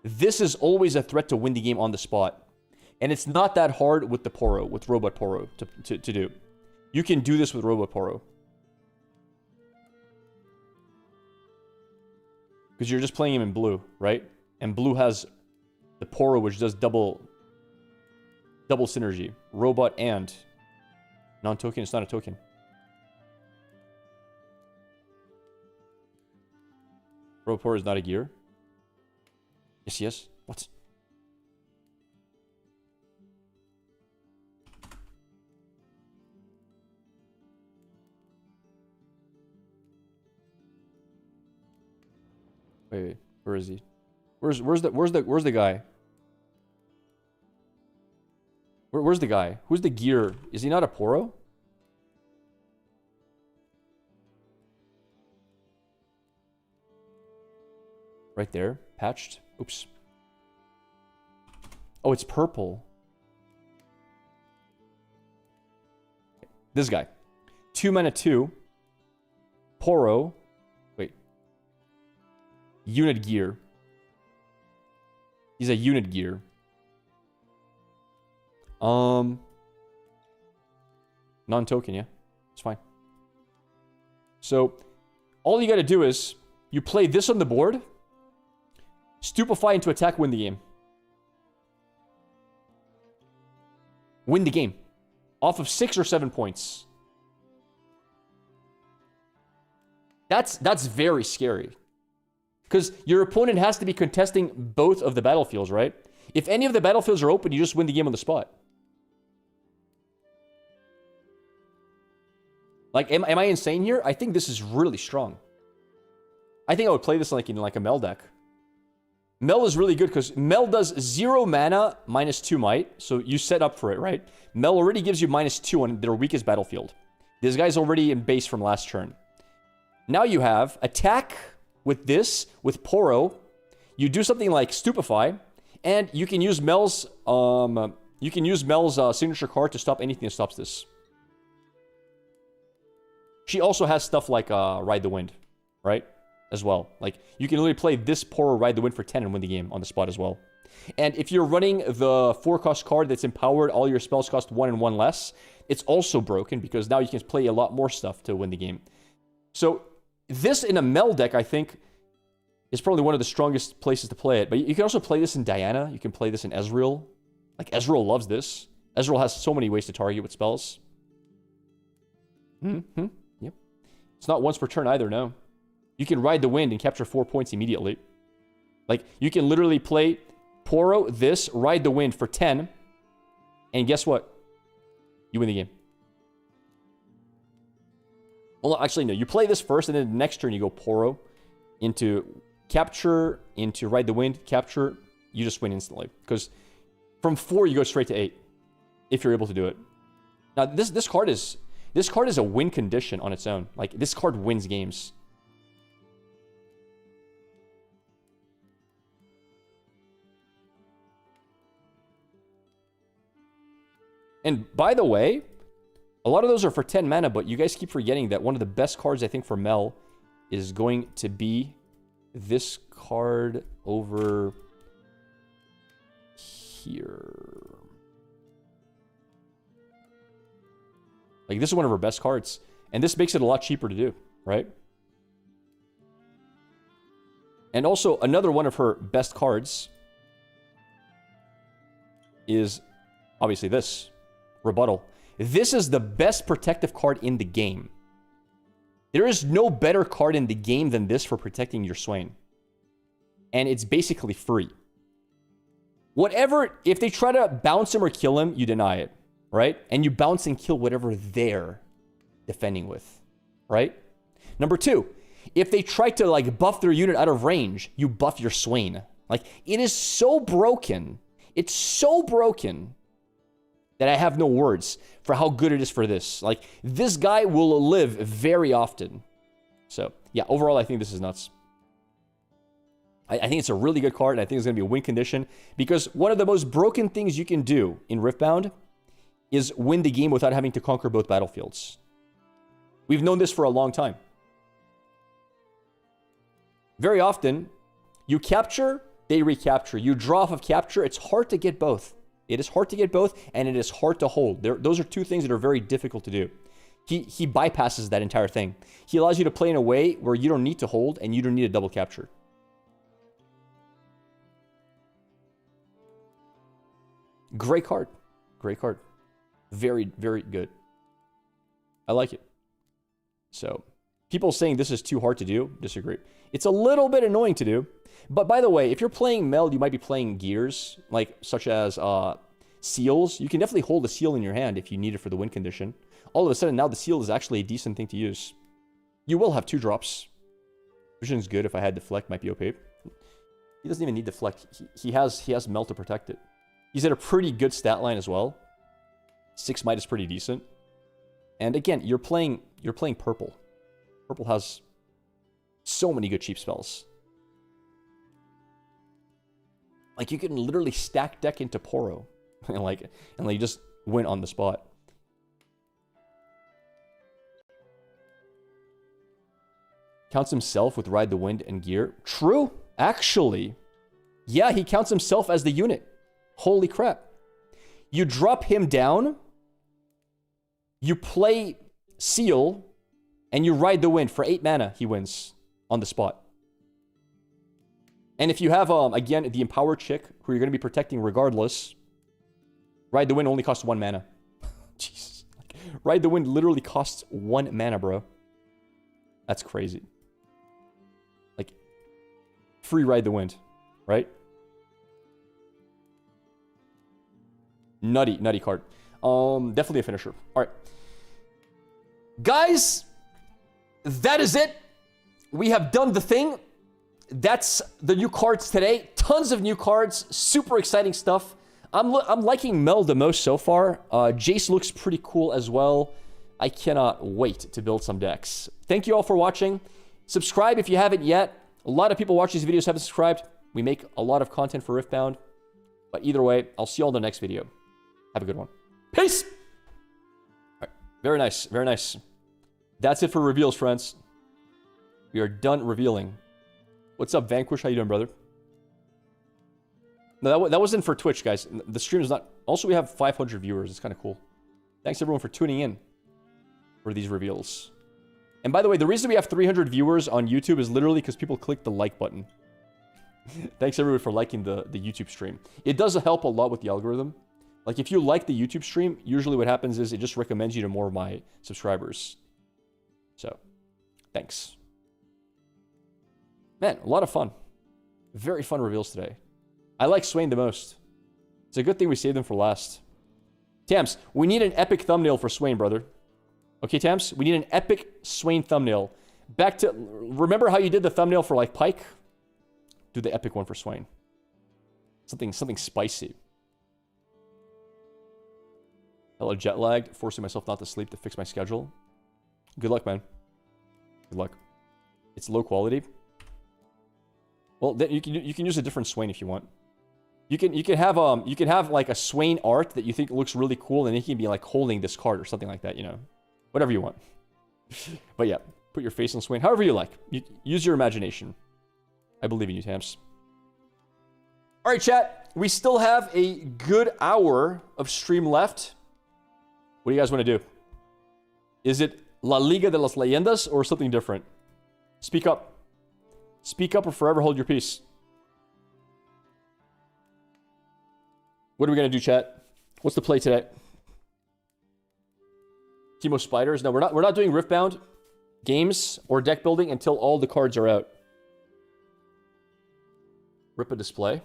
This is always a threat to win the game on the spot. And it's not that hard with the Poro, with Robot Poro to do. You can do this with Robot Poro. Because you're just playing him in blue, right? And blue has the Poro, which does double synergy. Robot and non-token. It's not a token. Robot Poro is not a gear. Yes, yes. What? Wait, where is he? Where's the guy? Where's the guy? Who's the gear? Is he not a Poro? Right there, patched. Oops. Oh, it's purple. This guy. 2 mana 2. Poro. Wait. Unit gear. He's a unit gear. Non-token, yeah. It's fine. So, all you gotta do is, you play this on the board, stupefy into attack, win the game. Win the game. Off of 6 or 7 points. That's very scary. Because your opponent has to be contesting both of the battlefields, right? If any of the battlefields are open, you just win the game on the spot. Like, am I insane here? I think this is really strong. I think I would play this like in like a Mel deck. Mel is really good because Mel does 0 mana, -2 might. So you set up for it, right? Mel already gives you -2 on their weakest battlefield. This guy's already in base from last turn. Now you have attack with this, with Poro. You do something like Stupefy, and you can use Mel's signature card to stop anything that stops this. She also has stuff like Ride the Wind, right? As well. Like, you can literally play this Poro Ride the Wind for 10 and win the game on the spot as well. And if you're running the 4-cost card that's empowered, all your spells cost 1 and 1 less, it's also broken because now you can play a lot more stuff to win the game. So, this in a Mel deck, I think, is probably one of the strongest places to play it. But you can also play this in Diana. You can play this in Ezreal. Like, Ezreal loves this. Ezreal has so many ways to target with spells. Yep. It's not once per turn either, no. You can Ride the Wind and capture 4 points immediately. Like, you can literally play Poro, this, Ride the Wind for 10. And guess what? You win the game. Well, actually, no. You play this first, and then the next turn you go Poro into capture, into Ride the Wind, capture. You just win instantly. Because from 4, you go straight to 8. If you're able to do it. Now, this card is a win condition on its own. Like, this card wins games. And by the way, a lot of those are for 10 mana, but you guys keep forgetting that one of the best cards, I think, for Mel is going to be this card over here. Like, this is one of her best cards. And this makes it a lot cheaper to do, right? And also, another one of her best cards is obviously this. Rebuttal. This is the best protective card in the game. There is no better card in the game than this for protecting your Swain. And it's basically free. Whatever, if they try to bounce him or kill him, you deny it, right? And you bounce and kill whatever they're defending with, right? Number 2, if they try to like buff their unit out of range, you buff your Swain. Like, it is so broken. It's so broken that I have no words for how good it is for this. Like, this guy will live very often. So, yeah, overall, I think this is nuts. I think it's a really good card, and I think it's going to be a win condition, because one of the most broken things you can do in Riftbound is win the game without having to conquer both battlefields. We've known this for a long time. Very often, you capture, they recapture. You draw off of capture. It's hard to get both. It is hard to get both, and it is hard to hold. Those are two things that are very difficult to do. He bypasses that entire thing. He allows you to play in a way where you don't need to hold, and you don't need a double capture. Great card. Great card. Very, very good. I like it. So, people saying this is too hard to do, disagree. It's a little bit annoying to do. But by the way, if you're playing Meld, you might be playing gears, like such as seals. You can definitely hold a seal in your hand if you need it for the win condition. All of a sudden, now the seal is actually a decent thing to use. You will have 2 drops. Vision's good. If I had deflect, might be OP. He doesn't even need deflect. He has Meld to protect it. He's at a pretty good stat line as well. 6 might is pretty decent. And again, you're playing purple. Purple has so many good cheap spells. Like, you can literally stack deck into Poro and you just win on the spot. Counts himself with Ride the Wind and gear. True, actually. Yeah, he counts himself as the unit. Holy crap. You drop him down, you play Seal, and you Ride the Wind. For 8 mana, he wins on the spot. And if you have, again, the Empowered chick, who you're going to be protecting regardless, Ride the Wind only costs 1 mana. Jesus. Ride the Wind literally costs 1 mana, bro. That's crazy. Like, free Ride the Wind, right? Nutty card. Definitely a finisher. All right. Guys, that is it. We have done the thing. That's the new cards today. Tons of new cards. Super exciting stuff. I'm liking Mel the most so far. Jace looks pretty cool as well. I cannot wait to build some decks. Thank you all for watching. Subscribe if you haven't yet. A lot of people watching these videos haven't subscribed. We make a lot of content for Riftbound. But either way, I'll see you all in the next video. Have a good one. Peace! All right. Very nice. Very nice. That's it for reveals, friends. We are done revealing. What's up, Vanquish? How you doing, brother? No, that wasn't for Twitch, guys. The stream is not... Also, we have 500 viewers. It's kind of cool. Thanks, everyone, for tuning in for these reveals. And by the way, the reason we have 300 viewers on YouTube is literally because people click the like button. Thanks, everyone, for liking the YouTube stream. It does help a lot with the algorithm. Like, if you like the YouTube stream, usually what happens is it just recommends you to more of my subscribers. So, thanks. Man, a lot of fun. Very fun reveals today. I like Swain the most. It's a good thing we saved them for last. Tams, we need an epic thumbnail for Swain, brother. Okay, Tams? We need an epic Swain thumbnail. Back to... Remember how you did the thumbnail for, like, Pike? Do the epic one for Swain. Something spicy. Hello, jet lagged. Forcing myself not to sleep to fix my schedule. Good luck, man. Good luck. It's low quality. Well, then you can use a different Swain if you want. You can have like a Swain art that you think looks really cool, and it can be like holding this card or something like that. You know, whatever you want. But yeah, put your face on Swain, however you like. Use your imagination. I believe in you, Tams. All right, chat. We still have a good hour of stream left. What do you guys want to do? Is it La Liga de las Leyendas or something different? Speak up. Speak up or forever hold your peace. What are we going to do, chat? What's the play today? Teemo Spiders? No, we're not doing Riftbound games or deck building until all the cards are out. Rip a display.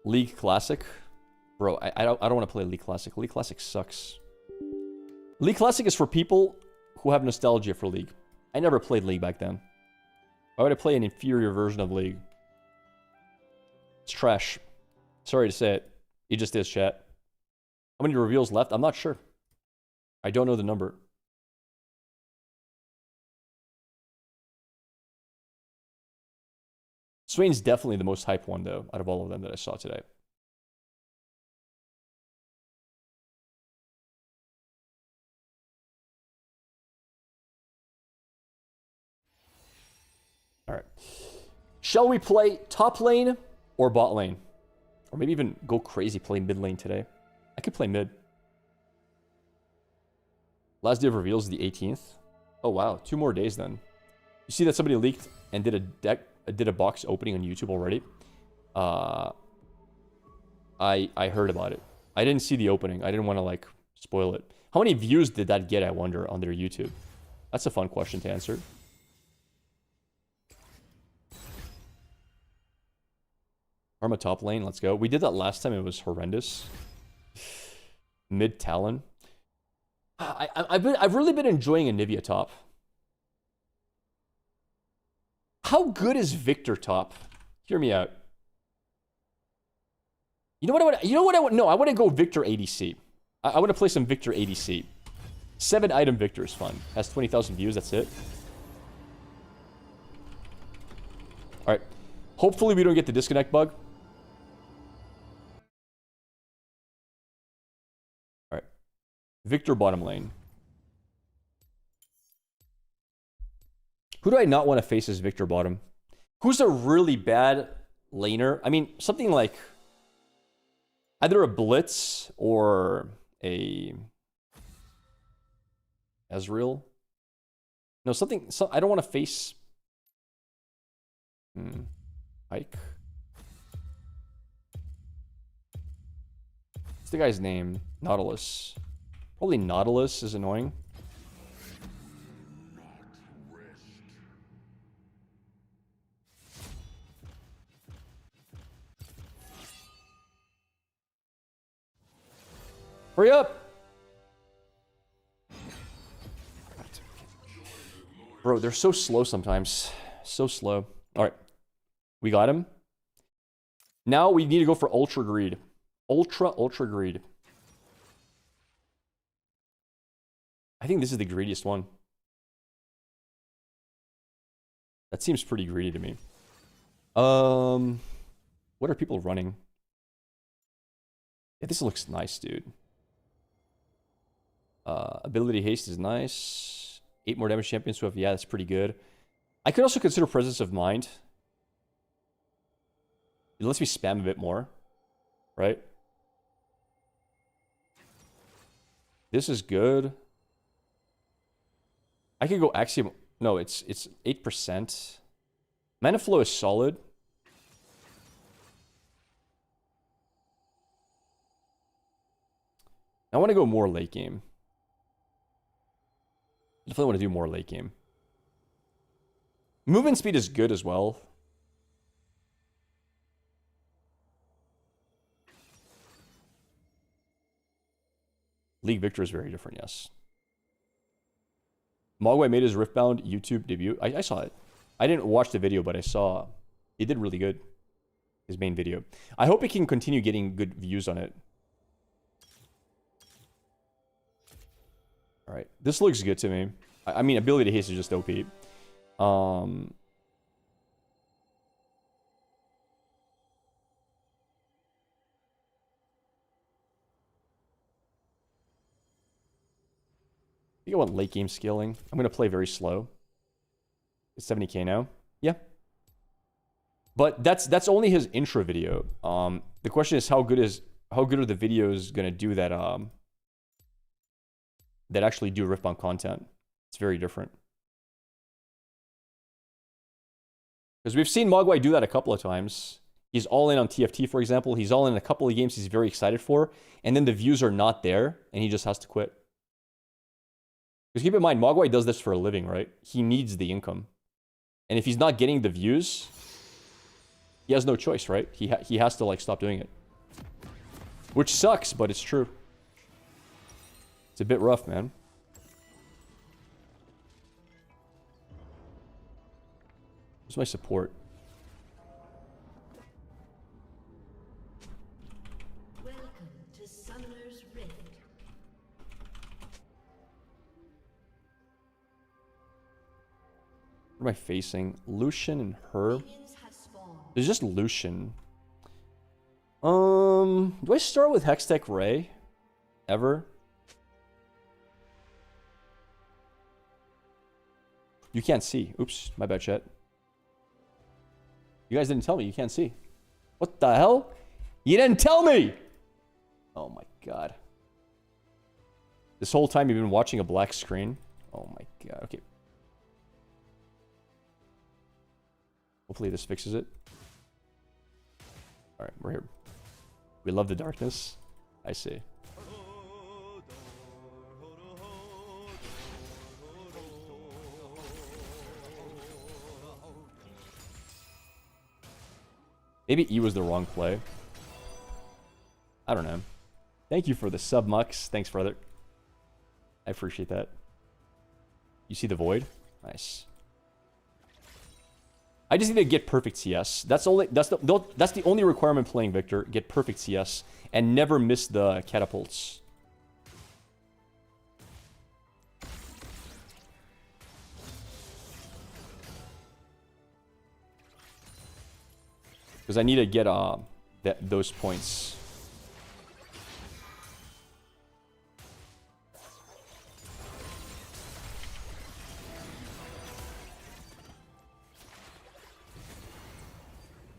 League Classic. Bro, I don't want to play League Classic. League Classic sucks. League Classic is for people who have nostalgia for League. I never played League back then. Why would I play an inferior version of League? It's trash. Sorry to say it. He just is, chat. How many reveals left? I'm not sure. I don't know the number. Swain's definitely the most hype one, though, out of all of them that I saw today. All right. Shall we play top lane or bot lane? Or maybe even go crazy, play mid lane today. I could play mid. Last day of reveals is the 18th. Oh, wow. 2 more days then. You see that somebody leaked and did a box opening on YouTube already? I heard about it. I didn't see the opening. I didn't want to, like, spoil it. How many views did that get, I wonder, on their YouTube? That's a fun question to answer. Arma top lane, let's go. We did that last time. It was horrendous. Mid Talon. I've really been enjoying Anivia top. How good is Victor top? Hear me out. You know what I want? No, I want to go Victor ADC. I want to play some Victor ADC. 7 item Victor is fun. Has 20,000 views. That's it. All right. Hopefully we don't get the disconnect bug. All right. Victor bottom lane. Who do I not want to face as Victor bottom? Who's a really bad laner? I mean, something like either a Blitz or a Ezreal. No, something. I don't want to face Ike. What's the guy's name? Nautilus. Probably Nautilus is annoying. Hurry up! Bro, they're so slow sometimes. So slow. Alright. We got him. Now we need to go for Ultra Greed. Ultra Greed. I think this is the greediest one. That seems pretty greedy to me. What are people running? Yeah, this looks nice, dude. Ability haste is nice. 8 more damage champions who have, yeah, that's pretty good. I could also consider presence of mind. It lets me spam a bit more, right? This is good. I could go Axiom. No, it's 8%. Mana flow is solid. I want to go more late game. Definitely want to do more late game. Movement speed is good as well. League Victor is very different, yes. Mogwai made his Riftbound YouTube debut. I saw it. I didn't watch the video, but I saw he did really good. His main video. I hope he can continue getting good views on it. Alright, this looks good to me. I mean, ability haste is just OP. I think I want late game scaling. I'm going to play very slow. It's 70k now. Yeah. But that's only his intro video. The question is how good are the videos going to do that that actually do Riftbound content? It's very different. Because we've seen Mogwai do that a couple of times. He's all in on TFT, for example. He's all in a couple of games he's very excited for. And then the views are not there, and he just has to quit. Because keep in mind, Mogwai does this for a living, right? He needs the income. And if he's not getting the views, he has no choice, right? He has to, like, stop doing it. Which sucks, but it's true. It's a bit rough, man. Where's my support? Welcome What am I facing? Lucian and her. There's just Lucian. Do I start with Hextech Ray? Ever? You can't see. Oops, my bad, chat. You guys didn't tell me you can't see. What the hell? You didn't tell me! Oh my god. This whole time you've been watching a black screen? Oh my god, okay. Hopefully this fixes it. Alright, we're here. We love the darkness. I see. Maybe E was the wrong play. I don't know. Thank you for the sub, Mux. Thanks, brother. I appreciate that. You see the void? Nice. I just need to get perfect CS. That's the only requirement playing Victor. Get perfect CS and never miss the catapults. Because I need to get those points.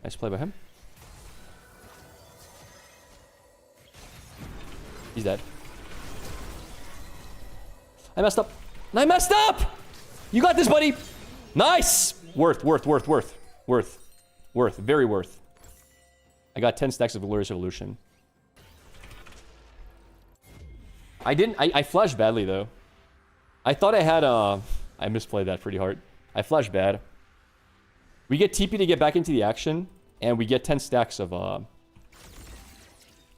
Nice play by him. He's dead. I messed up. I messed up! You got this, buddy! Nice! Worth. Very worth. I got 10 stacks of Glorious Evolution. I flashed badly, though. I thought I had, I misplayed that pretty hard. I flashed bad. We get TP to get back into the action, and we get 10 stacks of,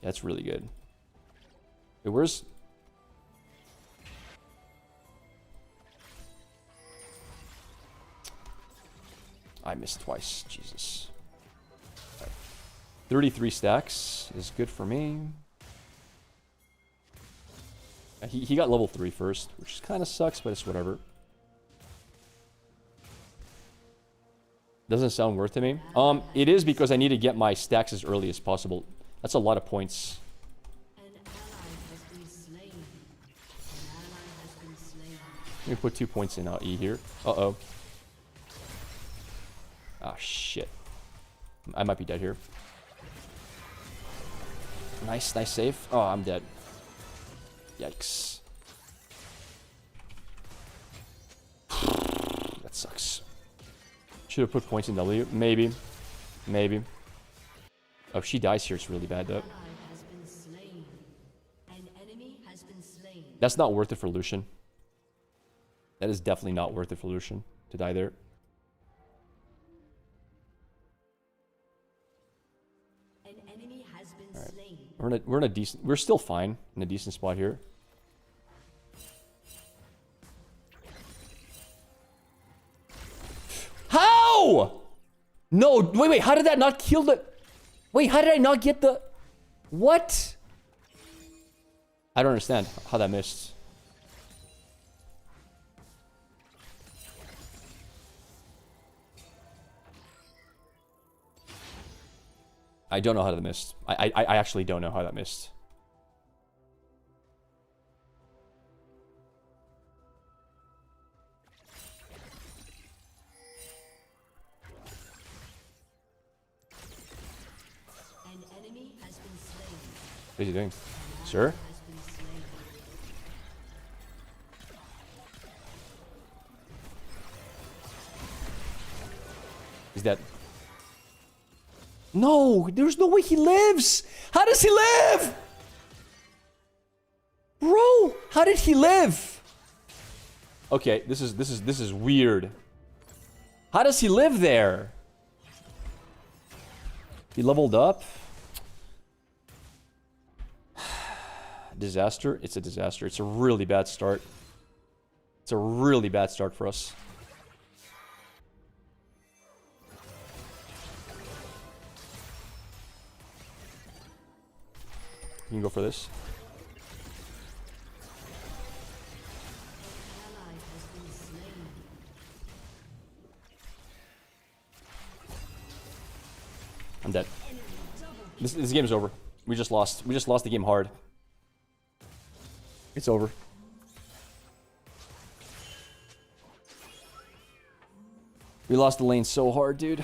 that's really good. Wait, where's... I missed twice. Jesus. Right. 33 stacks is good for me. He got level 3 first, which kind of sucks, but it's whatever. Doesn't sound worth to me. It is because I need to get my stacks as early as possible. That's a lot of points. Let me put 2 points in E here. Uh-oh. Ah, shit. I might be dead here. Nice save. Oh, I'm dead. Yikes. That sucks. Should have put points in W. Maybe. Oh, if she dies here, it's really bad, though. That's not worth it for Lucian. That is definitely not worth it for Lucian to die there. Alright. We're in a decent... We're still fine in a decent spot here. How? No, wait, how did that not kill the... Wait, how did I not get the... What? I don't understand how that missed. I don't know how that missed. I actually don't know how that missed. What is he doing? Sir? He's dead. No, there's no way he lives. How does he live? Bro, how did he live? Okay, this is weird. How does he live there? He leveled up. Disaster. It's a disaster. It's a really bad start. It's a really bad start for us. You can go for this. I'm dead. This game is over. We just lost. We just lost the game hard. It's over. We lost the lane so hard, dude.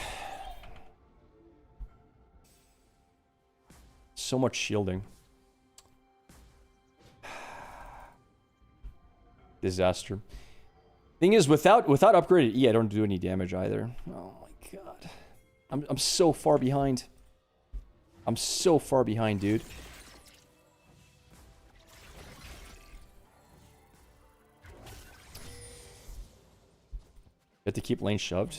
So much shielding. Disaster. Thing is, without upgraded E, I don't do any damage either. Oh my god. I'm so far behind. I'm so far behind, dude. You have to keep lane shoved.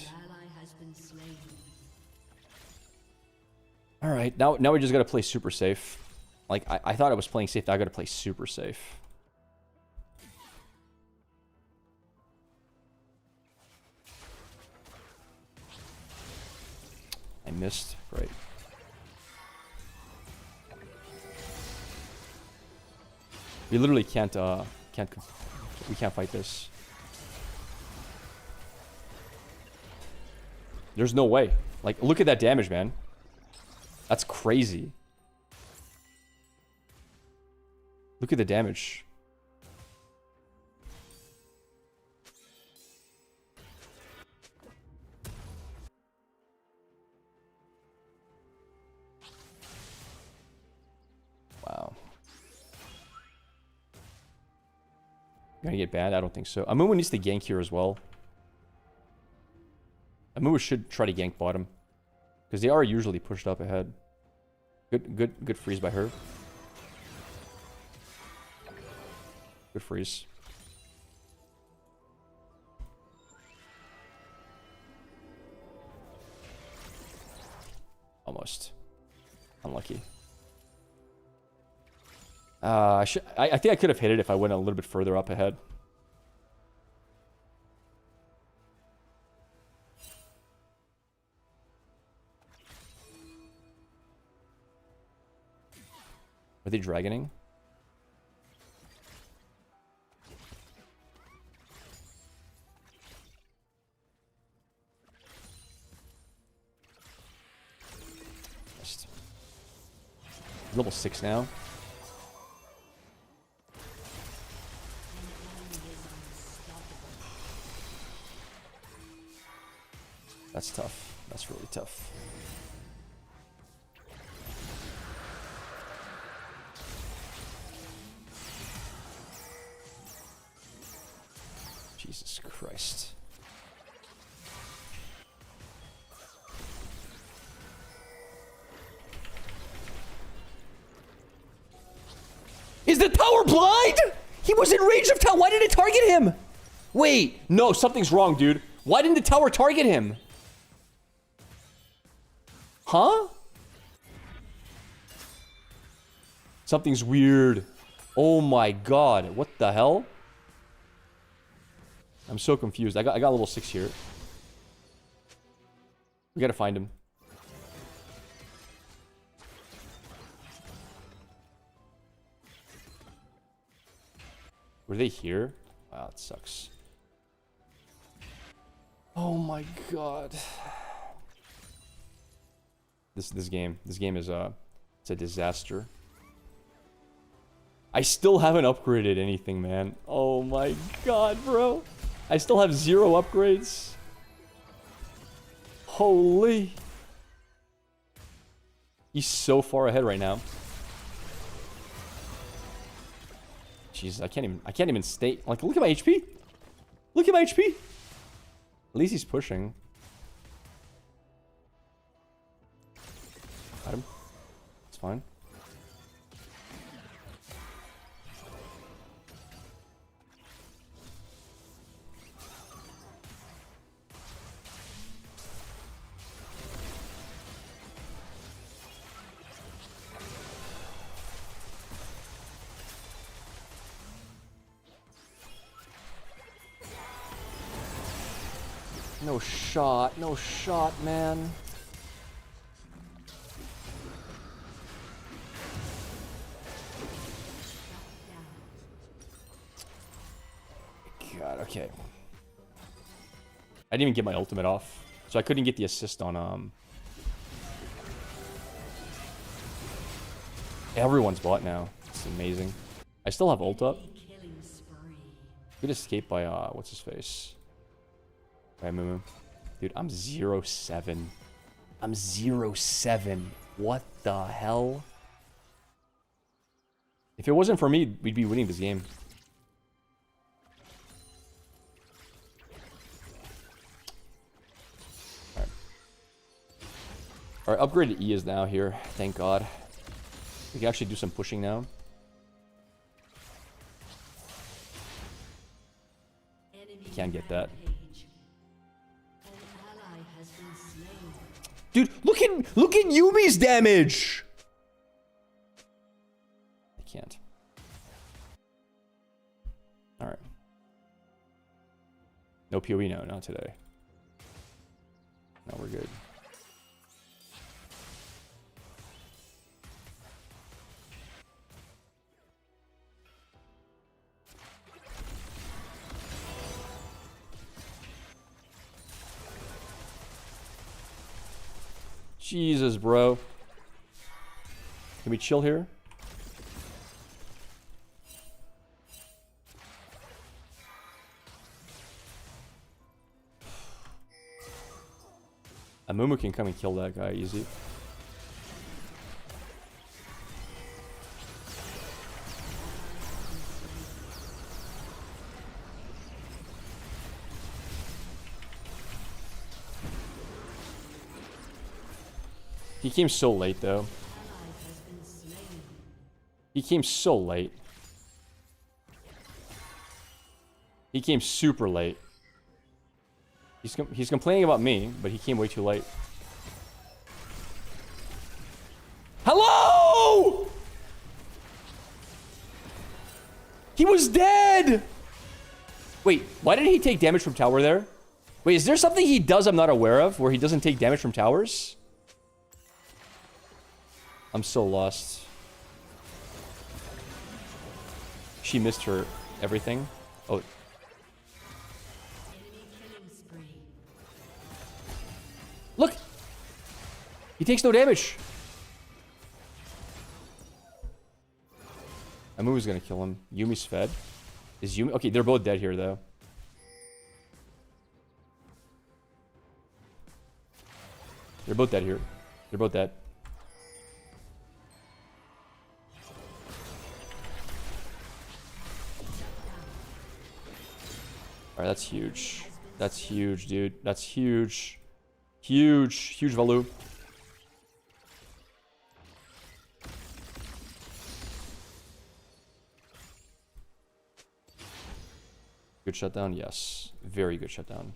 Alright, now we just gotta play super safe. Like, I thought I was playing safe, now I gotta play super safe. I missed. Right. We literally can't we can't fight this. There's no way. Like, look at that damage, man. That's crazy. Look at the damage. Wow. Gonna get banned? I don't think so. Amumu needs to gank here as well. Amumu should try to gank bottom. Because they are usually pushed up ahead. Good freeze by her. Good freeze. Almost. Unlucky. I think I could have hit it if I went a little bit further up ahead. Are they dragoning? Just level 6 now. That's tough. That's really tough. Jesus Christ. Is the tower blind? He was in range of tower. Why did it target him? Wait, no, something's wrong, dude. Why didn't the tower target him? Huh? Something's weird. Oh my god. What the hell? I'm so confused. I got level 6 here. We gotta find him. Were they here? Wow, it sucks. Oh my god. This game is it's a disaster. I still haven't upgraded anything, man. Oh my god, bro. I still have 0 upgrades. Holy. He's so far ahead right now. Jesus, I can't even stay. Like, look at my HP. Look at my HP. At least he's pushing. Got him. It's fine. No shot, man. God, okay. I didn't even get my ultimate off, so I couldn't get the assist on Everyone's bought now. It's amazing. I still have ult up. Good escape by, what's his face? By Mumu. Dude, I'm 0-7. I'm 0-7. What the hell? If it wasn't for me, we'd be winning this game. Alright, upgraded E is now here. Thank God. We can actually do some pushing now. Can't get that. Dude, look at Yumi's damage! I can't. Alright. No PoE, no, not today. No, we're good. Jesus, bro. Can we chill here? Amumu can come and kill that guy easy. He came so late, though. He came so late. He came super late. He's complaining about me, but he came way too late. Hello! He was dead! Wait, why did he take damage from tower there? Wait, is there something he does I'm not aware of where he doesn't take damage from towers? I'm so lost. She missed her everything. Oh. Look! He takes no damage. Amumu's gonna kill him. Yumi's fed. Is Yumi... Okay, they're both dead here, though. They're both dead here. They're both dead. Alright, that's huge. That's huge, dude. That's huge. Huge. Huge value. Good shutdown? Yes. Very good shutdown.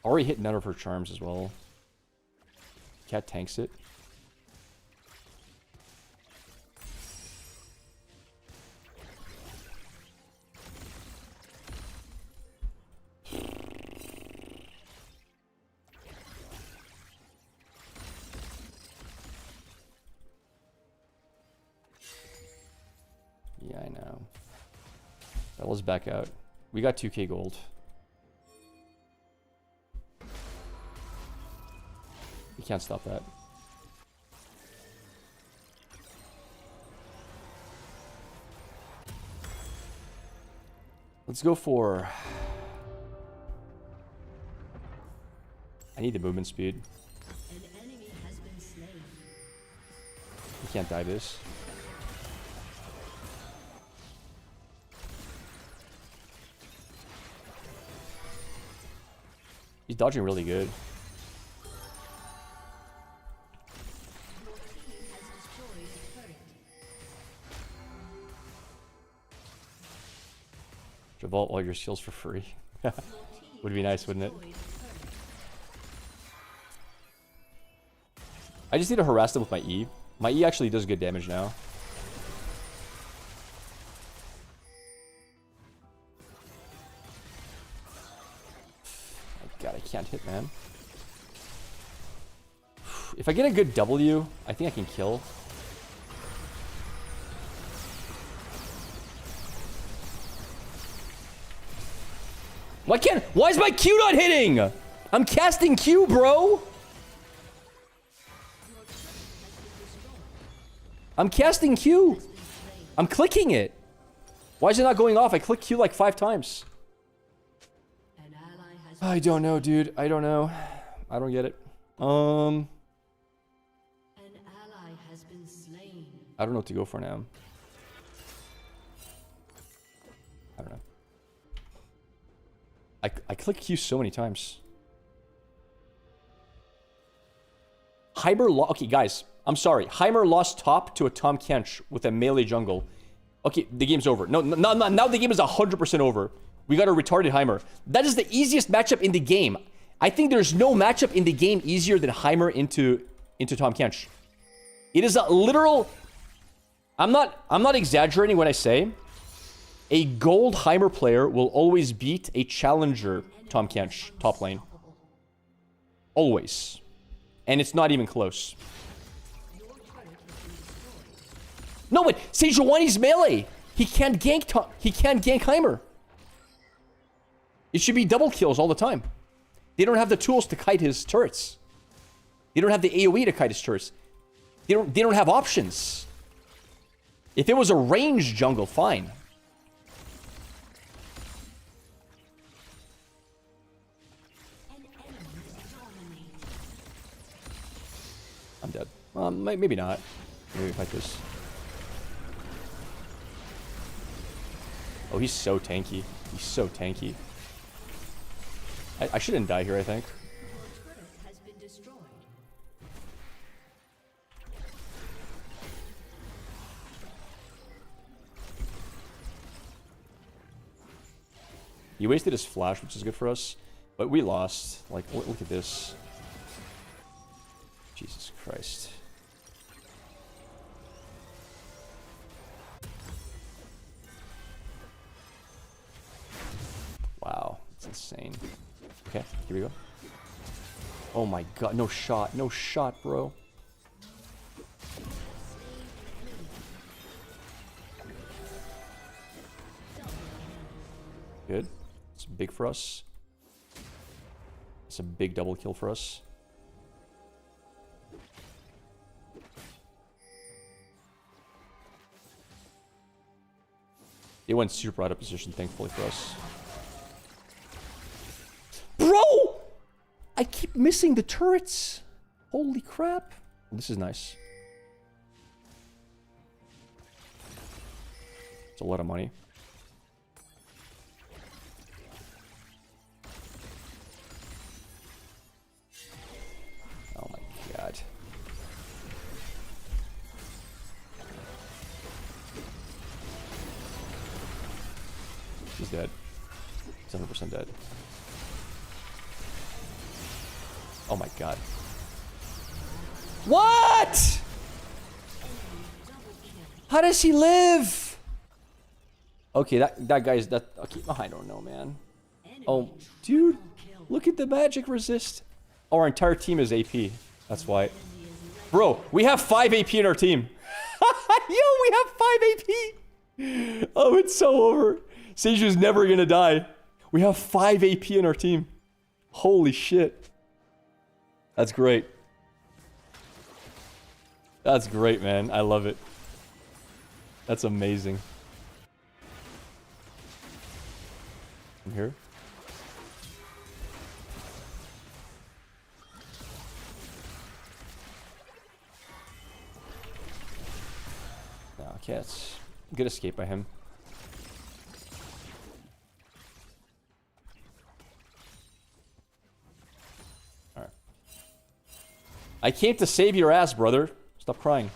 Already hit none of her charms as well. Cat tanks it. Yeah, I know. Bella's back out. We got 2k gold. We can't stop that. Let's go for... I need the movement speed. An enemy has been slain. We can't die this. He's dodging really good. Your team has destroyed a turret. Vault all your skills for free. Would be nice, wouldn't it? I just need to harass them with my E. My E actually does good damage now. Oh God, I can't hit, man. If I get a good W, I think I can kill. Why is my Q not hitting? I'm casting Q, bro. I'm casting Q. I'm clicking it. Why is it not going off? I clicked Q like 5 times. I don't know, dude. I don't know. I don't get it. An ally has been slain. I don't know what to go for now. I don't know. I click Q so many times. Heimer okay, guys. I'm sorry. Heimer lost top to a Tahm Kench with a melee jungle. Okay, the game's over. No, now the game is 100% over. We got a retarded Heimer. That is the easiest matchup in the game. I think there's no matchup in the game easier than Heimer into Tahm Kench. It is a literal... I'm not exaggerating when I say a gold Heimer player will always beat a challenger Tahm Kench top lane. Always. And it's not even close. No, but Sejuani's melee. He can't gank Heimer. It should be double kills all the time. They don't have the tools to kite his turrets. They don't have the AoE to kite his turrets. They don't have options. If it was a ranged jungle, fine. I'm dead. Maybe not. Maybe fight this. Oh, he's so tanky. He's so tanky. I shouldn't die here, I think. Has been destroyed. He wasted his flash, which is good for us. But we lost. Like, look at this. Jesus Christ. Wow, that's insane. Okay, here we go. Oh my god, no shot. No shot, bro. Good. It's big for us. It's a big double kill for us. It went super out of position, thankfully for us. Bro! I keep missing the turrets. Holy crap. This is nice. It's a lot of money. Oh my god. He's dead. He's 100% dead. Oh my god. What? How does he live? Okay, that guy's that. Okay, I don't know, man. Oh, dude, look at the magic resist. Oh, our entire team is AP. That's why. Bro, we have 5 AP in our team. Yo, we have 5 AP. Oh, it's so over. Seiju's never gonna die. We have 5 AP in our team. Holy shit. That's great. That's great, man. I love it. That's amazing. I'm here. No, okay, it's good escape by him. Alright. I came to save your ass, brother. Stop crying.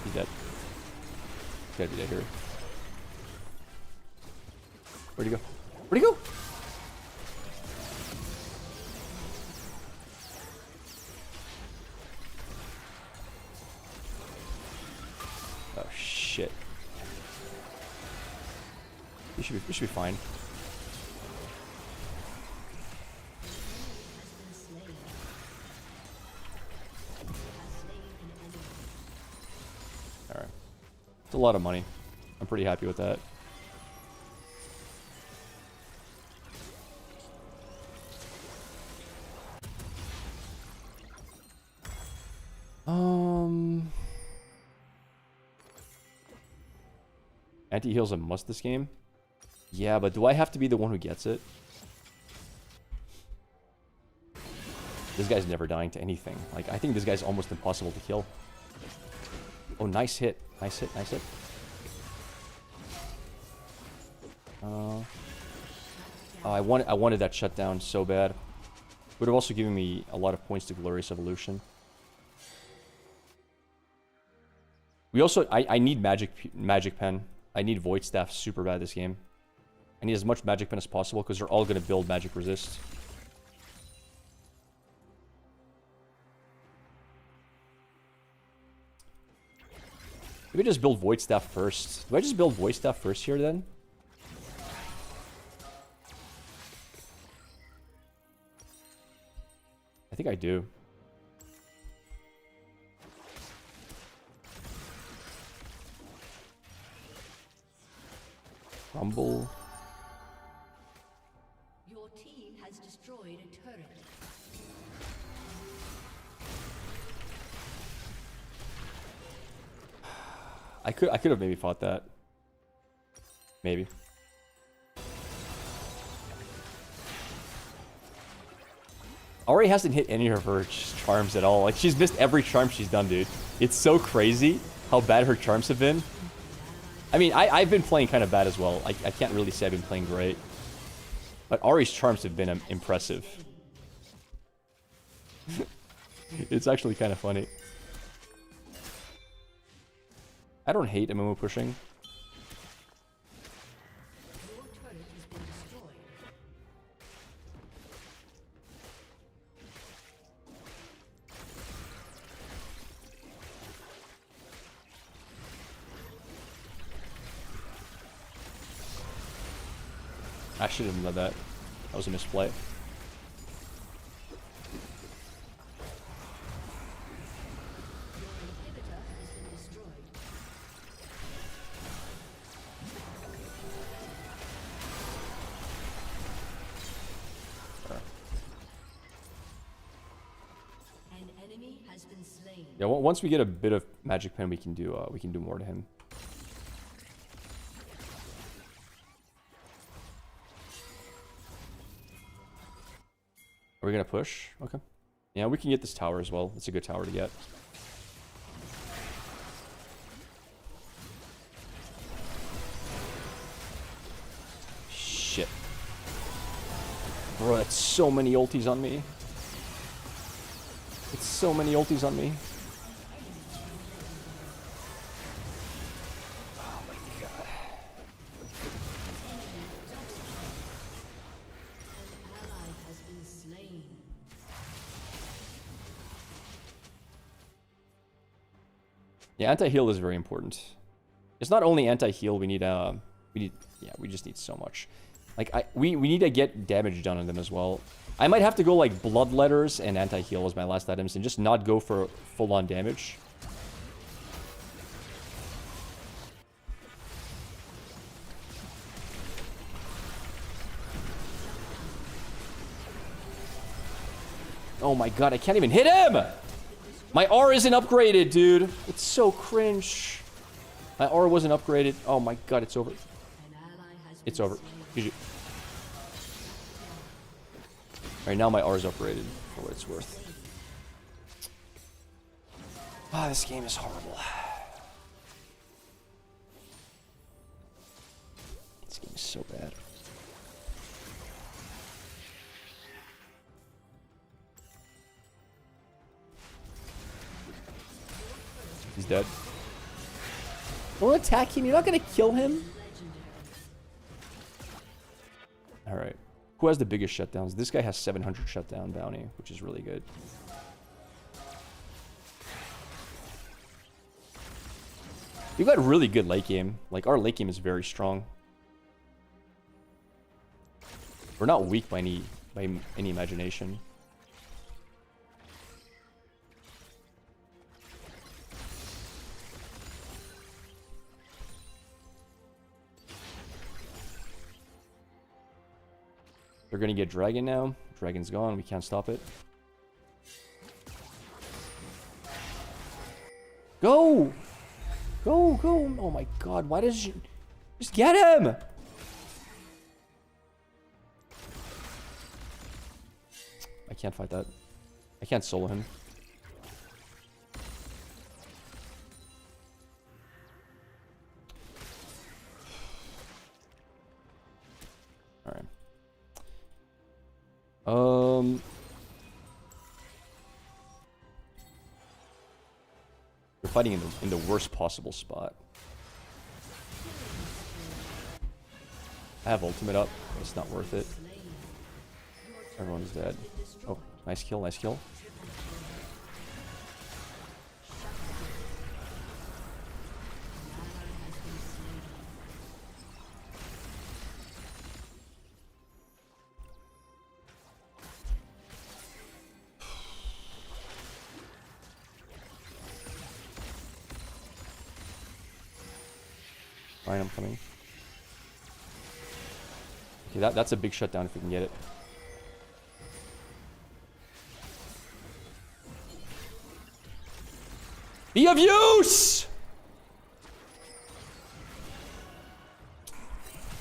He's dead. He's gotta be dead here. Where'd he go? Where'd he go? Oh shit. We should be fine. Alright. It's a lot of money. I'm pretty happy with that. Anti-heal's a must this game. Yeah, but do I have to be the one who gets it? This guy's never dying to anything. Like, I think this guy's almost impossible to kill. Oh, nice hit. Nice hit, nice hit. Oh, I wanted that shutdown so bad. Would have also given me a lot of points to Glorious Evolution. We also... I need Magic Pen. I need Void Staff super bad this game. I need as much Magic Pen as possible because they're all going to build Magic Resist. Maybe just build Void Staff first. Do I just build Void Staff first here then? I think I do. Rumble. Your team has destroyed a turret. I could have maybe fought that. Maybe. Ori hasn't hit any of her charms at all. Like, she's missed every charm she's done, dude. It's so crazy how bad her charms have been. I mean, I've been playing kind of bad as well. I can't really say I've been playing great. But Ari's charms have been impressive. It's actually kind of funny. I don't hate MMO pushing. Your turret has been destroyed. I should have done that. That was a misplay. Inhibitor has been destroyed. An enemy has been slain. Yeah, once we get a bit of Magic Pen, we can do more to him. Are we gonna push? Okay. Yeah, we can get this tower as well. It's a good tower to get. Shit. Bro, that's so many ultis on me. It's so many ultis on me. Oh my god. An ally has been slain. Yeah, anti-heal is very important. It's not only anti-heal, we just need so much. Like, we need to get damage done on them as well. I might have to go like Bloodletters and anti-heal as my last items and just not go for full-on damage. Oh my god, I can't even hit him! My R isn't upgraded, dude. It's so cringe. My R wasn't upgraded. Oh my god, it's over. An ally has been It's over. slain. GG. Alright, now my R is upgraded for what it's worth. Ah, this game is horrible. This game is so bad. He's dead. Don't attack him. You're not gonna kill him. Alright. Who has the biggest shutdowns? This guy has 700 shutdown bounty, which is really good. We've got really good late game. Like, our late game is very strong. We're not weak by any imagination. They're gonna get Dragon now. Dragon's gone. We can't stop it. Go! Go, go! Oh my god, why does you... Just get him! I can't fight that. I can't solo him. Alright. We're fighting in the worst possible spot. I have ultimate up. It's not worth it. Everyone's dead. Oh, nice kill, nice kill. Fine, I'm coming. Okay, that's a big shutdown if we can get it. Be of use!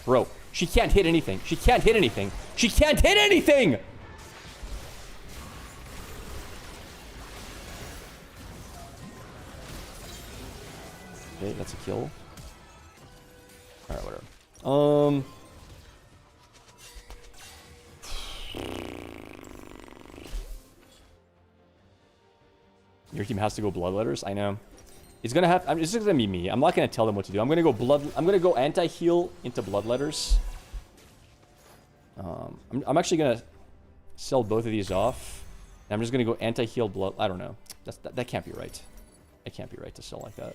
Bro, she can't hit anything. She can't hit anything. She can't hit anything! Okay, that's a kill. Alright, whatever. Your team has to go bloodletters. I know. It's gonna have. It's just gonna be me. I'm not gonna tell them what to do. I'm gonna go blood. I'm gonna go anti-heal into bloodletters. I'm actually gonna sell both of these off. And I'm just gonna go anti-heal blood. I don't know. That can't be right. It can't be right to sell like that.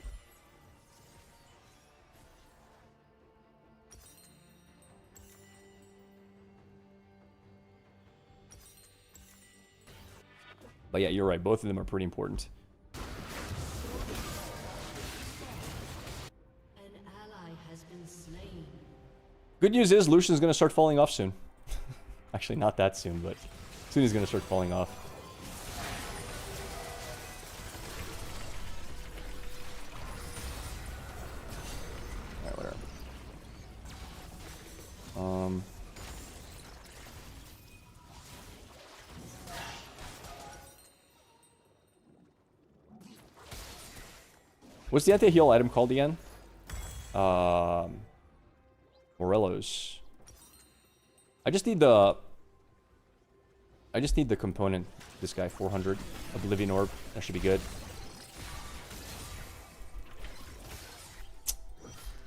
But yeah, you're right. Both of them are pretty important. An ally has been slain. Good news is Lucian's going to start falling off soon. Actually, not that soon, but soon he's going to start falling off. Alright, whatever. What's the anti-heal item called again? Morello's. I just need the component. This guy, 400 Oblivion Orb. That should be good.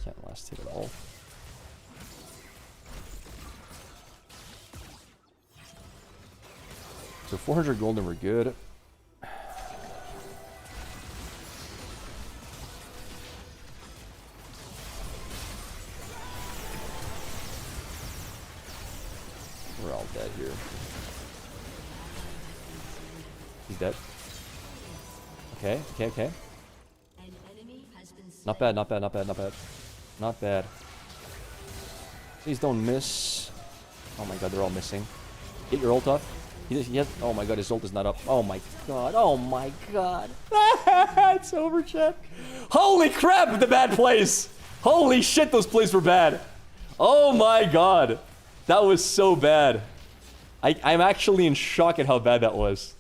Can't last hit at all. So 400 gold and we're good. We're all dead here. He's dead. Okay, okay, okay. An enemy has been slain. Not bad, not bad, not bad, not bad. Not bad. Please don't miss. Oh my god, they're all missing. Get your ult off. He has, oh my god, his ult is not up. Oh my god, oh my god. It's over, chat. Holy crap, the bad plays. Holy shit, those plays were bad. Oh my god. That was so bad. I'm actually in shock at how bad that was.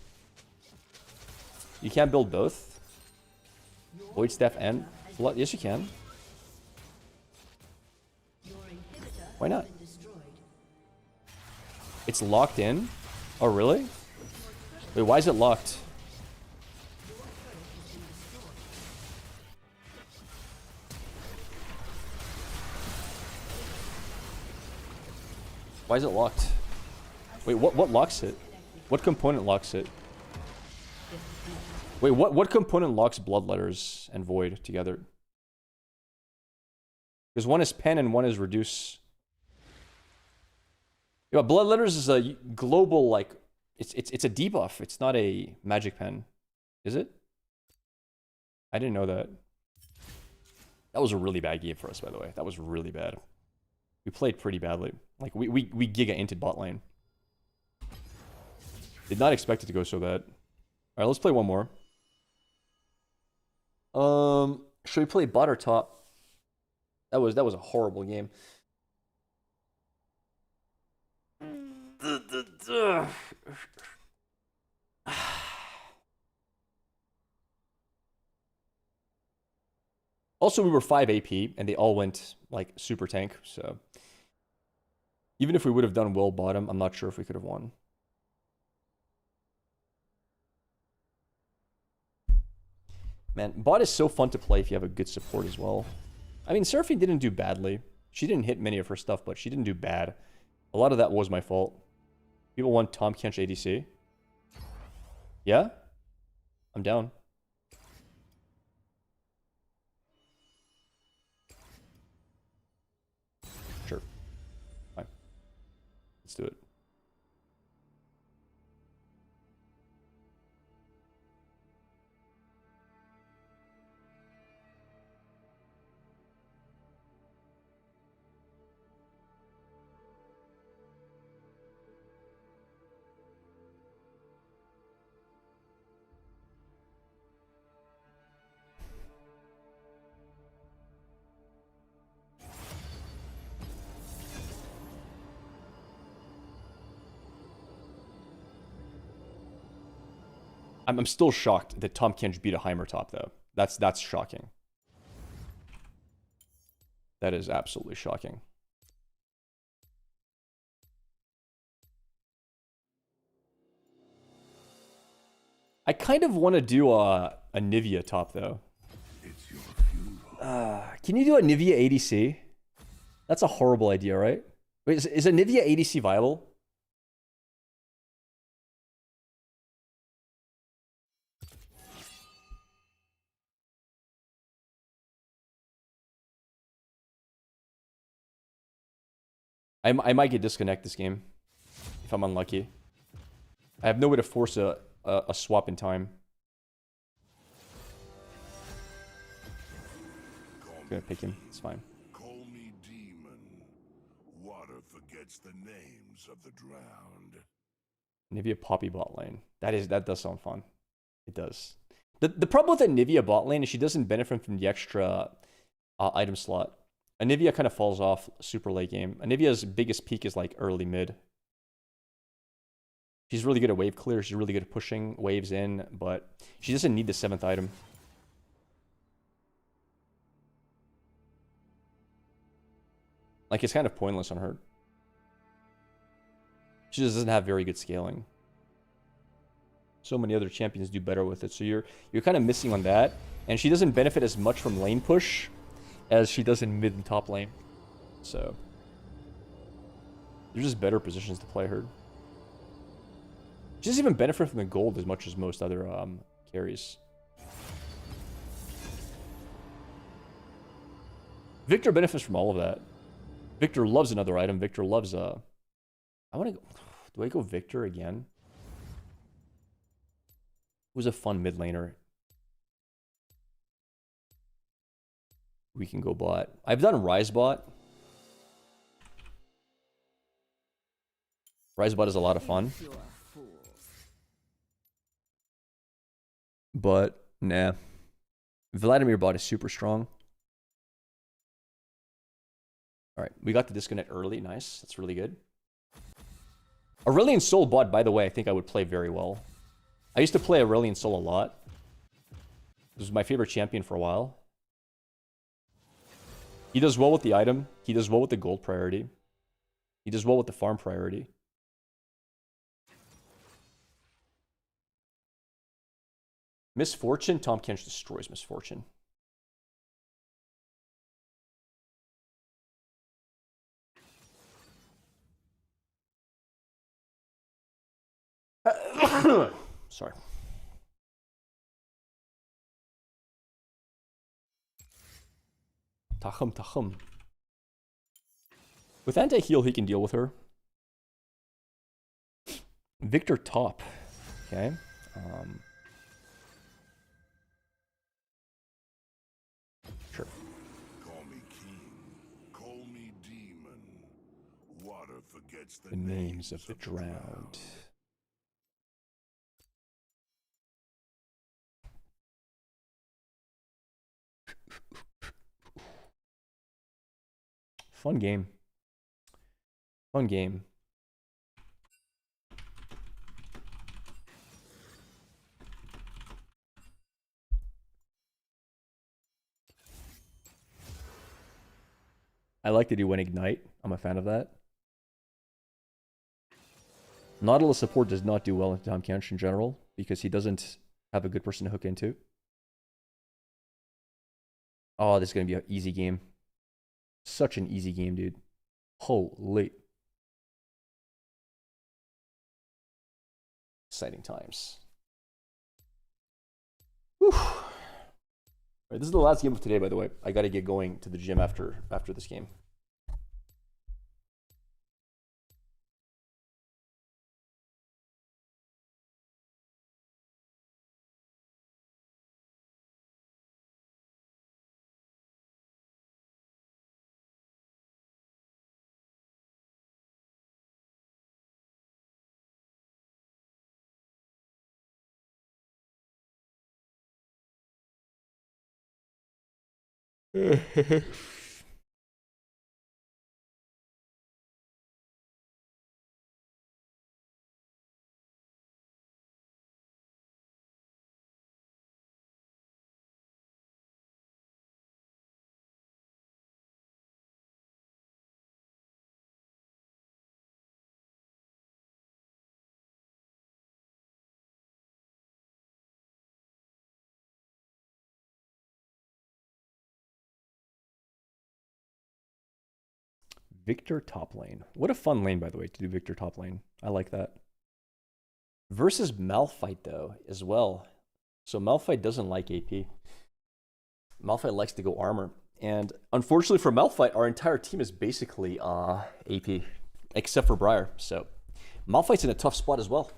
You can't build both? Void Staff and Blood? Yes, you can. Why not? It's locked in? Oh, really? Wait, why is it locked? Why is it locked? Wait, what locks it? What component locks it? Wait, what component locks Bloodletters and Void together? Because one is pen and one is reduce. Yeah, Bloodletters is a global, like, it's a debuff. It's not a magic pen. Is it? I didn't know that. That was a really bad game for us, by the way. That was really bad. We played pretty badly. Like, we giga inted bot lane. Did not expect it to go so bad. Alright, let's play one more. Should we play bot or top? That was a horrible game. Also, we were 5 AP, and they all went, like, super tank, so... Even if we would have done well bottom, I'm not sure if we could have won. Man, bot is so fun to play if you have a good support as well. I mean, Seraphine didn't do badly. She didn't hit many of her stuff, but she didn't do bad. A lot of that was my fault. People want Tom Kench ADC. Yeah? I'm down. Sure. Fine. Let's do it. I'm still shocked that Tom Kench beat a Heimer top, though. That's shocking. That is absolutely shocking. I kind of want to do a Nivea top, though. Can you do a Nivea ADC? That's a horrible idea, right? Wait, is a Nivea ADC viable? I might get disconnect this game if I'm unlucky. I have no way to force a swap in time. I'm gonna pick him. It's fine. Call me demon. Water forgets the names of the drowned. Nivea Poppy bot lane. That does sound fun. It does. The problem with a Nivea bot lane is she doesn't benefit from the extra item slot. A Nivea kind of falls off super late game. A Nivea's biggest peak is like early mid. She's really good at wave clear. She's really good at pushing waves in, but she doesn't need the 7th item. Like, it's kind of pointless on her. She just doesn't have very good scaling. So many other champions do better with it, so you're kind of missing on that. And she doesn't benefit as much from lane push as she does in mid and top lane. So there's just better positions to play her. She doesn't even benefit from the gold as much as most other carries. Victor benefits from all of that. Victor loves another item. Victor loves I want to go. Do I go Victor again? Who's a fun mid laner? We can go bot. I've done Rise bot. Rise bot is a lot of fun. But, nah. Vladimir bot is super strong. Alright, we got the disconnect early. Nice. That's really good. Aurelion Sol bot, by the way, I think I would play very well. I used to play Aurelion Sol a lot. This was my favorite champion for a while. He does well with the item. He does well with the gold priority. He does well with the farm priority. Misfortune? Tom Kench destroys Misfortune. Sorry. Tachum. With anti-heal, he can deal with her. Victor top. Okay. Sure. Call me king. Call me demon. Water forgets The names of the drowned. Fun game. Fun game. I like to do when ignite. I'm a fan of that. Nautilus support does not do well in Tahm Kench in general because he doesn't have a good person to hook into. Oh, this is going to be an easy game. Such an easy game, dude. Holy. Exciting times. Whew. Right, this is the last game of today, by the way. I got to get going to the gym after this game. Victor top lane. What a fun lane, by the way, to do Victor top lane. I like that. Versus Malphite, though, as well. So Malphite doesn't like AP. Malphite likes to go armor. And unfortunately for Malphite, our entire team is basically AP, except for Briar. So Malphite's in a tough spot as well.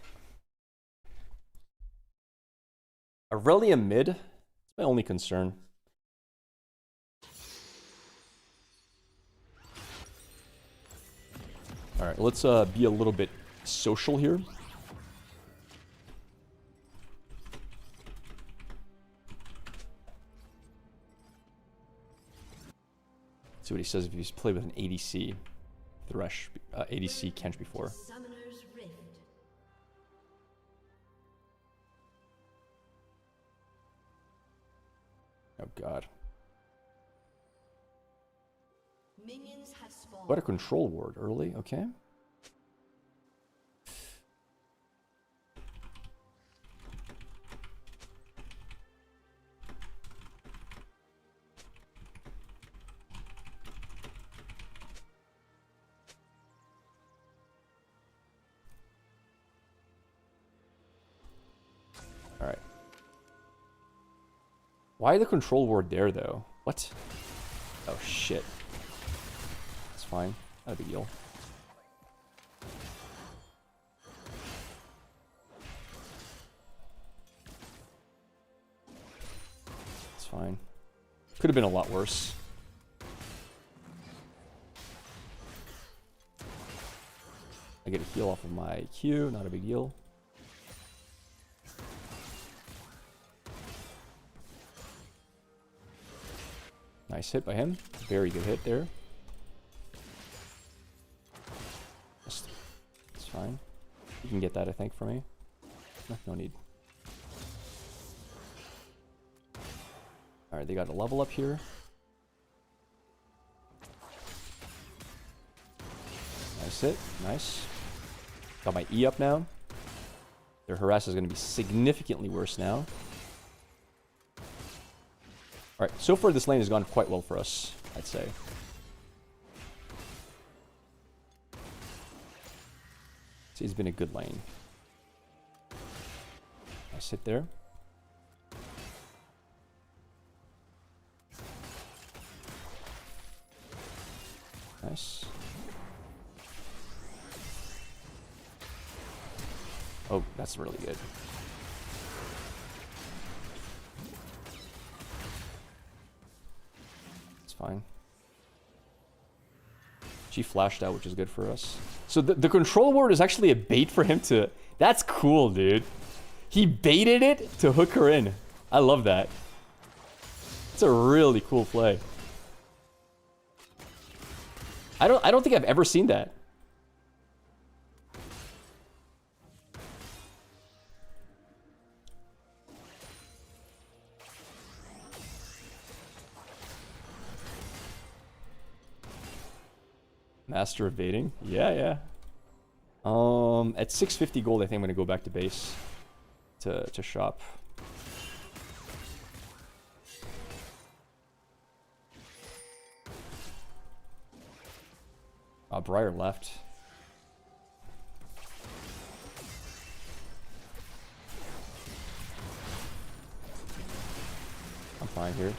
Aurelia mid, that's my only concern. All right, let's be a little bit social here. See what he says if he's played with an ADC Thresh, ADC Kench before. Summoner's Rift. Oh god. Minions have spawned. What a control ward early, okay. Alright. Why the control ward there though? What? Oh shit. Fine, not a big deal. It's fine. Could have been a lot worse. I get a heal off of my Q, not a big deal. Nice hit by him. Very good hit there. It's fine. You can get that, I think, for me. No need. Alright, they got a level up here. Nice hit. Nice. Got my E up now. Their harass is going to be significantly worse now. Alright, so far this lane has gone quite well for us, I'd say. It's been a good lane. Nice hit there. Nice. Oh, that's really good. It's fine. She flashed out, which is good for us. So the control ward is actually a bait for him to... That's cool, dude. He baited it to hook her in. I love that. It's a really cool play. I don't think I've ever seen that. Master evading? Yeah, yeah. At 650 gold, I think I'm gonna go back to base to shop. Briar left. I'm fine here.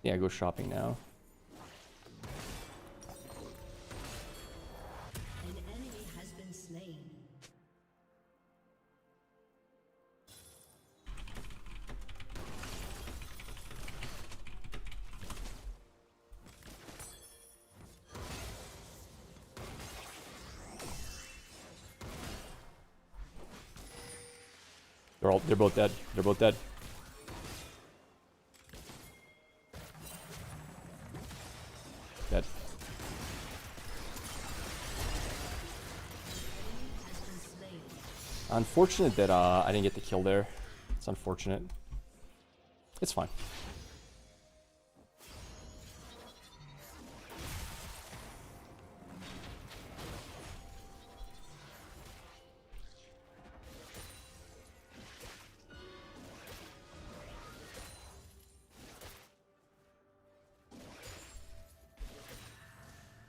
Yeah, go shopping now. An enemy has been slain. They're both dead. They're both dead. Dead. Unfortunate that I didn't get the kill there. It's unfortunate. It's fine.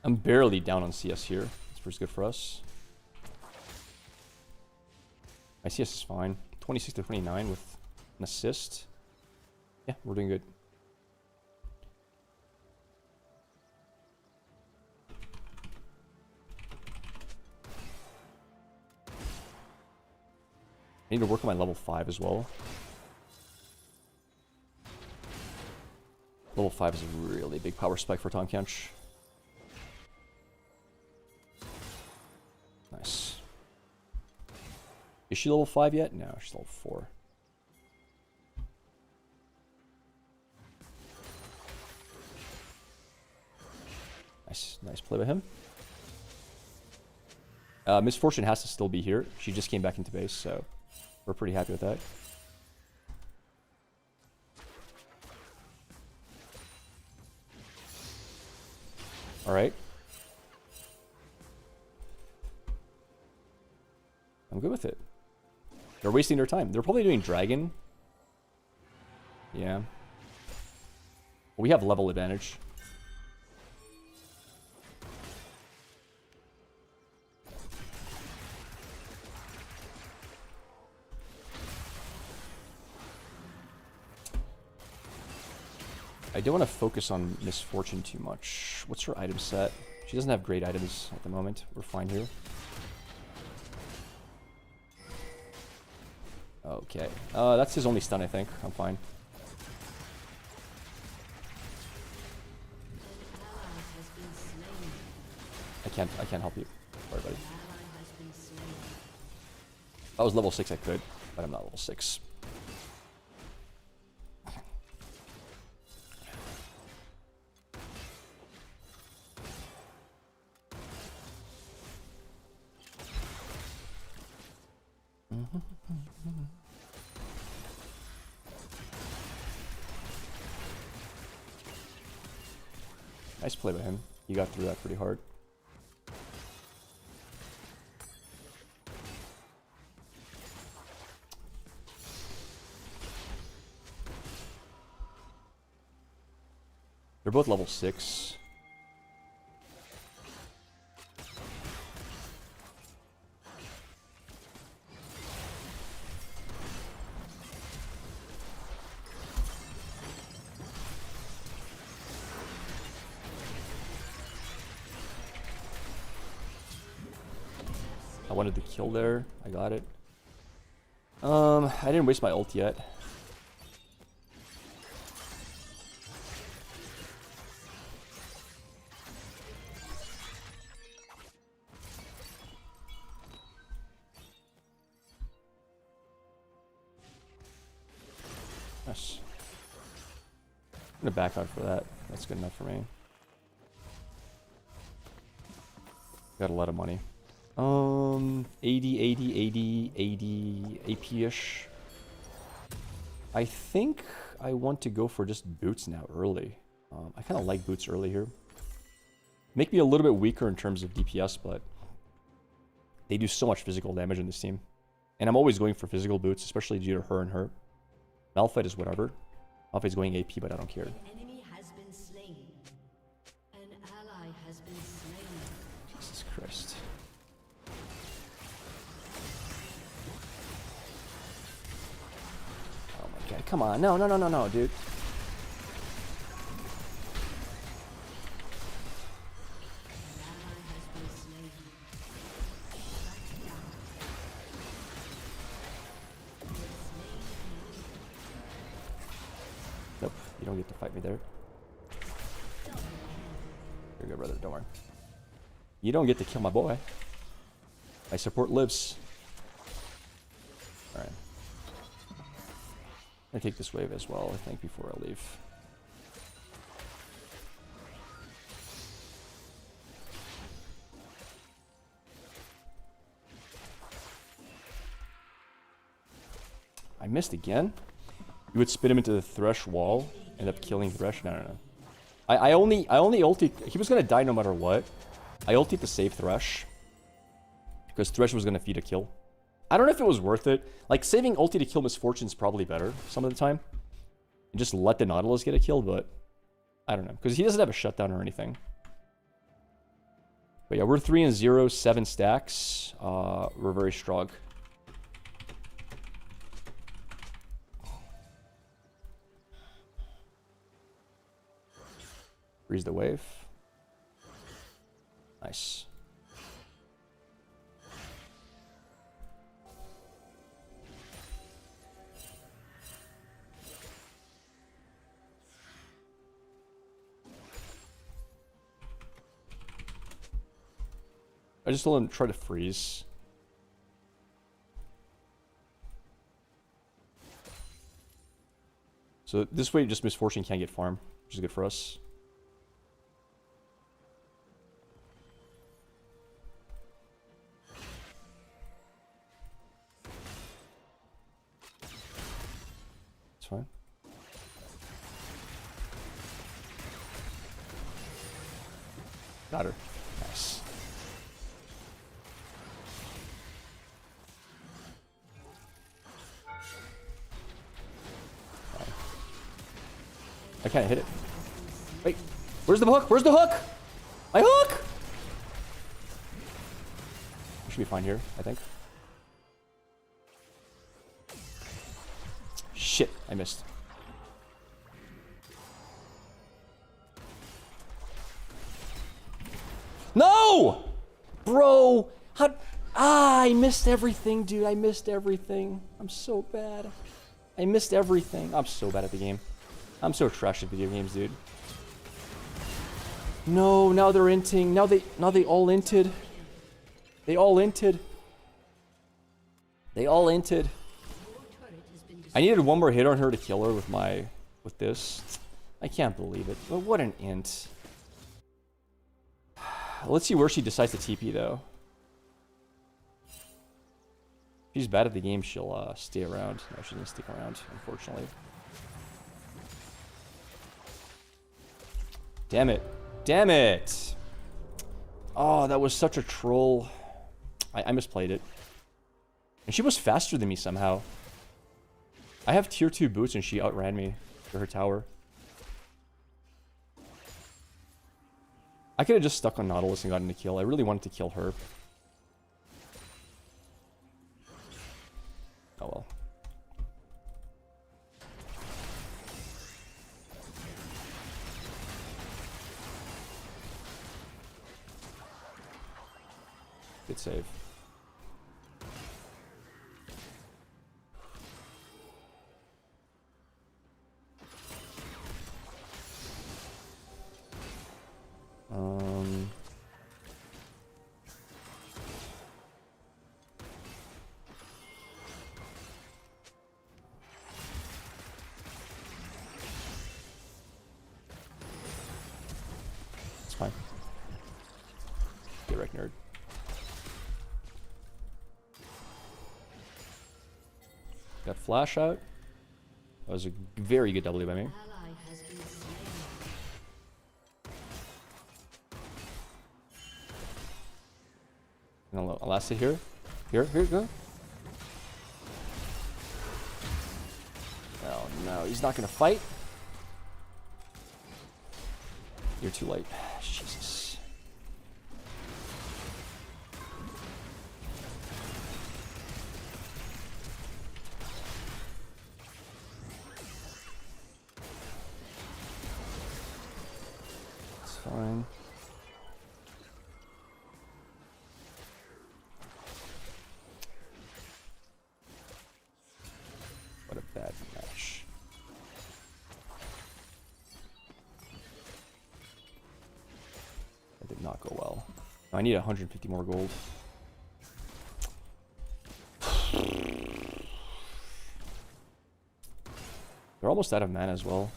I'm barely down on CS here. That's pretty good for us. My CS is fine. 26 to 29 with an assist. Yeah, we're doing good. I need to work on my level 5 as well. Level 5 is a really big power spike for Tahm Kench. Nice. Is she level 5 yet? No, she's level 4. Nice, nice play by him. Misfortune has to still be here. She just came back into base, so we're pretty happy with that. Alright. I'm good with it. They're wasting their time. They're probably doing dragon. Yeah. We have level advantage. I don't want to focus on Misfortune too much. What's her item set? She doesn't have great items at the moment. We're fine here. Okay. That's his only stun, I think. I'm fine. I can't help you. Sorry, buddy. If I was level 6, I could, but I'm not level 6. Nice play by him. He got through that pretty hard. They're both level 6. I wanted the kill there. I got it. I didn't waste my ult yet. gonna back out for that. That's good enough for me. Got a lot of money. 80, 80, 80, 80, AP-ish. I think I want to go for just boots now early. I kind of like boots early here. Make me a little bit weaker in terms of DPS, but they do so much physical damage in this team. And I'm always going for physical boots, especially due to her and her. Malphite is whatever. Malphite's going AP, but I don't care. An enemy has been slain. An ally has been slain. Jesus Christ. Oh my god, come on. No, no, no, no, no, dude. Nope, you don't get to fight me there. You're good, brother, don't worry. You don't get to kill my boy. My support lives. Alright. I'm gonna take this wave as well, I think, before I leave. I missed again? You would spin him into the Thresh wall, end up killing Thresh? No, no, no. I only ulti. He was gonna die no matter what. I ultied to save Thresh. Because Thresh was gonna feed a kill. I don't know if it was worth it. Like, saving ulti to kill Misfortune is probably better some of the time. And just let the Nautilus get a kill, but I don't know. Because he doesn't have a shutdown or anything. But yeah, we're 3-0, 7 stacks. We're very strong. Freeze the wave. Nice. I just told him to try to freeze. So this way, just Misfortune can't get farm, which is good for us. It's fine. Got her. Nice. I can't hit it. Wait, where's the hook? Where's the hook? My hook! We should be fine here, I think. Shit, I missed. No! Bro! How... Ah, I missed everything, dude. I missed everything. I'm so bad. I missed everything. I'm so bad at the game. I'm so trash at video games, dude. No, now they're inting. Now they all inted. They all inted. They all inted. I needed one more hit on her to kill her with this. I can't believe it. But what an int. Let's see where she decides to TP though. If she's bad at the game, she'll stay around. No, she doesn't stick around, unfortunately. Damn it. Damn it! Oh, that was such a troll. I misplayed it. And she was faster than me somehow. I have tier 2 boots and she outran me to her tower. I could have just stuck on Nautilus and gotten a kill. I really wanted to kill her. Oh well. Good save. nerd. Got flash out. That was a very good W by me. Ally has been slain. And I'll last it here. Here, go. Oh no, he's not gonna fight. You're too late. Jesus. It's fine. What a bad match. That did not go well. I need 150 more gold. They're almost out of mana as well.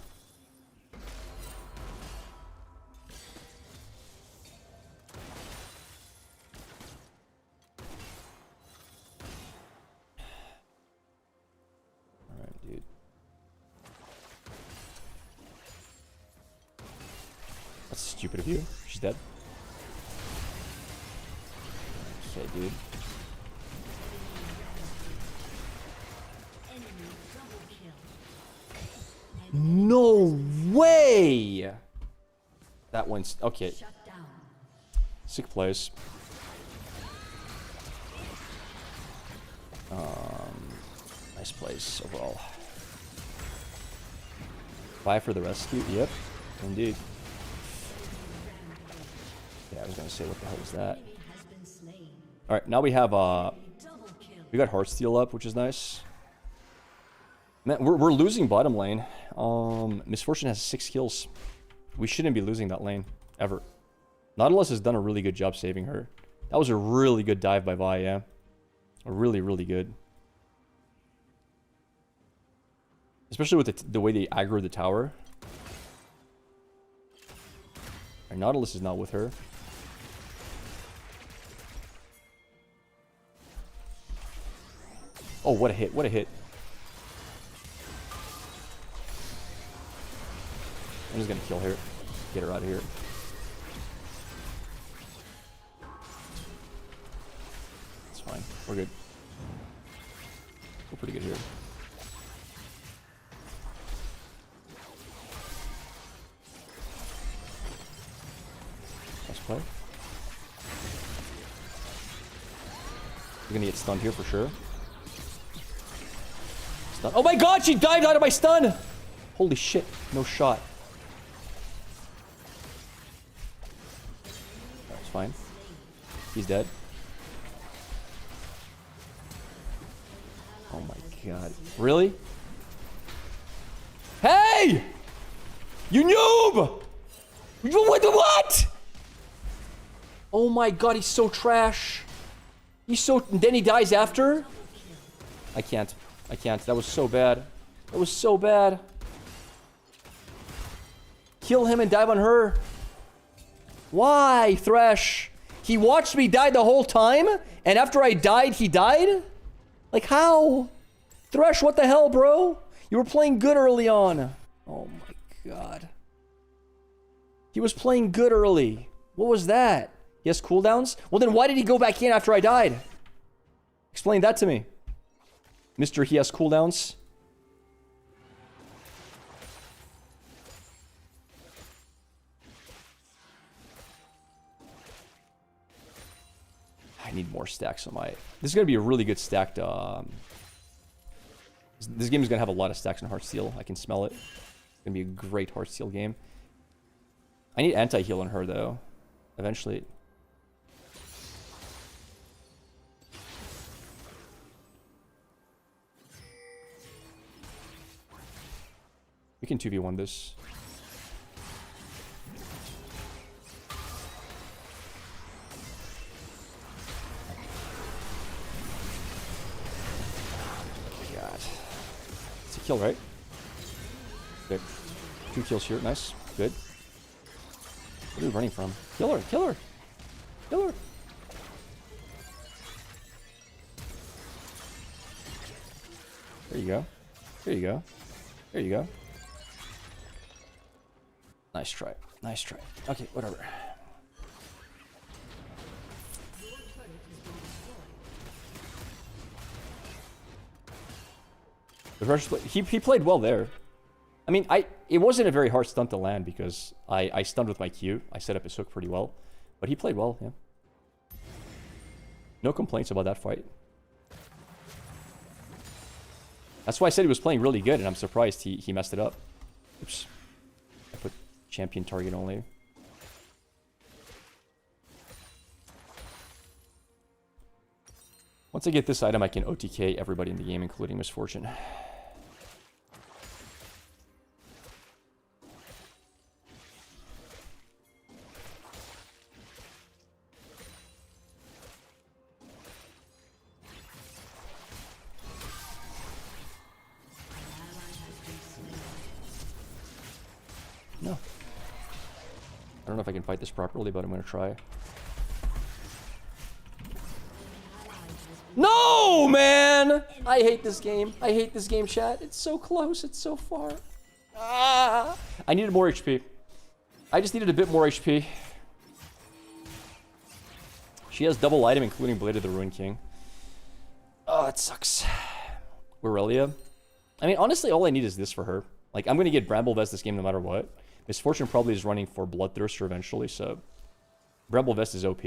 Alright, dude. That's stupid of you. She's dead. Okay, dude. Enemy double kill. No way! That one's... Okay. Shut down. Sick plays. Nice plays overall. Bye for the rescue. Yep, indeed. Yeah, I was gonna say, what the hell is that? Enemy has been slain. All right, now we have Double kill. we got Heartsteel up, which is nice. Man, we're losing bottom lane. Misfortune has 6 kills. We shouldn't be losing that lane ever. Nautilus has done a really good job saving her. That was a really good dive by Vi, yeah. Really, really good. Especially with the way they aggro the tower. And Nautilus is not with her. Oh, what a hit, what a hit. I'm just gonna kill her. Get her out of here. It's fine. We're good. We're pretty good here. Nice play. You're gonna get stunned here for sure. Stun. Oh my god, she dived out of my stun! Holy shit, no shot. That's fine. He's dead. Oh my god. Really? Hey! You noob! What? Oh my god, he's so trash. He's so... Then he dies after? I can't. I can't. That was so bad. That was so bad. Kill him and dive on her. Why, Thresh? He watched me die the whole time? And after I died, he died? Like, how? Thresh, what the hell, bro? You were playing good early on. Oh my god. He was playing good early. What was that? He has cooldowns? Well, then why did he go back in after I died? Explain that to me. Mr. He has cooldowns. I need more stacks on my... This is going to be a really good stacked... This game is going to have a lot of stacks in Heartsteel. I can smell it. It's going to be a great Heartsteel game. I need anti-heal on her, though. Eventually. We can 2v1 this. God. It's a kill, right? Good. 2 kills here. Nice. Good. What are we running from? Kill her! Kill her! Kill her! There you go. There you go. There you go. Nice try. Nice try. Okay, whatever. The rush, he played well there. I mean, it wasn't a very hard stunt to land because I stunned with my Q. I set up his hook pretty well. But he played well, yeah. No complaints about that fight. That's why I said he was playing really good, and I'm surprised he messed it up. Oops. I put champion target only. Once I get this item, I can OTK everybody in the game, including Misfortune. No. I don't know if I can fight this properly, but I'm going to try. No, man! I hate this game. I hate this game, chat. It's so close. It's so far. Ah! I needed more HP. I just needed a bit more HP. She has double item, including Blade of the Ruined King. Oh, it sucks. Aurelia. I mean, honestly, all I need is this for her. Like, I'm going to get Bramble Vest this game no matter what. Misfortune probably is running for Bloodthirster eventually, so... Bramble Vest is OP.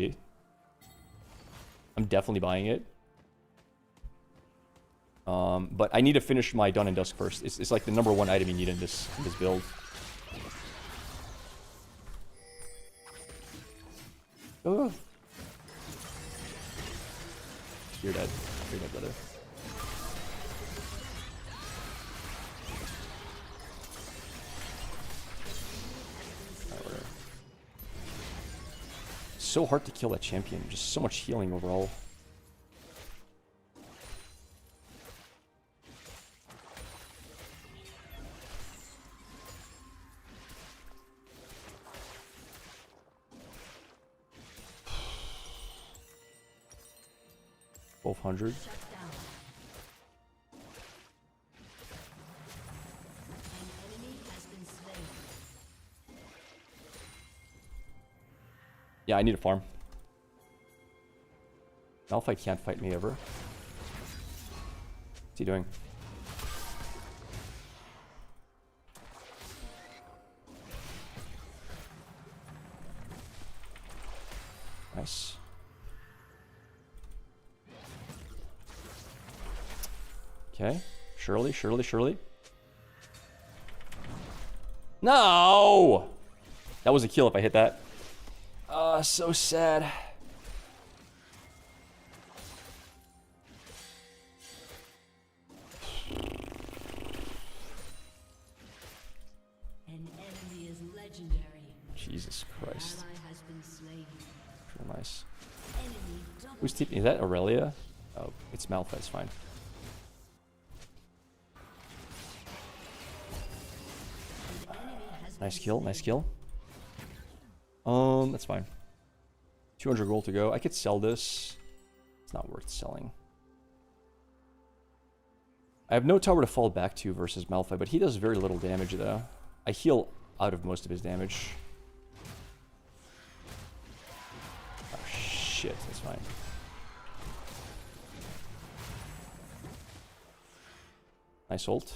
I'm definitely buying it. But I need to finish my Dawn and Dusk first. It's like the #1 item you need in this build. Oh. You're dead. You're dead, brother. So hard to kill that champion. Just so much healing overall. $1,200. Yeah, I need a farm. Malphite can't fight me ever. What's he doing? Nice. Okay. Surely, surely, surely. No! That was a kill if I hit that. So sad. An enemy is legendary. Jesus Christ. Ally has been slain. Real nice. Enemy double. Who's TP? Is that Aurelia? Oh, it's Malphite. It's fine. Nice kill. Nice kill. That's fine. 200 gold to go. I could sell this. It's not worth selling. I have no tower to fall back to versus Malphite, but he does very little damage though. I heal out of most of his damage. Oh shit, that's fine. Nice ult.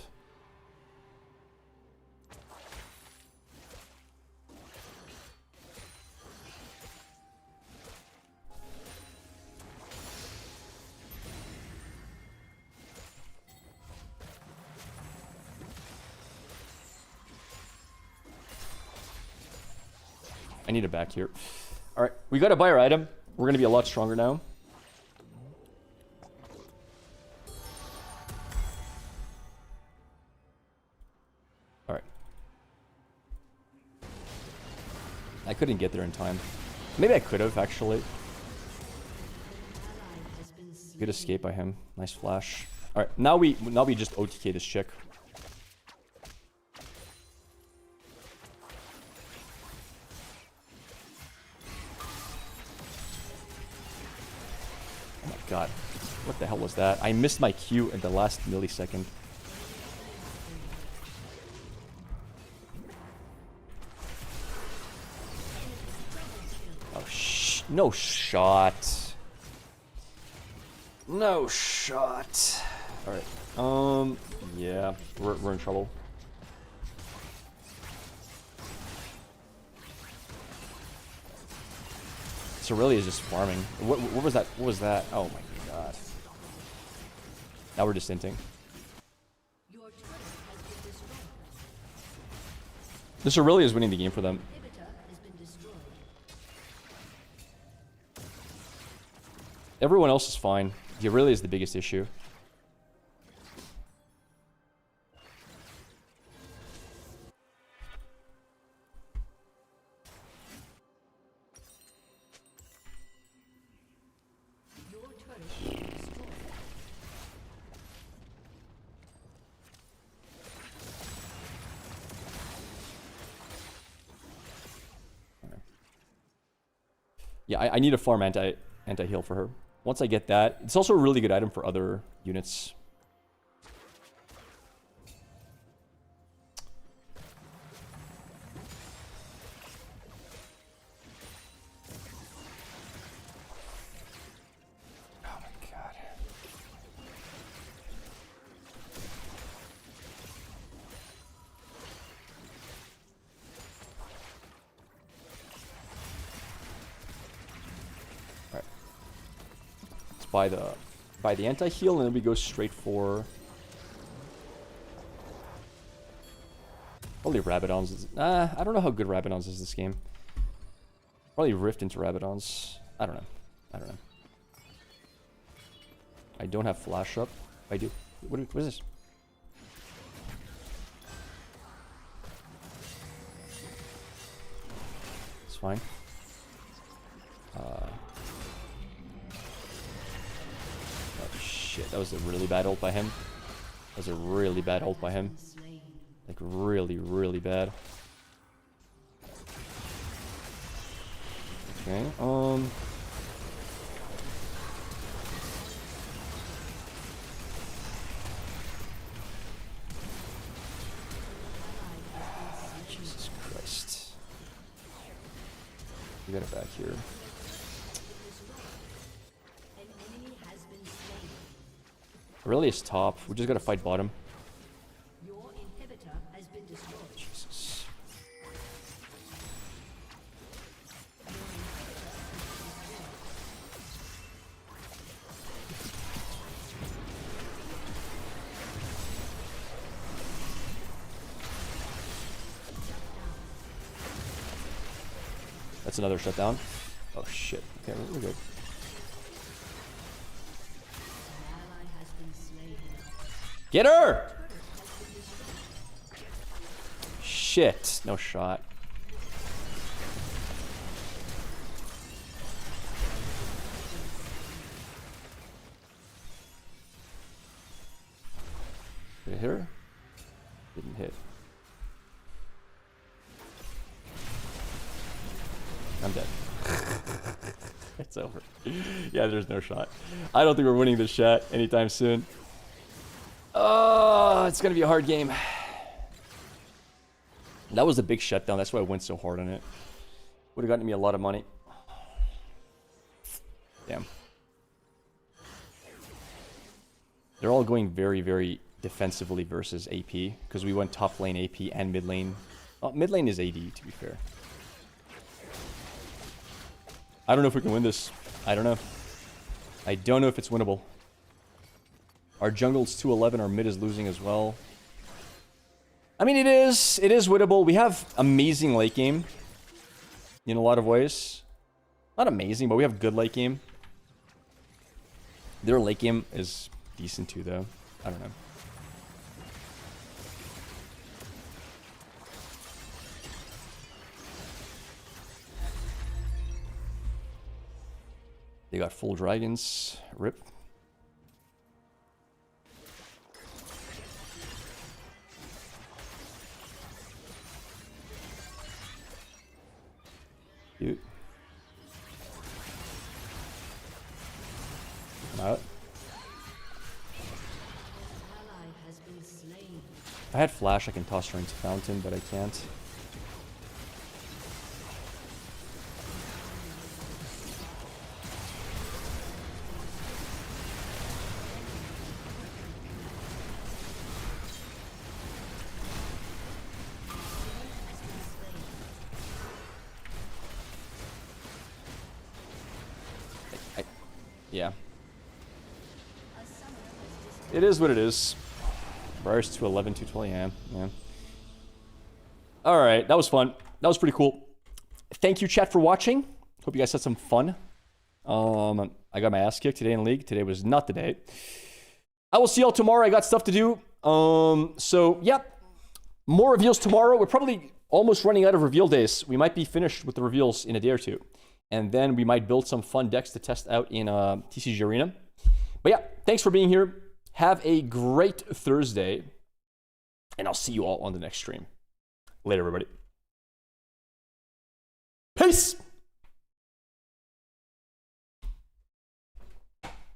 I need a back here. Alright, we gotta buy our item. We're gonna be a lot stronger now. Alright. I couldn't get there in time. Maybe I could have, actually. Good escape by him. Nice flash. Alright, now we just OTK this chick. God, what the hell was was that? I missed my Q at the last millisecond. Oh, no shot. No shot. Alright. Yeah. We're in trouble. Aurelia is just farming. What was that? What was that? Oh my god. Now we're just inting. This Aurelia is winning the game for them. Everyone else is fine. The Aurelia is the biggest issue. Yeah, I need a farm anti-heal for her. Once I get that, it's also a really good item for other units. Oh my god. Buy the anti-heal, and then we go straight for probably Rabadons. I don't know how good Rabadons is this game. Probably Rift into Rabadons. I don't know. I don't have flash up. I do. What is this? It's fine. Shit, that was a really bad ult by him. That was a really bad ult by him. Like, really, really bad. Okay, Jesus Christ. We got it back here. Really is top. We just gotta fight bottom. Your inhibitor has been destroyed. Jesus. That's another shutdown. Oh shit. Okay, we're good. Get her! Shit, no shot. Did it hit her? Didn't hit. I'm dead. It's over. Yeah, there's no shot. I don't think we're winning this chat anytime soon. Oh, it's gonna be a hard game. That was a big shutdown. That's why I went so hard on it. Would have gotten me a lot of money. Damn. They're all going very, very defensively versus AP because we went top lane AP and mid lane. Oh, mid lane is AD, to be fair. I don't know if we can win this. I don't know. I don't know if it's winnable. Our jungle's 211, our mid is losing as well. I mean, it is winnable. We have amazing late game in a lot of ways. Not amazing, but we have good late game. Their late game is decent too, though. I don't know. They got full dragons. Rip. Cute. Come out. If I had flash, I can toss her into fountain, but I can't. Yeah. It is what it is. Briar's 211, 220, yeah. Alright, that was fun. That was pretty cool. Thank you, chat, for watching. Hope you guys had some fun. I got my ass kicked today in League. Today was not the day. I will see y'all tomorrow. I got stuff to do. So, yeah. More reveals tomorrow. We're probably almost running out of reveal days. We might be finished with the reveals in a day or two. And then we might build some fun decks to test out in TCG Arena. But yeah, thanks for being here. Have a great Thursday. And I'll see you all on the next stream. Later, everybody. Peace!